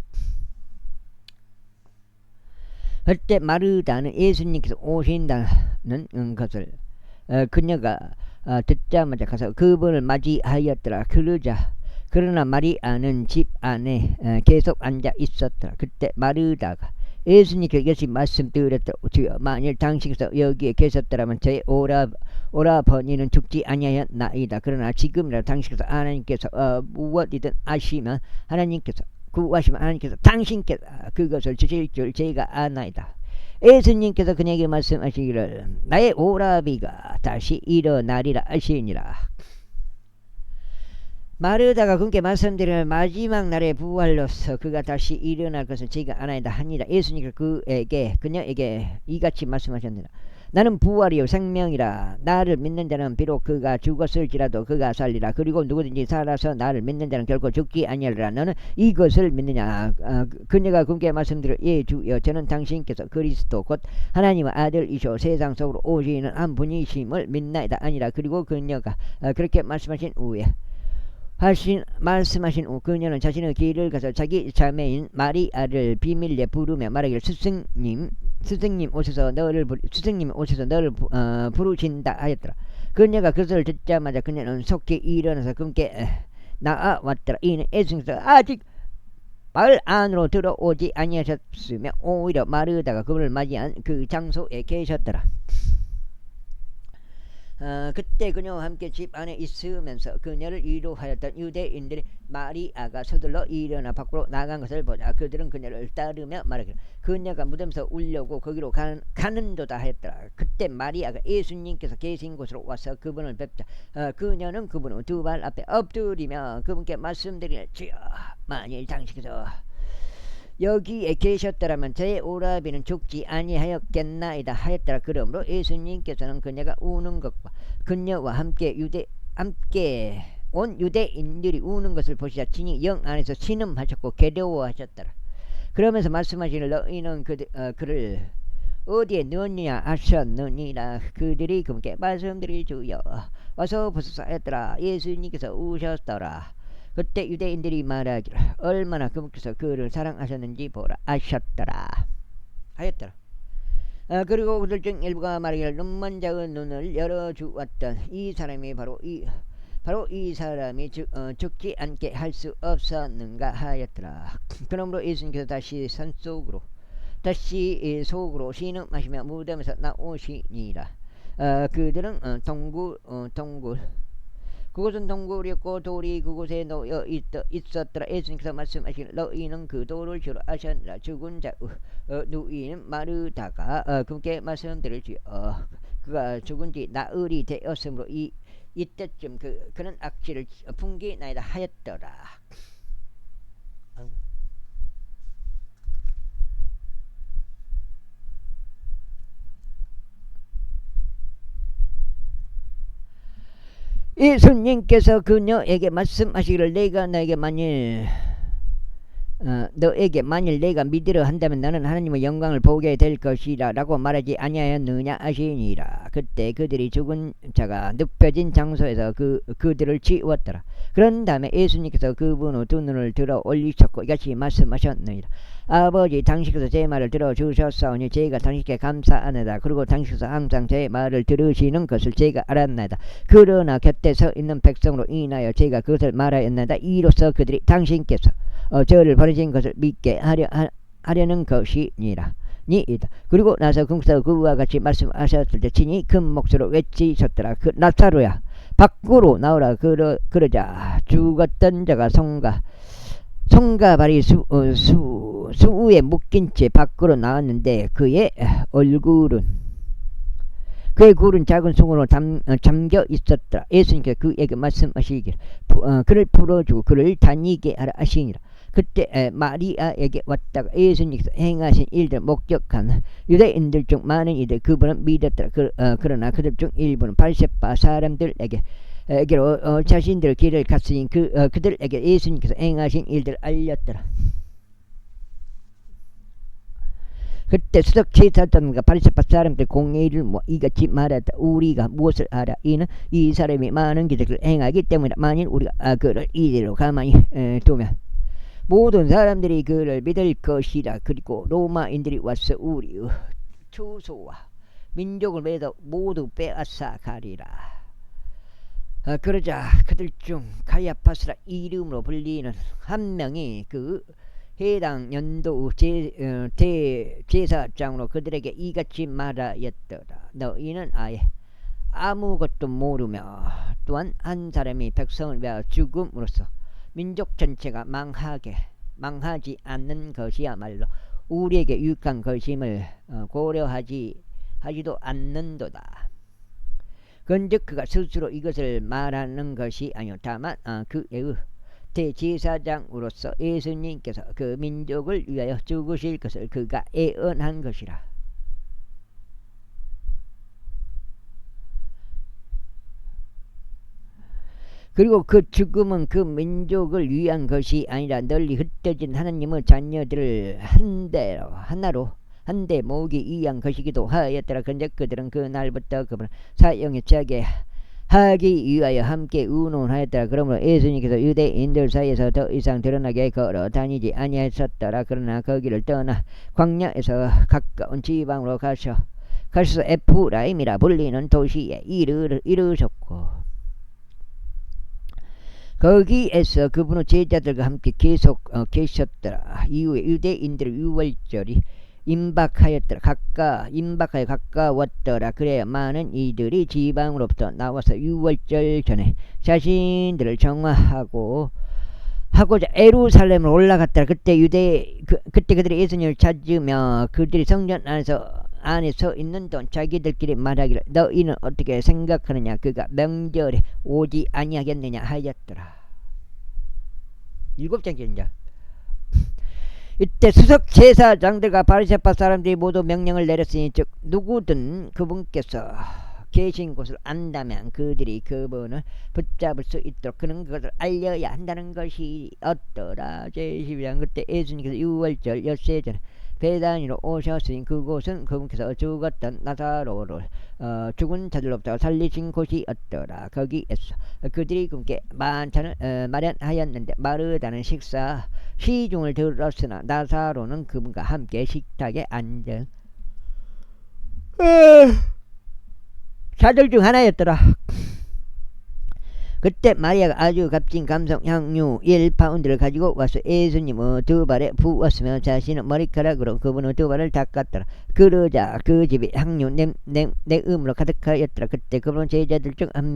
그때 마르다는 예수님께서 오신다는 것을 그녀가 듣자마자 가서 그분을 맞이하였더라. 그러나 마리아는 집 안에 계속 앉아 있었더라. 그때 마르다가 예수님께 이것이 말씀드렸더라. 주여 만일 당신께서 여기에 계셨더라면 제 오라버니는 죽지 아니하였나이다. 그러나 지금이라도 당신께서 하나님께서 무엇이든 아시면 하나님께서 구하시면 하나님께서 당신께서 그것을 주실 줄 제가 아나이다. 예수님께서 그녀에게 말씀하시기를 나의 오라비가 다시 일어나리라 하시니라. 마르다가 그분께 말씀드리는 마지막 날의 부활로서 그가 다시 일어날 것을 제가 아나이다 하니라. 예수님께서 그녀에게 이같이 말씀하셨느니라. 나는 부활이요 생명이라. 나를 믿는 자는 비록 그가 죽었을지라도 그가 살리라. 그리고 누구든지 살아서 나를 믿는 자는 결코 죽지 아니하리라. 너는 이것을 믿느냐? 그녀가 그분께 말씀드려 예 주여 저는 당신께서 그리스도 곧 하나님의 아들이시오 세상 속으로 오시는 한 분이심을 믿나이다 아니라. 그리고 그녀가 그렇게 말씀하신 후에 그녀는 자신의 길을 가서 자기 자매인 마리아를 비밀리에 부르며 말하기를 스승님 오셔서 너를 부르신다 하였더라. 그녀가 그것을 듣자마자 그녀는 속히 일어나서 그분께 나아왔더라. 이는 예수님께서 아직 마을 안으로 들어오지 아니하셨으며 오히려 마르다가 그분을 맞이한 그 장소에 계셨더라. 그때 그녀와 함께 집 안에 있으면서 그녀를 위로하였던 유대인들이 마리아가 서둘러 일어나 밖으로 나간 것을 보자 그들은 그녀를 따르며 말하기를 그녀가 무덤에서 울려고 거기로 가는도다 하였더라. 그때 마리아가 예수님께서 계신 곳으로 와서 그분을 뵙자 그녀는 그분의 두 발 앞에 엎드리며 그분께 말씀드리기를 주여 만일 당신께서 여기에 계셨더라면 제 오라비는 죽지 아니하였겠나이다 하였더라. 그러므로 예수님께서는 그녀가 우는 것과 그녀와 함께 온 유대인들이 우는 것을 보시자 친히 영 안에서 신음하셨고 괴로워하셨더라. 그러면서 말씀하시기를 너희는 그를 어디에 넣느냐 하셨느니라. 그들이 그분께 말씀드릴 주여 와서 보소서 하였더라. 예수님께서 우셨더라. 그때 유대인들이 말하기를 얼마나 그분께서 그를 사랑하셨는지 보라 하였더라. 그리고 그들 중 일부가 말하기를 눈먼 자의 눈을 열어주었던 이 사람이 바로 이 사람이 죽지 않게 할 수 없었는가 하였더라. 그러므로 예수님께서 다시 속으로 신음하시며 무덤에서 나오시니라. 그들은 동굴 그곳은 동굴이었고 돌이 그곳에 놓여 있었더라. 예수님께서 말씀하시기를 너희는 그 돌을 주로 아셨느라. 죽은 자 누이는 마르다가 그분께 말씀드리지요. 그가 죽은 지 나흘이 되었으므로 이때쯤 그는 악취를 풍기나이다 하였더라. 예수님께서 그녀에게 말씀하시기를 내가 너에게 너에게 만일 내가 믿으려 한다면 너는 하나님의 영광을 보게 될 것이라 라고 말하지 아니하였느냐 하시니라. 그때 그들이 죽은 자가 눕혀진 장소에서 그들을 치웠더라. 그런 다음에 예수님께서 그분의 두 눈을 들어 올리셨고 이같이 말씀하셨느니라. 아버지 당신께서 제 말을 들어주셨사오니 제가 당신께 감사하나이다. 그리고 당신께서 항상 제 말을 들으시는 것을 제가 알았나이다. 그러나 곁에 서 있는 백성으로 인하여 제가 그것을 말하였나이다. 이로써 그들이 당신께서 저를 버리신 것을 믿게 하려는 것이니라. 이다. 그리고 나서 궁사가 그와 같이 말씀하셨을 때 친히 큰 목소리로 외치셨더라. 그 나사로야 밖으로 나오라. 그러자 죽었던 자가 손과 발이 수우에 묶인 채 밖으로 나왔는데 그의 굴은 작은 송으로 잠겨 있었더라. 예수님께서 그에게 말씀하시기를 그를 풀어주고 그를 다니게 하라 하시니라. 그때 마리아에게 왔다가 예수님께서 행하신 일들 목격한 유대인들 중 많은 이들 그분은 믿었더라. 그러나 그들 중 일부는 바리새파 사람들에게로 자신들 길을 갔으니 그들에게 예수님께서 행하신 일들을 알렸더라. 그때 수석제사장과 바리새파 사람들 공회의를 모아 이같이 말하다. 우리가 무엇을 알아? 이는 이 사람이 많은 기적을 행하기 때문이다. 만일 우리가 그를 이대로 가만히 두면 모든 사람들이 그를 믿을 것이라. 그리고 로마인들이 와서 우리의 처소와 민족을 모두 빼앗아 가리라. 그러자 그들 중 가야파스라 이름으로 불리는 한 명이 그 해당 연도 대제사장으로 그들에게 이같이 말하였더라. 너희는 아예 아무것도 모르며 또한 한 사람이 백성을 위하여 죽음으로써 민족 전체가 망하지 않는 것이야말로 우리에게 유익한 것임을 고려하지도 않는도다. 그런즉 그가 스스로 이것을 말하는 것이 아니요 다만 그의 대제사장으로서 예수님께서 그 민족을 위하여 죽으실 것을 그가 예언한 것이라. 그리고 그 죽음은 그 민족을 위한 것이 아니라 널리 흩어진 하나님의 자녀들을 한데 모으기 위한 것이기도 하였더라. 그런데 그들은 그날부터 그분을 사형에 처하게 하기 위하여 함께 의논하였더라. 그러므로 예수님께서 유대인들 사이에서 더 이상 드러나게 걸어 다니지 아니하셨더라. 그러나 거기를 떠나 광야에서 가까운 지방으로 가셔서 에프라임이라 불리는 도시에 이르셨고 거기에서 그분은 제자들과 함께 계속 계셨더라. 이후에 유대인들의 유월절이 임박하여 가까웠더라. 그래야 많은 이들이 지방으로부터 나와서 유월절 전에 자신들을 정화하고자 예루살렘으로 올라갔더라. 그때 그들이 예수님을 찾으며 그들이 성전 안에 서 있는 동안 자기들끼리 말하기를 너희는 어떻게 생각하느냐? 그가 명절에 오지 아니하겠느냐 하였더라. 7장째입니다. 이때 수석 제사장들과 바리새파 사람들이 모두 명령을 내렸으니 즉 누구든 그분께서 계신 곳을 안다면 그들이 그분을 붙잡을 수 있도록 그는 그것을 알려야 한다는 것이 었더라. 제12장 그때 예수님께서 유월절 엿새 전에 베다니로 오셨으니 그곳은 그분께서 죽었던 나사로를 죽은 자들로부터 살리신 곳이었더라. 거기에서 그들이 그분께 만찬을 마련하였는데 마르다는 식사 시중을 들었으나 나사로는 그분과 함께 식탁에 앉은 자들 중 하나였더라. 그때 마리아가 아주 값진 감성 향유 1파운드를 가지고 와서 예수님의 두 발에 부었으며 자신은 머리카락으로 그분의 두 발을 닦았더라. 그러자 그 집이 향유 내음으로 가득하였더라. 그때 그분은 제자들 중 한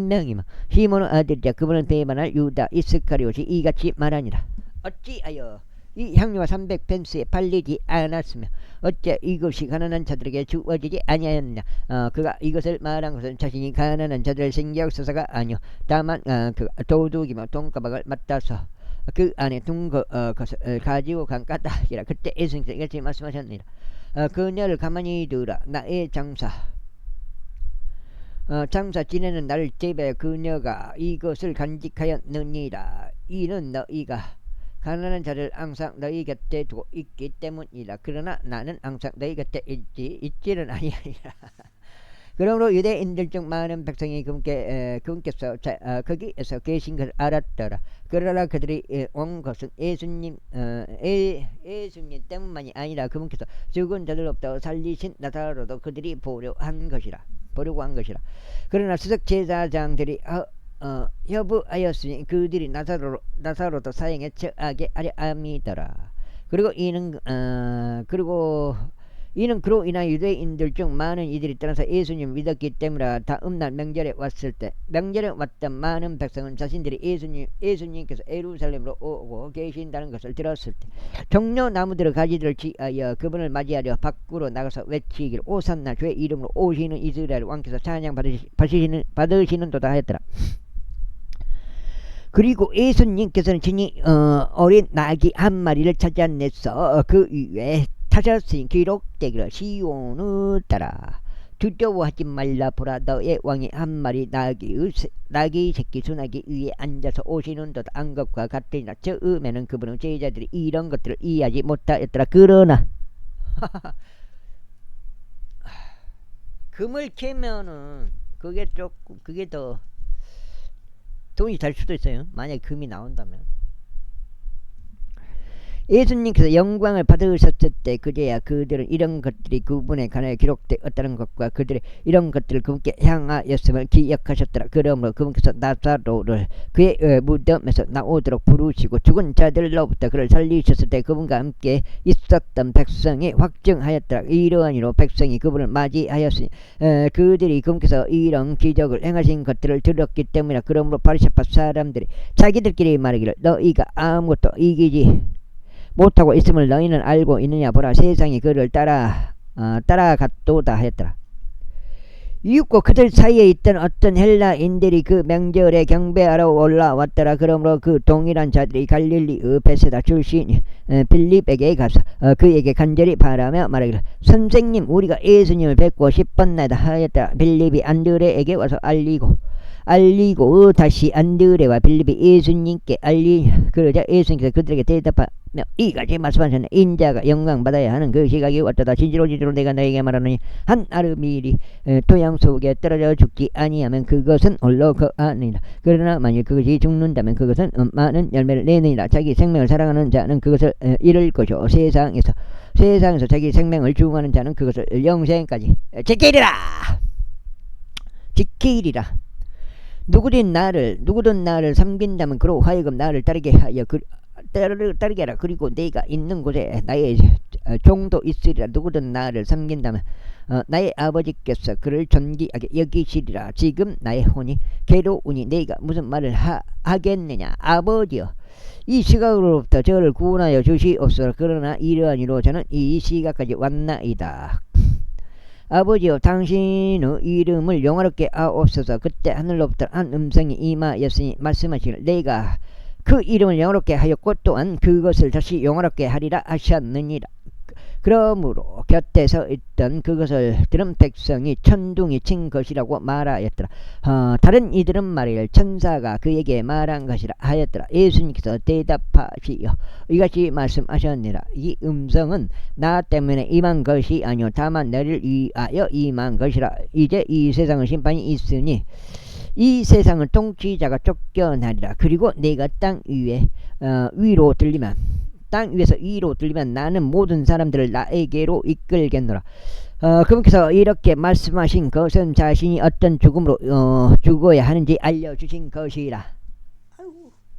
명이며 시몬의 아들이자 그분을 배반할 유다 이스카리옷이 이같이 말하니라. 어찌하여 이 향유가 300펜스에 팔리지 않았으며 어째 이것이 가난한 자들에게 주어지지 아니하였느냐. 그가 이것을 말한 것은 자신이 가난한 자들을 생기하소서가 아니요 다만 그 도둑이며 돈가방을 맡아서 그 안에 둔 것을 가지고 간 까닭이라. 그때 예수님께서 이같이 말씀하셨느니라. 그녀를 가만히 두라. 나의 장사 지내는 나를 제비하여 그녀가 이것을 간직하였느니라. 이는 너희가 가난한 자를 항상 너희 곁에 두고 있기 때문이라. 그러나 나는 항상 너희 곁에 있지는 아니하리라. 그러므로 유대인들 중 많은 백성이 그분께서 거기에서 계신 것을 알았더라. 그러나 그들이 온 것은 예수님 예수님 때문만이 아니라 그분께서 죽은 자들로부터 살리신 나사로도 그들이 보려고 한 것이라. 그러나 수석 제사장들이 협의하였으니 그들이 나사로도 사형에 처하게 하려 함이더라. 그리고 이는 그로 인하여 유대인들 중 많은 이들이 떠나서 예수님을 믿었기 때문이라. 다음날 명절에 왔던 많은 백성은 자신들이 예수님께서 예루살렘으로 오고 계신다는 것을 들었을 때 종려 나무들의 가지들을 지하여 그분을 맞이하려 밖으로 나가서 외치기를 오산나 주의 이름으로 오시는 이스라엘 왕께서 찬양 받으시는도다 하였더라. 그리고 예수님께서는 친히 어린 나귀 한 마리를 찾아내서 그 위에 타셨으니 기록되기를 시온을 따라 두려워하지 말라. 보라, 너의 왕이 한 마리 나귀 새끼 순아기 위에 앉아서 오시는 듯 한 것과 같으니라. 처음에는 그분은 제자들이 이런 것들을 이해하지 못하였더라. 그러나 금을 캐면은 그게 더 돈이 될 수도 있어요. 만약에 금이 나온다면. 예수님께서 영광을 받으셨을 때 그제야 그들은 이런 것들이 그분에 관하여 기록되었다는 것과 그들의 이런 것들을 그분께 향하였음을 기억하셨더라. 그러므로 그분께서 나사로를 그의 무덤에서 나오도록 부르시고 죽은 자들로부터 그를 살리셨을 때 그분과 함께 있었던 백성이 확증하였더라. 이러한 이로 백성이 그분을 맞이하였으니 그들이 그분께서 이런 기적을 행하신 것들을 들었기 때문이라. 그러므로 바리새파 사람들이 자기들끼리 말하기를 너희가 아무것도 이기지 못하고 있음을 너희는 알고 있느냐. 보라, 세상이 그를 따라갔도다 하였더라. 이웃과 그들 사이에 있던 어떤 헬라인들이 그 명절에 경배하러 올라왔더라. 그러므로 그 동일한 자들이 갈릴리의 베세다 출신 빌립에게 가서 그에게 간절히 바라며 말하기를 선생님, 우리가 예수님을 뵙고 싶었나이다 하였더라. 빌립이 안드레에게 와서 알리고 다시 안드레와 빌립이 예수님께 그러자 예수님께서 그들에게 대답하며 이같이 말씀하셨네. 인자가 영광받아야 하는 그 시각이 왔도다. 진실로 내가 너에게 말하노니 한 아름일이 토양 속에 떨어져 죽지 아니하면 그것은 홀로 거하느니라. 그러나 만일 그것이 죽는다면 그것은 많은 열매를 내느니라. 자기 생명을 사랑하는 자는 그것을 잃을 것이요 세상에서 자기 생명을 주하는 자는 그것을 영생까지 지키리라. 누구든 나를 섬긴다면 그로 하여금 나를 따르게 하라. 그리고 내가 있는 곳에 나의 종도 있으리라. 누구든 나를 섬긴다면 나의 아버지께서 그를 존귀하게 여기시리라. 지금 나의 혼이 괴로우니 내가 무슨 말을 하겠느냐. 아버지여, 이 시각으로부터 저를 구원하여 주시옵소서. 그러나 이러한 이로 저는 이 시각까지 왔나이다. 아버지여, 당신의 이름을 영화롭게 하옵소서. 그때 하늘로부터 한 음성이 임하였으니 말씀하시기를 내가 그 이름을 영화롭게 하였고 또한 그것을 다시 영화롭게 하리라 하셨느니라. 그러므로 곁에 서 있던 그것을 들은 백성이 천둥이 친 것이라고 말하였더라. 다른 이들은 말하기를 천사가 그에게 말한 것이라 하였더라. 예수님께서 대답하시어 이같이 말씀하셨느니라. 이 음성은 나 때문에 임한 것이 아니요 다만 너를 위하여 임한 것이라. 이제 이 세상의 심판이 있으니 이 세상은 통치자가 쫓겨나리라. 그리고 내가 땅 위에서 위로 들리면 나는 모든 사람들을 나에게로 이끌겠노라. 그분께서 이렇게 말씀하신 것은 자신이 어떤 죽음으로 죽어야 하는지 알려주신 것이라.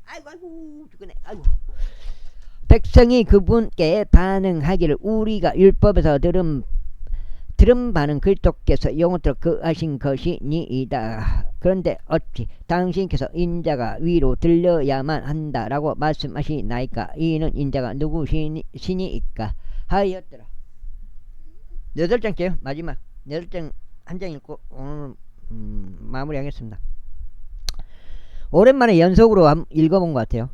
아이고 죽으네. 아이고. 백성이 그분께 반응하기를 우리가 율법에서 들은 바는 그리스도께서 영원토록 거하신 것이니이다. 그런데 어찌 당신께서 인자가 위로 들려야만 한다라고 말씀하시나이까. 이는 인자가 누구시니이까 하였더라. 8장째요. 마지막 8장 한 장 읽고 오늘 마무리하겠습니다. 오랜만에 연속으로 읽어본 것 같아요.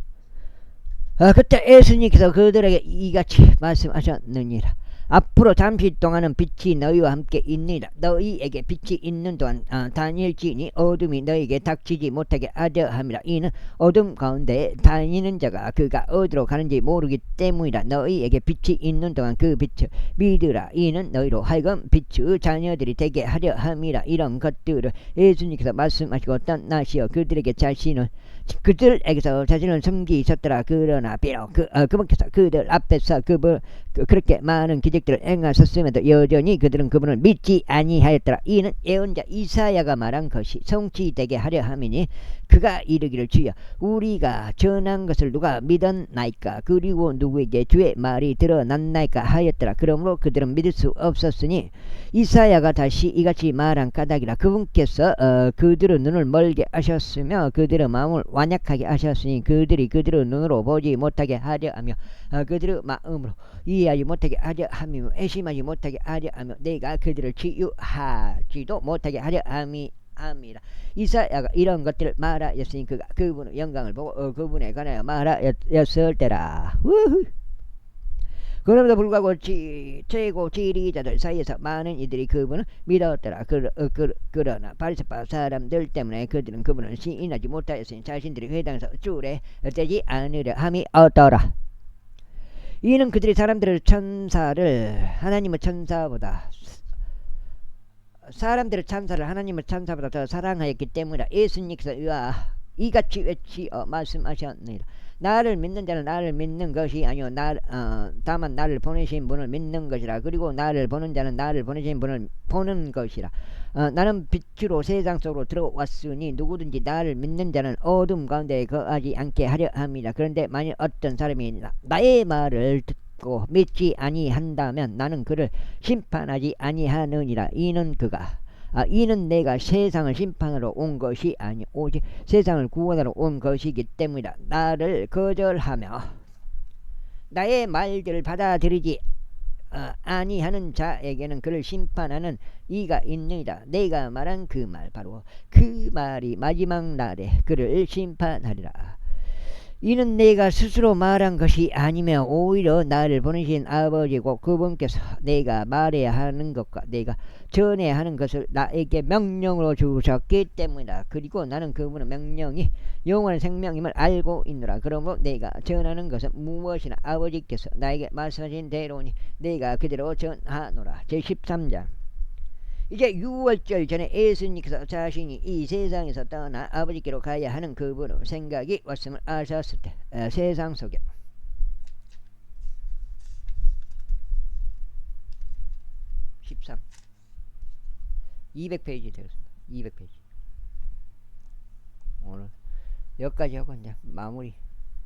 그때 예수님께서 그들에게 이같이 말씀하셨느니라. 앞으로 잠시 동안은 빛이 너희와 함께 있느니라. 너희에게 빛이 있는 동안 다닐지니 어둠이 너희에게 닥치지 못하게 하려 함이라. 이는 어둠 가운데 다니는 자가 그가 어디로 가는지 모르기 때문이라. 너희에게 빛이 있는 동안 그 빛을 믿으라. 이는 너희로 하여금 빛의 자녀들이 되게 하려 함이라. 이런 것들을 예수님께서 말씀하시고 떠나시어 그들에게서 자신을 숨기셨더라. 그러나 비록 그분께서 그들 앞에서 그렇게 많은 기적들을 행하셨음에도 여전히 그들은 그분을 믿지 아니하였더라. 이는 예언자 이사야가 말한 것이 성취되게 하려 함이니 그가 이르기를 주여 우리가 전한 것을 누가 믿었나이까 그리고 누구에게 주의 말이 드러났나이까 하였더라. 그러므로 그들은 믿을 수 없었으니 이사야가 다시 이같이 말한 까닭이라. 그분께서 그들의 눈을 멀게 하셨으며 그들의 마음을 완약하게 하셨으니 그들이 그들의 눈으로 보지 못하게 하려 하며 그들의 마음으로 이해하지 못하게 하려 하며 애심하지 못하게 하려 하며 내가 그들을 치유하지도 못하게 하려 함이라. 이사야가 이런 것들을 말하였으니 그가 그분의 영광을 보고 그분에 관하여 말하였을 때라. 우후. 그럼에도 불구하고 최고 지리자들 사이에서 많은 이들이 그분을 믿었더라. 그러나 바리새파 사람들 때문에 그들은 그분을 시인하지 못하였으니 자신들이 회당에서 쭈레 되지 않으려 함이 없더라. 이는 그들이 사람들의 천사를 하나님의 천사보다 하나님의 천사보다 더 사랑하였기 때문이라. 예수님께서 이같이 외치어 말씀하셨느니라. 나를 믿는 자는 나를 믿는 것이 아니요 다만 나를 보내신 분을 믿는 것이라. 그리고 나를 보는 자는 나를 보내신 분을 보는 것이라. 나는 빛으로 세상 속으로 들어왔으니 누구든지 나를 믿는 자는 어둠 가운데 거하지 않게 하려 함이라. 그런데 만일 어떤 사람이 나의 말을 듣고 믿지 아니한다면 나는 그를 심판하지 아니하느니라. 이는 내가 세상을 심판하러 온 것이 아니 오직 세상을 구원하러 온 것이기 때문이다. 나를 거절하며 나의 말들을 받아들이지 아니하는 자에게는 그를 심판하는 이가 있느니라. 내가 말한 그 말 바로 그 말이 마지막 날에 그를 심판하리라. 이는 내가 스스로 말한 것이 아니며 오히려 나를 보내신 아버지고 그분께서 내가 말해야 하는 것과 내가 전해야 하는 것을 나에게 명령으로 주셨기 때문이다. 그리고 나는 그분의 명령이 영원한 생명임을 알고 있노라. 그러므로 내가 전하는 것은 무엇이나 아버지께서 나에게 말씀하신 대로니 내가 그대로 전하노라. 제13장. 이제 6월절 전에 예수님께서 자신이 이 세상에서 떠나 아버지께로 가야 하는 그분의 생각이 왔음을 아셨을 때 세상 속에 13 200페이지 되었습니다. 200페이지. 오늘 여기까지 하고 이제 마무리.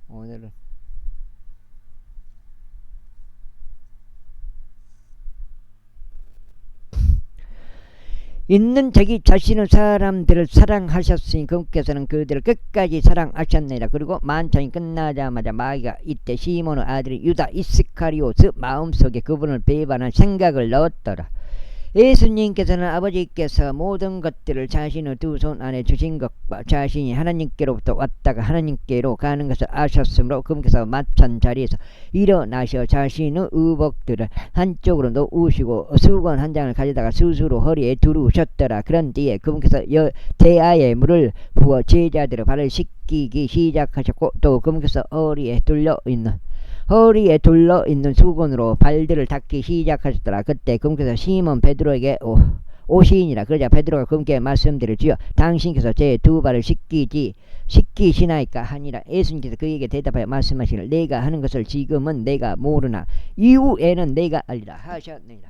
오늘은 있는 자기 자신의 사람들을 사랑하셨으니 그분께서는 그들을 끝까지 사랑하셨느니라. 그리고 만찬이 끝나자마자 마귀가 이때 시몬의 아들이 유다 이스카리오스 마음속에 그분을 배반할 생각을 넣었더라. 예수님께서는 아버지께서 모든 것들을 자신의 두 손 안에 주신 것과 자신이 하나님께로부터 왔다가 하나님께로 가는 것을 아셨으므로 그분께서 마찬 자리에서 일어나셔 자신의 의복들을 한쪽으로 놓으시고 수건 한 장을 가져다가 스스로 허리에 두르셨더라. 그런 뒤에 그분께서 대야에 물을 부어 제자들의 발을 씻기기 시작하셨고 또 그분께서 허리에 둘러있는 수건으로 발들을 닦기 시작하셨더라. 그때 그분께서 시몬 베드로에게 오시니라. 그러자 베드로가 그분께 말씀드릴 주여 당신께서 제 두 발을 씻기시나이까 하니라. 예수님께서 그에게 대답하여 말씀하시기를 내가 하는 것을 지금은 내가 모르나 이후에는 내가 알리라 하셨느니라.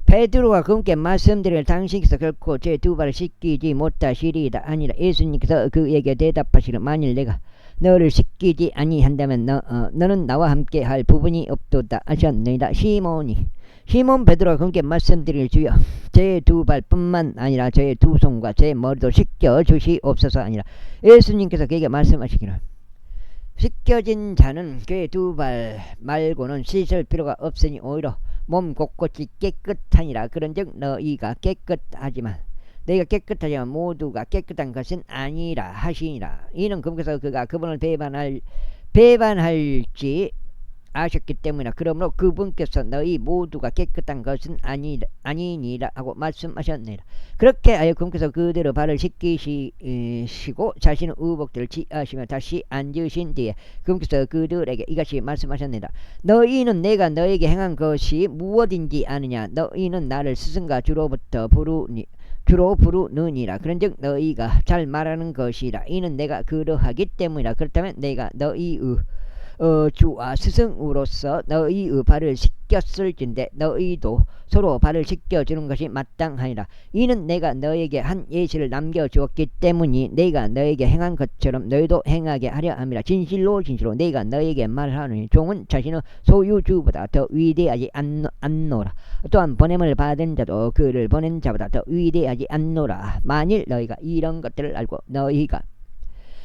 베드로가 그분께 말씀드릴 당신께서 결코 제 두 발을 씻기지 못하시리이다 하니라. 예수님께서 그에게 대답하시기를 만일 내가 너를 씻기지 아니한다면 너는 나와 함께 할 부분이 없도다 하셨느니라. 시몬 베드로가 그분께 말씀드릴 주여 제 두 발뿐만 아니라 제 두 손과 제 머리도 씻겨 주시옵소서 아니라. 예수님께서 그에게 말씀하시기를 씻겨진 자는 그의 두 발 말고는 씻을 필요가 없으니 오히려 몸 곳곳이 깨끗하니라. 그런즉 너희가 깨끗하지만 내가 깨끗하지만 모두가 깨끗한 것은 아니라 하시니라. 이는 그분께서 그가 그분을 배반할지 아셨기 때문이라. 그러므로 그분께서 너희 모두가 깨끗한 것은 아니니라 하고 말씀하셨느니라. 그렇게 하여 그분께서 그대로 발을 씻기시고 자신의 의복들을 취하시며 다시 앉으신 뒤에 그분께서 그들에게 이같이 말씀하셨느니라. 너희는 내가 너에게 행한 것이 무엇인지 아느냐. 너희는 나를 스승과 주로 부르느니라. 그런즉 너희가 잘 말하는 것이라. 이는 내가 그러하기 때문이라. 그렇다면 내가 너희의 주와 스승으로서 너희의 발을 씻겼을진데 너희도 서로 발을 씻겨주는 것이 마땅하니라. 이는 내가 너에게 한 예시를 남겨주었기 때문이 내가 너에게 행한 것처럼 너희도 행하게 하려 함이라. 진실로 내가 너에게 말하노니 종은 자신의 소유주보다 더 위대하지 않노라. 또한 보냄을 받은 자도 그를 보낸 자보다 더 위대하지 않노라. 만일 너희가 이런 것들을 알고 너희가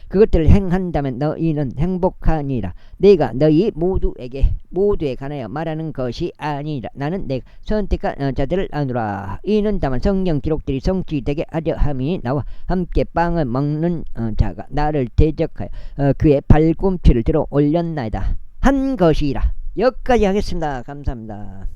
그것들을 행한다면 너희는 행복하니라. 내가 너희 모두에 관하여 말하는 것이 아니라. 나는 내가 선택한 자들을 아노라. 이는 다만 성경 기록들이 성취되게 하려 함이니 나와 함께 빵을 먹는 자가 나를 대적하여 그의 발꿈치를 들어 올렸나이다 한 것이라. 여기까지 하겠습니다. 감사합니다.